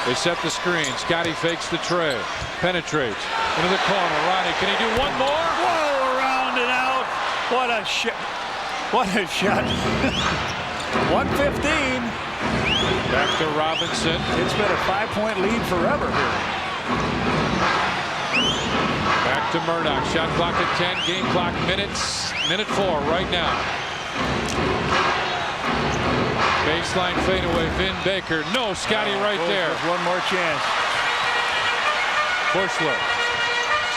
They set the screen. Scottie fakes the tray. Penetrates into the corner. Ronnie, can he do one more? Whoa, around and out. What a shot. What a shot. 1:15. Back to Robinson. It's been a 5-point lead forever here. Back to Murdoch. Shot clock at 10. Game clock minute 4 right now. Baseline fadeaway, Vin Baker. No, Scottie right there. One more chance. Bushler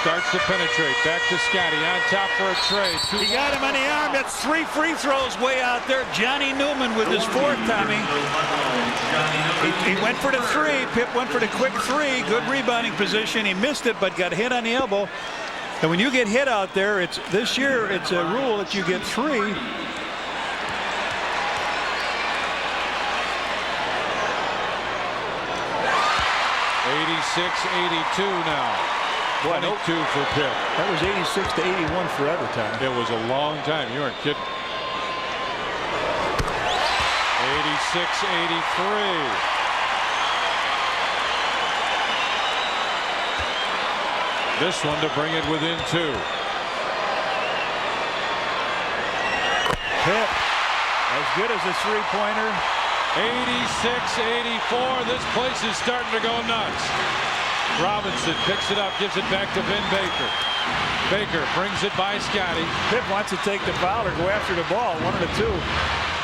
starts to penetrate. Back to Scottie on top for a tray. He got him on the arm. That's 3 free throws way out there. Johnny Newman with his 4th, Tommy. He went for the 3. Pip went for the quick 3. Good rebounding position. He missed it, but got hit on the elbow. And when you get hit out there, this year it's a rule that you get 3. 86-82 now. 22 for Pitt. That was 86-81 forever, Tom. It was a long time. You weren't kidding. 86-83. This one to bring it within 2. Pitt, as good as a three-pointer. 86-84. This place is starting to go nuts. Robinson picks it up, gives it back to Vin Baker. Baker brings it by Scottie. Pitt wants to take the foul or go after the ball, 1 of the 2.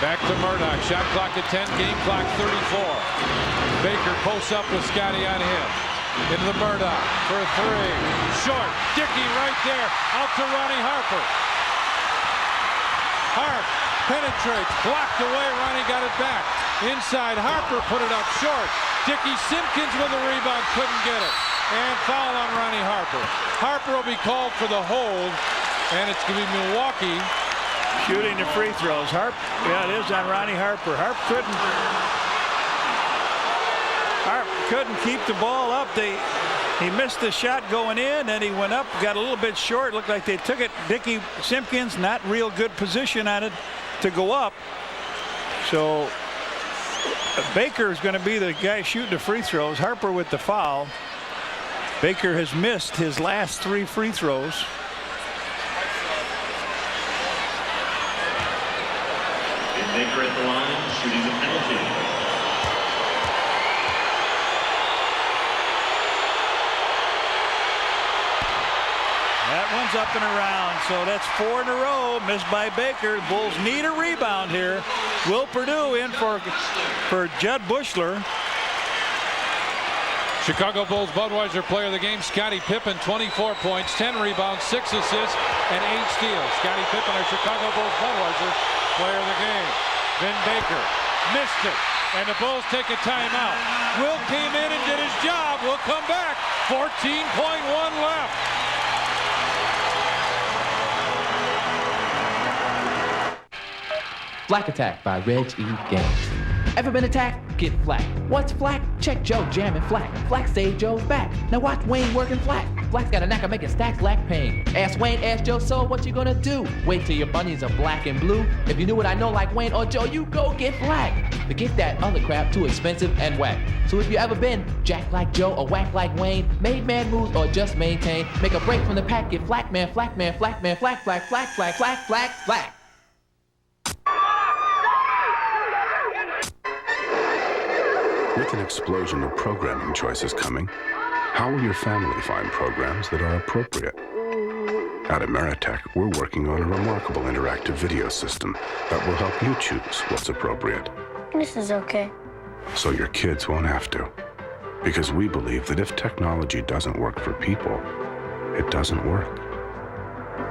Back to Murdoch. Shot clock at 10, game clock 34. Baker posts up with Scottie on him. Into the Murdoch for a 3. Short. Dickey right there. Out to Ronnie Harper. Harp penetrates. Blocked away. Ronnie got it back. Inside. Harper put it up short. Dickey Simpkins with a rebound. Couldn't get it. And foul on Ronnie Harper. Harper will be called for the hold. And it's going to be Milwaukee shooting the free throws. Harp, yeah, it is on Ronnie Harper. Harp couldn't keep the ball up. He missed the shot going in, and he went up, got a little bit short. Looked like they took it. Dickey Simpkins, not real good position on it to go up. So Baker is going to be the guy shooting the free throws. Harper with the foul. Baker has missed his last 3 free throws. Baker at the line, shooting the penalty. That one's up and around, so that's 4 in a row missed by Baker. The Bulls need a rebound here. Will Perdue in for Judd Bushler. Chicago Bulls Budweiser player of the game, Scottie Pippen, 24 points, 10 rebounds, 6 assists, and 8 steals. Scottie Pippen, our Chicago Bulls Budweiser player of the game. Vin Baker missed it, and the Bulls take a timeout. Will came in and did his job. Will come back. 14.1 left. Flack Attack by Reg E. Gaines. Ever been attacked? Get flack. What's flack? Check Joe jamming flack. Flack saved Joe's back. Now watch Wayne working flack. Flack's got a knack of making stacks lack pain. Ask Wayne, ask Joe, so what you gonna do? Wait till your bunions are black and blue. If you knew what I know like Wayne or Joe, you go get flack. Forget that other crap, too expensive and whack. So if you ever been jack like Joe or whack like Wayne, made man moves or just maintain, make a break from the pack, get flack man, flack man, flack man, flack, flack, flack, flack, flack, flack, flack. With an explosion of programming choices coming, how will your family find programs that are appropriate? At Ameritech, we're working on a remarkable interactive video system that will help you choose what's appropriate. This is okay. So your kids won't have to. Because we believe that if technology doesn't work for people, it doesn't work.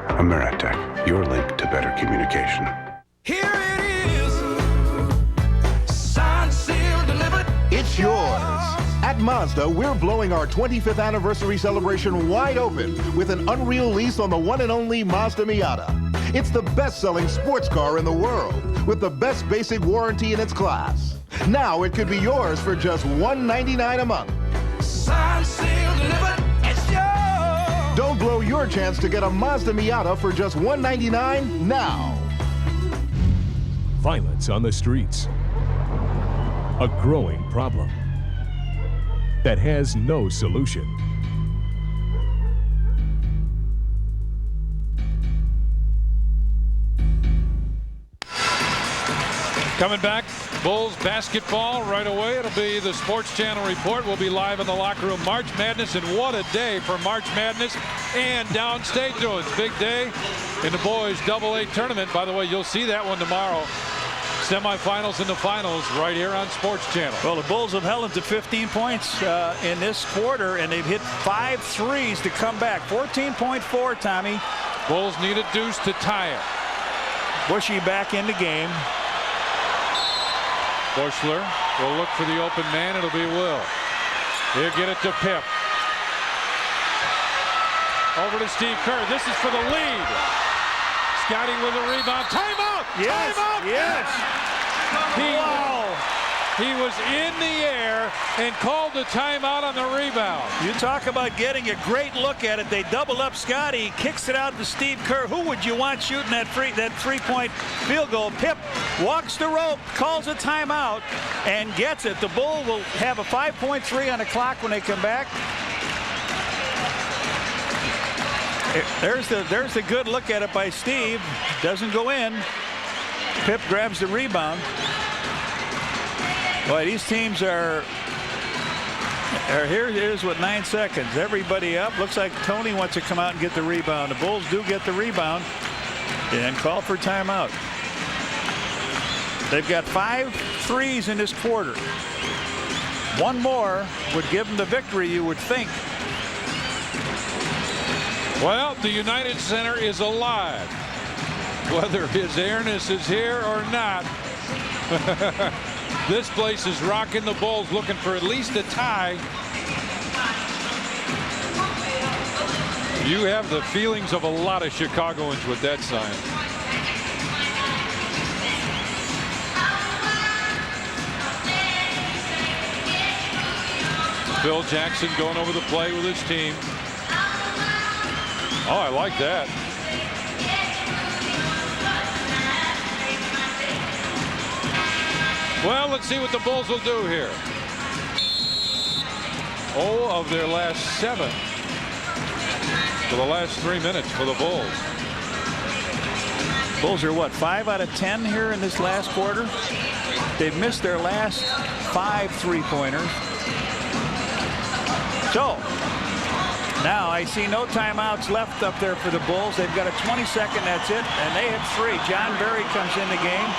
Ameritech, your link to better communication. Here it is. Signed, sealed, delivered. It's yours. At Mazda, we're blowing our 25th anniversary celebration wide open with an unreal lease on the one and only Mazda Miata. It's the best-selling sports car in the world with the best basic warranty in its class. Now it could be yours for just $199 a month. Signed, sealed, delivered. It's yours. Don't blow your chance to get a Mazda Miata for just $199 now. Violence on the streets. A growing problem that has no solution. Coming back, Bulls basketball right away. It'll be the Sports Channel report. We'll be live in the locker room. March Madness, and what a day for March Madness and downstate doings. Big day in the boys AA tournament. By the way, you'll see that one tomorrow. Semifinals and the finals right here on Sports Channel. Well, the Bulls have held them to 15 points in this quarter, and they've hit 5 threes to come back. 14.4, Tommy. Bulls need a deuce to tie it. Bushy back in the game. Bushler will look for the open man. It'll be Will. He'll get it to Pip. Over to Steve Kerr. This is for the lead. Scottie with a rebound. Timeout! Yes, Timeout! yes. Wow. He was in the air and called the timeout on the rebound. You talk about getting a great look at it. They double up Scottie, kicks it out to Steve Kerr. Who would you want shooting that three-point field goal? Pip walks the rope, calls a timeout, and gets it. The Bull will have a 5.3 on the clock when they come back. There's the good look at it by Steve. Doesn't go in. Pip grabs the rebound. Boy, these teams are here's what, 9 seconds. Everybody up. Looks like Tony wants to come out and get the rebound. The Bulls do get the rebound and call for timeout. They've got 5 threes in this quarter. One more would give them the victory, you would think. Well, the United Center is alive. Whether his airness is here or not. This place is rocking. The Bulls looking for at least a tie. You have the feelings of a lot of Chicagoans with that sign. Phil Jackson going over the play with his team. Oh, I like that. Well, let's see what the Bulls will do here. 0 of their last 7 for the last 3 minutes for the Bulls. Bulls are what, 5 out of 10 here in this last quarter? They've missed their last 5 3-pointers. So now I see no timeouts left up there for the Bulls. They've got a 20-second, that's it, and they have 3. John Berry comes in the game,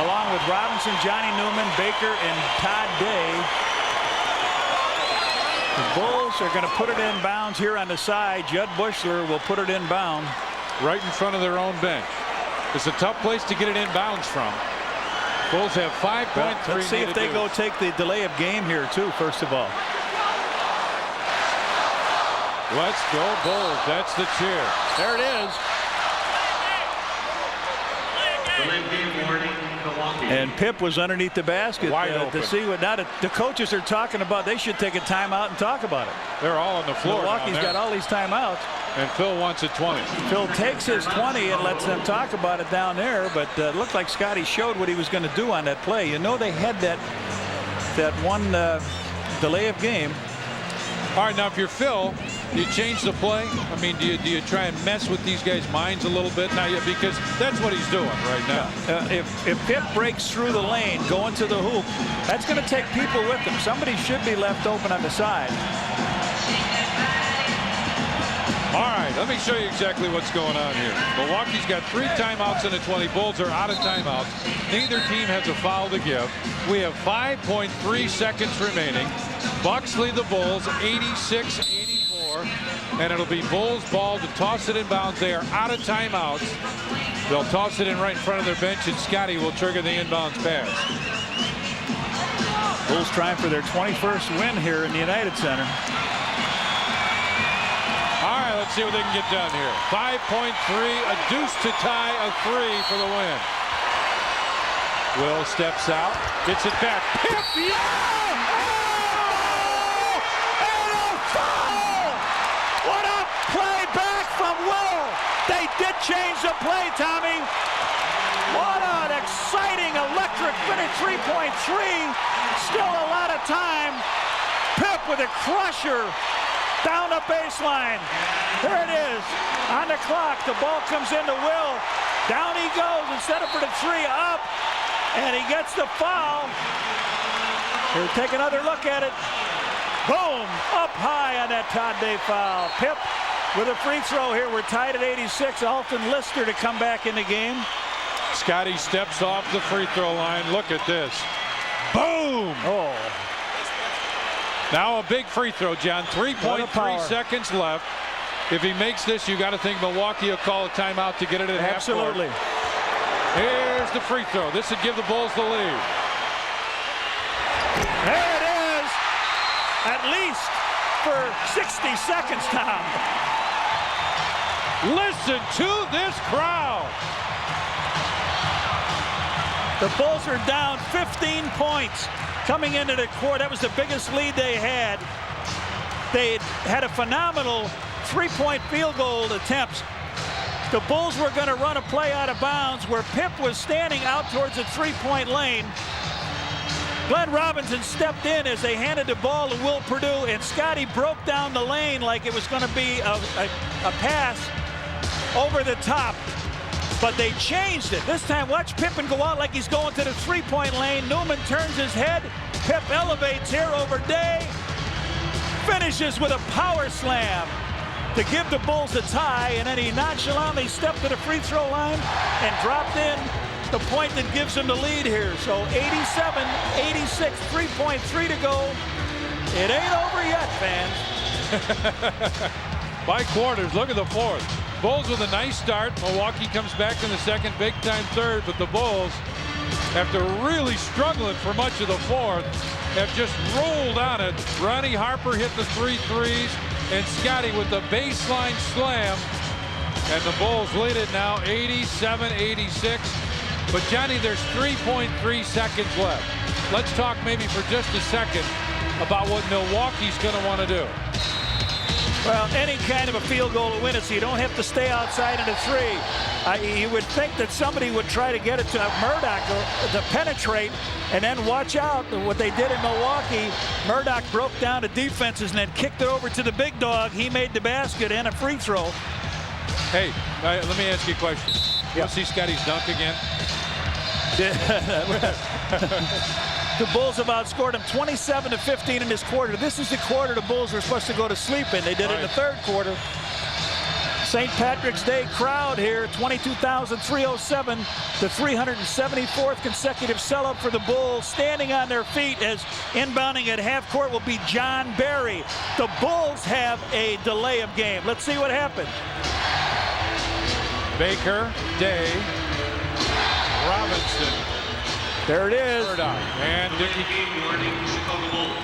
along with Robinson, Johnny Newman, Baker, and Todd Day. The Bulls are going to put it in bounds here on the side. Judd Bushler will put it in bound. Right in front of their own bench. It's a tough place to get it in bounds from. Bulls have 5.3. Well, let's see if they go take the delay of game here, too, first of all. Let's go Bulls. That's the cheer. There it is. And Pip was underneath the basket to see what now the coaches are talking about. They should take a timeout and talk about it. They're all on the floor. Milwaukee's got all these timeouts. And Phil wants a 20. Phil takes his 20 and lets them talk about it down there. But it looked like Scottie showed what he was going to do on that play. You know, they had that one delay of game. All right, now if you're Phil, do you change the play? I mean, do you try and mess with these guys' minds a little bit? Now, because that's what he's doing right now. If Pip breaks through the lane, going to the hoop, that's going to take people with him. Somebody should be left open on the side. All right, let me show you exactly what's going on here. Milwaukee's got 3 timeouts and a 20. Bulls are out of timeouts. Neither team has a foul to give. We have 5.3 seconds remaining. Bucks lead the Bulls 86-84, and it'll be Bulls ball to toss it in bounds. They are out of timeouts. They'll toss it in right in front of their bench, and Scottie will trigger the inbounds pass. Bulls trying for their 21st win here in the United Center. All right, let's see what they can get done here. 5.3, a deuce to tie, a 3 for the win. Will steps out, gets it back. Pip, yeah! What a play back from Will. They did change the play, Tommy. What an exciting, electric finish. 3.3. Still a lot of time. Pip with a crusher down the baseline. There it is. On the clock, the ball comes into Will. Down he goes instead of for the 3 up. And he gets the foul. Here, take another look at it. Boom! Up high on that Todd Day foul. Pip with a free throw here. We're tied at 86. Alton Lister to come back in the game. Scottie steps off the free throw line. Look at this. Boom! Oh. Now a big free throw, John. 3.3 seconds left. If he makes this, you got to think Milwaukee will call a timeout to get it at half court. Absolutely. Here's the free throw. This would give the Bulls the lead. There it is. At least for 60 seconds, Tom. Listen to this crowd. The Bulls are down 15 points coming into the quarter. That was the biggest lead they had. They had a phenomenal three-point field goal attempts. The Bulls were going to run a play out of bounds where Pip was standing out towards the three-point lane. Glenn Robinson stepped in as they handed the ball to Will Perdue, and Scottie broke down the lane like it was going to be a pass over the top. But they changed it. This time, watch Pippen go out like he's going to the three-point lane. Newman turns his head. Pip elevates here over Day. Finishes with a power slam to give the Bulls a tie, and then he nonchalantly stepped to the free throw line and dropped in the point that gives him the lead here. So 87-86, 3.3 to go. It ain't over yet, fans. By quarters, look at the fourth. Bulls with a nice start. Milwaukee comes back in the second, big-time third, but the Bulls, after really struggling for much of the fourth, have just rolled on it. Ronnie Harper hit the 3 threes, and Scottie with the baseline slam. And the Bulls lead it now 87-86. But Johnny, there's 3.3 seconds left. Let's talk maybe for just a second about what Milwaukee's going to want to do. Well, any kind of a field goal to win it, so you don't have to stay outside in a three. You would think that somebody would try to get it to Murdoch to penetrate, and then watch out what they did in Milwaukee. Murdoch broke down the defenses and then kicked it over to the big dog. He made the basket and a free throw. Hey, let me ask you a question. You want to see Scottie's dunk again? The Bulls have outscored them 27-15 in this quarter. This is the quarter the Bulls were supposed to go to sleep in. They did it in the third quarter. St. Patrick's Day crowd here, 22,307, the 374th consecutive sellout for the Bulls, standing on their feet as inbounding at half court will be John Barry. The Bulls have a delay of game. Let's see what happens. Baker, Day, Robinson. There it is. Murdoch and Dickey.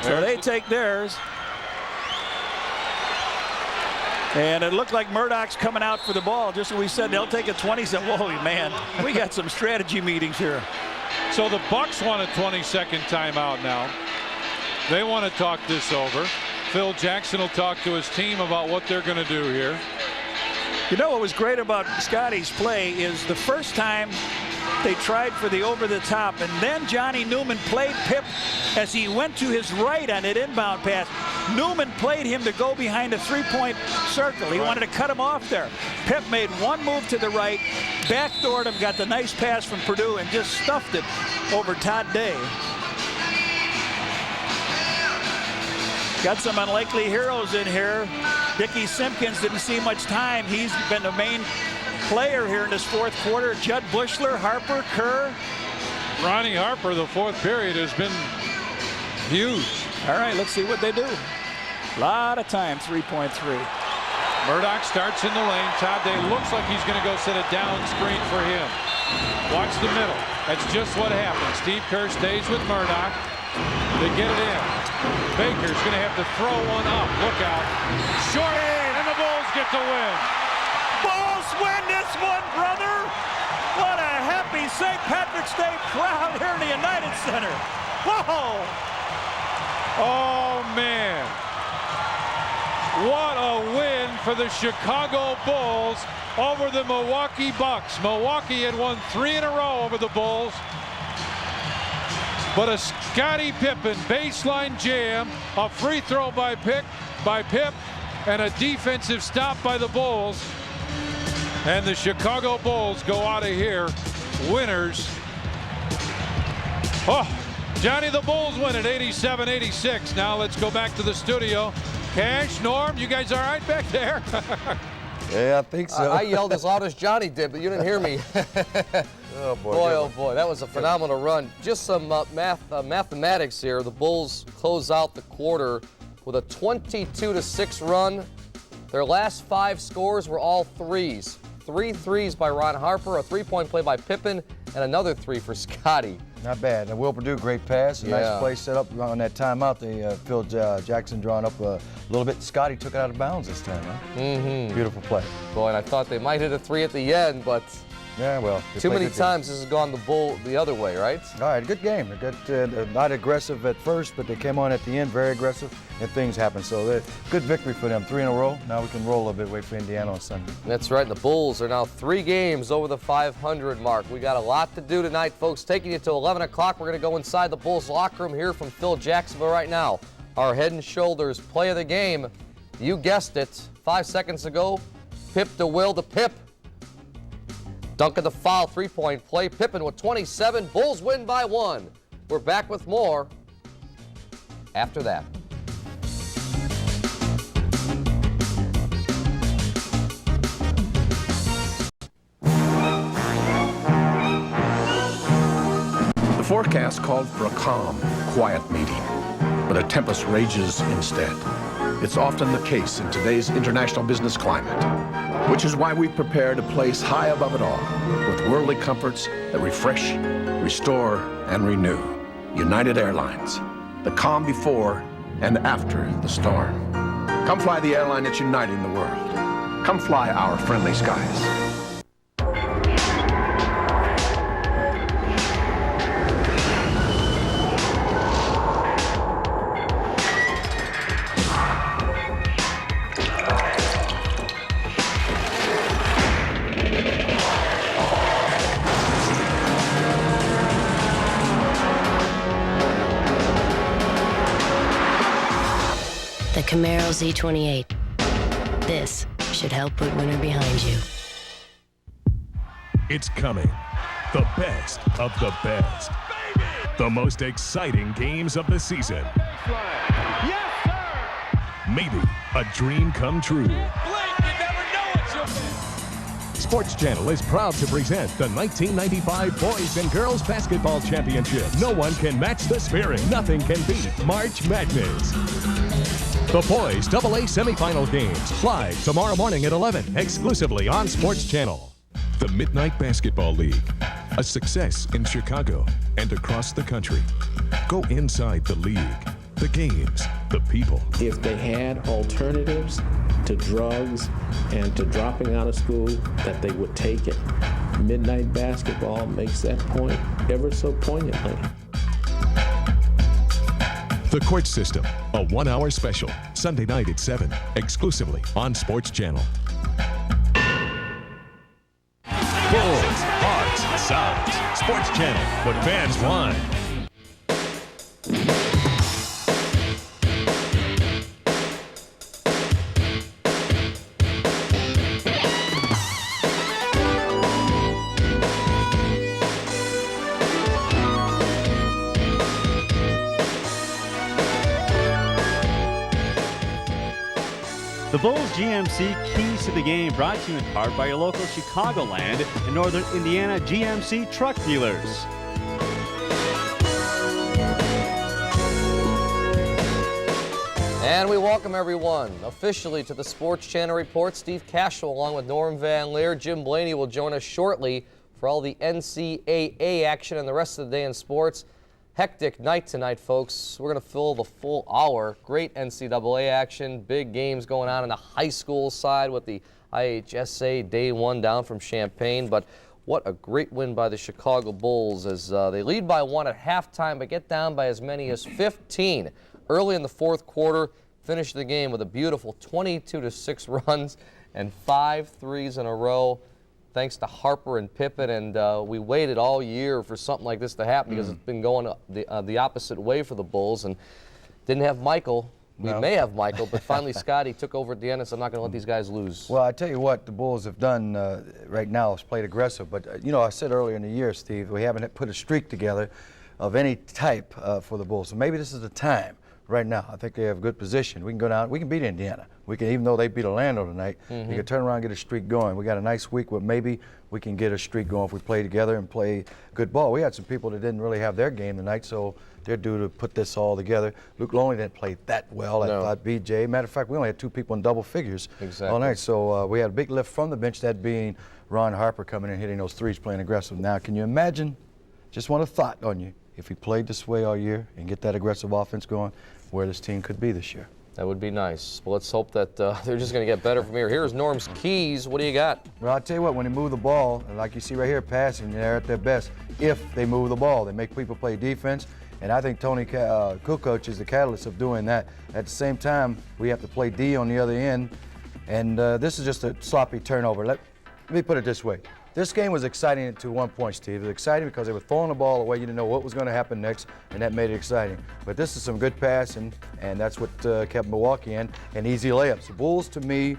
So they take theirs. And it looked like Murdoch's coming out for the ball. Just as we said, they'll take a 20. Said, whoa, man, we got some strategy meetings here. So the Bucks want a 20-second timeout now. They want to talk this over. Phil Jackson will talk to his team about what they're going to do here. You know what was great about Scottie's play is the first time they tried for the over the top, and then Johnny Newman played Pip as he went to his right on that inbound pass. Newman played him to go behind a three-point circle. He wanted to cut him off there. Pip made one move to the right, backdoored him, got the nice pass from Perdue, and just stuffed it over Todd Day. Got some unlikely heroes in here. Dickie Simpkins didn't see much time. He's been the main player here in this fourth quarter. Judd Bushler, Harper, Kerr. Ronnie Harper, the fourth period, has been huge. All right, let's see what they do. A lot of time, 3.3. Murdoch starts in the lane. Todd Day looks like he's going to go set a down screen for him. Watch the middle. That's just what happens. Steve Kerr stays with Murdoch. They get it in. Baker's going to have to throw one up. Look out. Short, and the Bulls get the win. Bulls win this one, brother. What a happy St. Patrick's Day crowd here in the United Center. Whoa. Oh, man. What a win for the Chicago Bulls over the Milwaukee Bucks. Milwaukee had won 3 in a row over the Bulls. But a Scottie Pippen baseline jam, a free throw by Pip, and a defensive stop by the Bulls. And the Chicago Bulls go out of here winners. Oh, Johnny, the Bulls win at 87-86. Now let's go back to the studio. Cash, Norm, you guys all right back there? Yeah, I think so. I yelled as loud as Johnny did, but you didn't hear me. Oh, boy. Oh, boy. That was a phenomenal run. Just some mathematics here. The Bulls close out the quarter with a 22-6 run. Their last 5 scores were all threes. 3 threes by Ron Harper, a 3-point play by Pippen, and another 3 for Scottie. Not bad. And Will Perdue, great pass. Nice play set up on that timeout. Phil Jackson drawing up a little bit. Scottie took it out of bounds this time, huh? Mm-hmm. Beautiful play. Boy, and I thought they might hit a 3 at the end, but yeah, well, too many times this has gone the other way, right? All right, good game. They got not aggressive at first, but they came on at the end, very aggressive, and things happened. So good victory for them. 3 in a row. Now we can roll a little bit, wait for Indiana on Sunday. That's right. The Bulls are now 3 games over the 500 mark. We got a lot to do tonight, folks. Taking you to 11 o'clock. We're going to go inside the Bulls locker room here from Phil Jackson. But right now, our Head and Shoulders play of the game. You guessed it. 5 seconds ago, Pip to Will to Pip. Dunk of the foul, 3-point play. Pippen with 27. Bulls win by 1. We're back with more after that. The forecast called for a calm, quiet meeting, but a tempest rages instead. It's often the case in today's international business climate, which is why we've prepared a place high above it all with worldly comforts that refresh, restore, and renew. United Airlines, the calm before and after the storm. Come fly the airline that's uniting the world. Come fly our friendly skies. Camaro Z28. This should help put winter behind you. It's coming. The best of the best. The most exciting games of the season. Yes, sir! Maybe a dream come true. Blink, you never know what you'll get. Sports Channel is proud to present the 1995 Boys and Girls Basketball Championship. No one can match the spirit. Nothing can beat March Madness. The Boys AA semifinal games, live tomorrow morning at 11, exclusively on Sports Channel. The Midnight Basketball League, a success in Chicago and across the country. Go inside the league, the games, the people. If they had alternatives to drugs and to dropping out of school, that they would take it. Midnight Basketball makes that point ever so poignantly. The Court System, a 1-hour special, Sunday night at 7, exclusively on Sports Channel. Bulls, Hawks, Sox, Sports Channel, what fans want. The Bulls GMC Keys to the Game brought to you in part by your local Chicagoland and Northern Indiana GMC truck dealers. And we welcome everyone officially to the Sports Channel Report. Steve Cashel along with Norm Van Leer. Jim Blaney will join us shortly for all the NCAA action and the rest of the day in sports. Hectic night tonight, folks. We're going to fill the full hour. Great NCAA action. Big games going on the high school side with the IHSA Day 1 down from Champaign. But what a great win by the Chicago Bulls as they lead by 1 at halftime, but get down by as many as 15 early in the fourth quarter. Finish the game with a beautiful 22-6 runs and 5 threes in a row. Thanks to Harper and Pippen, and we waited all year for something like this to happen because it's been going the opposite way for the Bulls, and didn't have Michael. We may have Michael, but finally Scottie took over at the end and said, I'm not going to let these guys lose. Well, I tell you what the Bulls have done right now is played aggressive, but you know, I said earlier in the year, Steve, we haven't put a streak together of any type for the Bulls, so maybe this is the time. Right now, I think they have a good position. We can go down. We can beat Indiana. We can, even though they beat Orlando tonight, we can turn around and get a streak going. We got a nice week where maybe we can get a streak going if we play together and play good ball. We had some people that didn't really have their game tonight, so they're due to put this all together. Luke Longley didn't play that well. I thought BJ. Matter of fact, we only had 2 people in double figures all night. So we had a big lift from the bench, that being Ron Harper coming in, hitting those threes, playing aggressive. Now, can you imagine, just want a thought on you, if he played this way all year and get that aggressive offense going, where this team could be this year? That would be nice. Well, let's hope that they're just going to get better from here. Here's Norm's keys. What do you got? Well, I'll tell you what, when they move the ball, like you see right here, passing, they're at their best. If they move the ball, they make people play defense. And I think Tony Kukoc is the catalyst of doing that. At the same time, we have to play D on the other end. And this is just a sloppy turnover. Let me put it this way. This game was exciting to 1 point, Steve. It was exciting because they were throwing the ball away. You didn't know what was going to happen next, and that made it exciting. But this is some good passing, and that's what kept Milwaukee in, and easy layups. The Bulls, to me,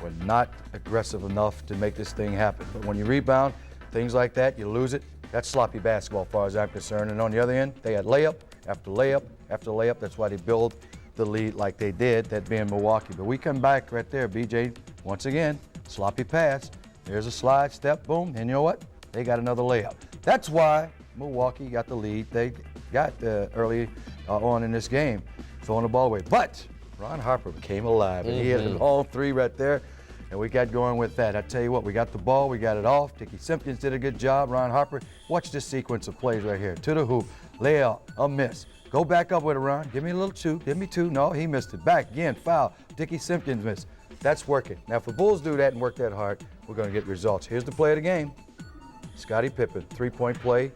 were not aggressive enough to make this thing happen. But when you rebound, things like that, you lose it. That's sloppy basketball as far as I'm concerned. And on the other end, they had layup after layup after layup. That's why they built the lead like they did, that being Milwaukee. But we come back right there, BJ, once again, sloppy pass. There's a slide, step, boom, and you know what? They got another layup. That's why Milwaukee got the lead. They got early on in this game, throwing the ball away. But Ron Harper came alive, and he hit a long 3 right there, and we got going with that. I tell you what, we got the ball, we got it off. Dickie Simpkins did a good job. Ron Harper, watch this sequence of plays right here. To the hoop, layup, a miss. Go back up with it, Ron. Give me a little 2, give me 2. No, he missed it. Back again, foul. Dickie Simpkins missed. That's working. Now, if the Bulls do that and work that hard, we're going to get results. Here's the play of the game. Scottie Pippen, 3-point play,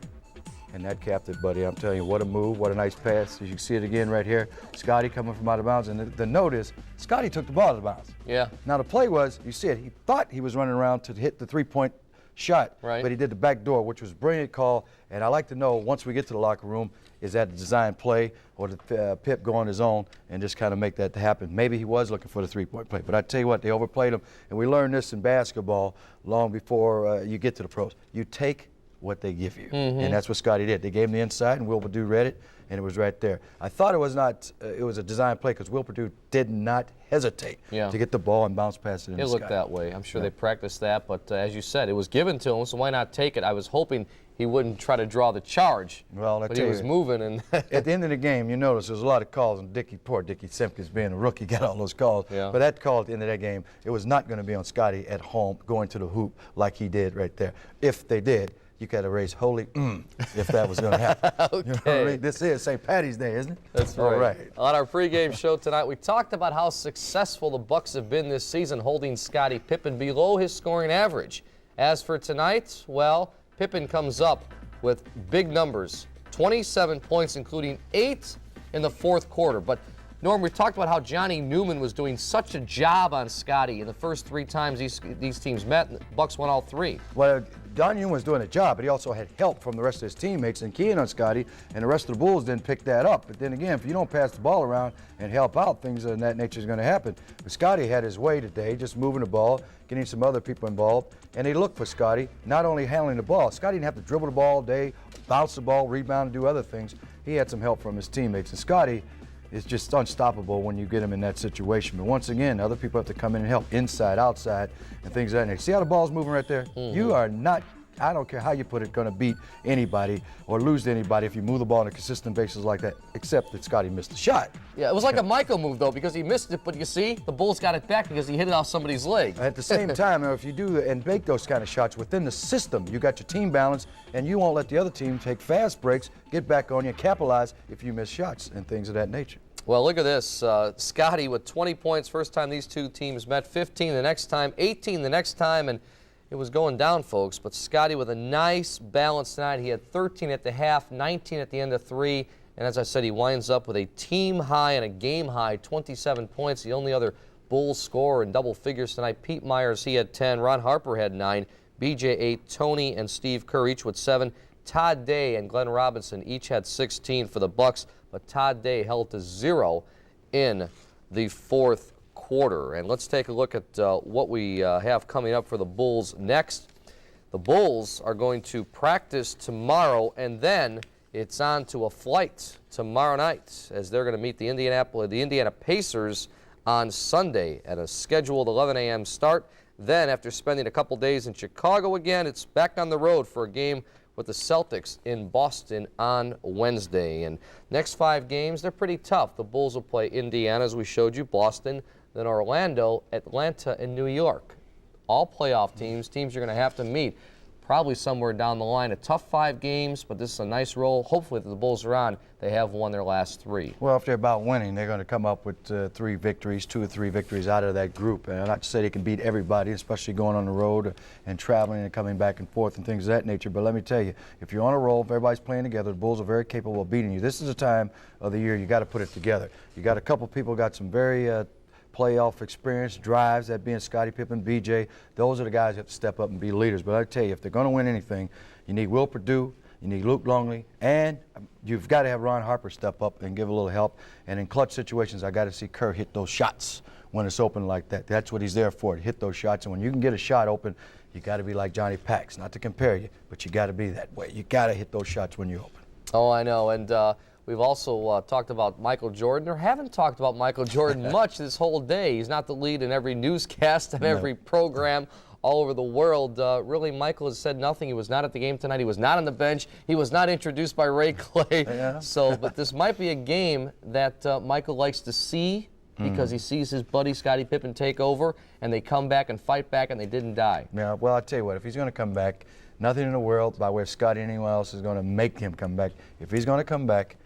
and that capped it, buddy. I'm telling you, what a move, what a nice pass. As you can see it again right here. Scottie coming from out of bounds, and the note is, Scottie took the ball out of bounds. Yeah. Now, the play was, you see it, he thought he was running around to hit the 3-point shot, right, but he did the back door, which was a brilliant call. And I like to know, once we get to the locker room, is that a design play or did Pip go on his own and just kind of make that happen? Maybe he was looking for the 3-point play, but I tell you what, they overplayed him. And we learned this in basketball long before you get to the pros. You take what they give you, and that's what Scottie did. They gave him the inside, and Will Perdue read it, and it was right there. I thought it was not. It was a design play because Will Perdue did not hesitate to get the ball and bounce past it in the sky. It looked that way. I'm sure they practiced that, but as you said, it was given to him, so why not take it? I was hoping he wouldn't try to draw the charge, but he was moving. And at the end of the game, you notice there's a lot of calls, and poor Dickie Simpkins being a rookie got all those calls. Yeah. But that call at the end of that game, it was not going to be on Scottie at home going to the hoop like he did right there. If they did, you got to raise holy if that was going to happen. Okay. You know what I mean? This is St. Patty's Day, isn't it? That's all right. right. On our pregame show tonight, we talked about how successful the Bucks have been this season, holding Scottie Pippen below his scoring average. As for tonight, well, Pippen comes up with big numbers, 27 points, including 8 in the fourth quarter. But Norm, we talked about how Johnny Newman was doing such a job on Scottie in the first 3 times these teams met, and the Bucks won all 3. Well, Don Newman was doing a job, but he also had help from the rest of his teammates and keying on Scottie, and the rest of the Bulls didn't pick that up. But then again, if you don't pass the ball around and help out, things of that nature is going to happen. But Scottie had his way today, just moving the ball, getting some other people involved, and they looked for Scottie, not only handling the ball. Scottie didn't have to dribble the ball all day, bounce the ball, rebound, and do other things. He had some help from his teammates, and Scottie is just unstoppable when you get him in that situation. But once again, other people have to come in and help, inside, outside, and things of that nature. See how the ball's moving right there? You are not, I don't care how you put it, going to beat anybody or lose to anybody if you move the ball on a consistent basis like that, except that Scottie missed the shot. Yeah, it was like a Michael move, though, because he missed it, but you see, the Bulls got it back because he hit it off somebody's leg. At the same time, if you do and make those kind of shots within the system, you got your team balance, and you won't let the other team take fast breaks, get back on you, and capitalize if you miss shots and things of that nature. Well, look at this. Scottie with 20 points first time these two teams met, 15 the next time, 18 the next time, and it was going down, folks. But Scottie with a nice balance tonight. He had 13 at the half, 19 at the end of 3, and as I said, he winds up with a team high and a game high, 27 points. The only other Bulls scorer in double figures tonight, Pete Myers, he had 10. Ron Harper had 9. BJ 8. Tony and Steve Kerr each with 7. Todd Day and Glenn Robinson each had 16 for the Bucks, but Todd Day held to 0 in the fourth quarter. And let's take a look at what we have coming up for the Bulls next. The Bulls are going to practice tomorrow, and then it's on to a flight tomorrow night as they're going to meet the Indiana Pacers on Sunday at a scheduled 11 a.m. start. Then, after spending a couple days in Chicago again, it's back on the road for a game with the Celtics in Boston on Wednesday. And next 5 games, they're pretty tough. The Bulls will play Indiana, as we showed you, Boston, then Orlando, Atlanta, and New York. All playoff teams you're going to have to meet probably somewhere down the line. A tough 5 games, but this is a nice roll. Hopefully, if the Bulls are on, they have won their last 3. Well, if they're about winning, they're going to come up with 3 victories, 2 or 3 victories out of that group. And not to say they can beat everybody, especially going on the road and traveling and coming back and forth and things of that nature. But let me tell you, if you're on a roll, if everybody's playing together, the Bulls are very capable of beating you. This is a time of the year you got to put it together. You got a couple people got some very playoff experience, drives, that being Scottie Pippen, BJ. Those are the guys who have to step up and be leaders. But I tell you, if they're going to win anything, you need Will Perdue, you need Luke Longley, and you've got to have Ron Harper step up and give a little help. And in clutch situations, I got to see Kerr hit those shots when it's open like that. That's what he's there for, to hit those shots. And when you can get a shot open, you got to be like Johnny Pax. Not to compare you, but you got to be that way. You got to hit those shots when you're open. Oh, I know. And we've also talked about Michael Jordan, or haven't talked about Michael Jordan much this whole day. He's not the lead in every newscast and every program all over the world. Really, Michael has said nothing. He was not at the game tonight. He was not on the bench. He was not introduced by Ray Clay. Yeah. But this might be a game that Michael likes to see, because he sees his buddy Scottie Pippen take over, and they come back and fight back, and they didn't die. Yeah, well, I'll tell you what, if he's going to come back, nothing in the world, by way of Scottie or anyone else, is going to make him come back. If he's going to come back,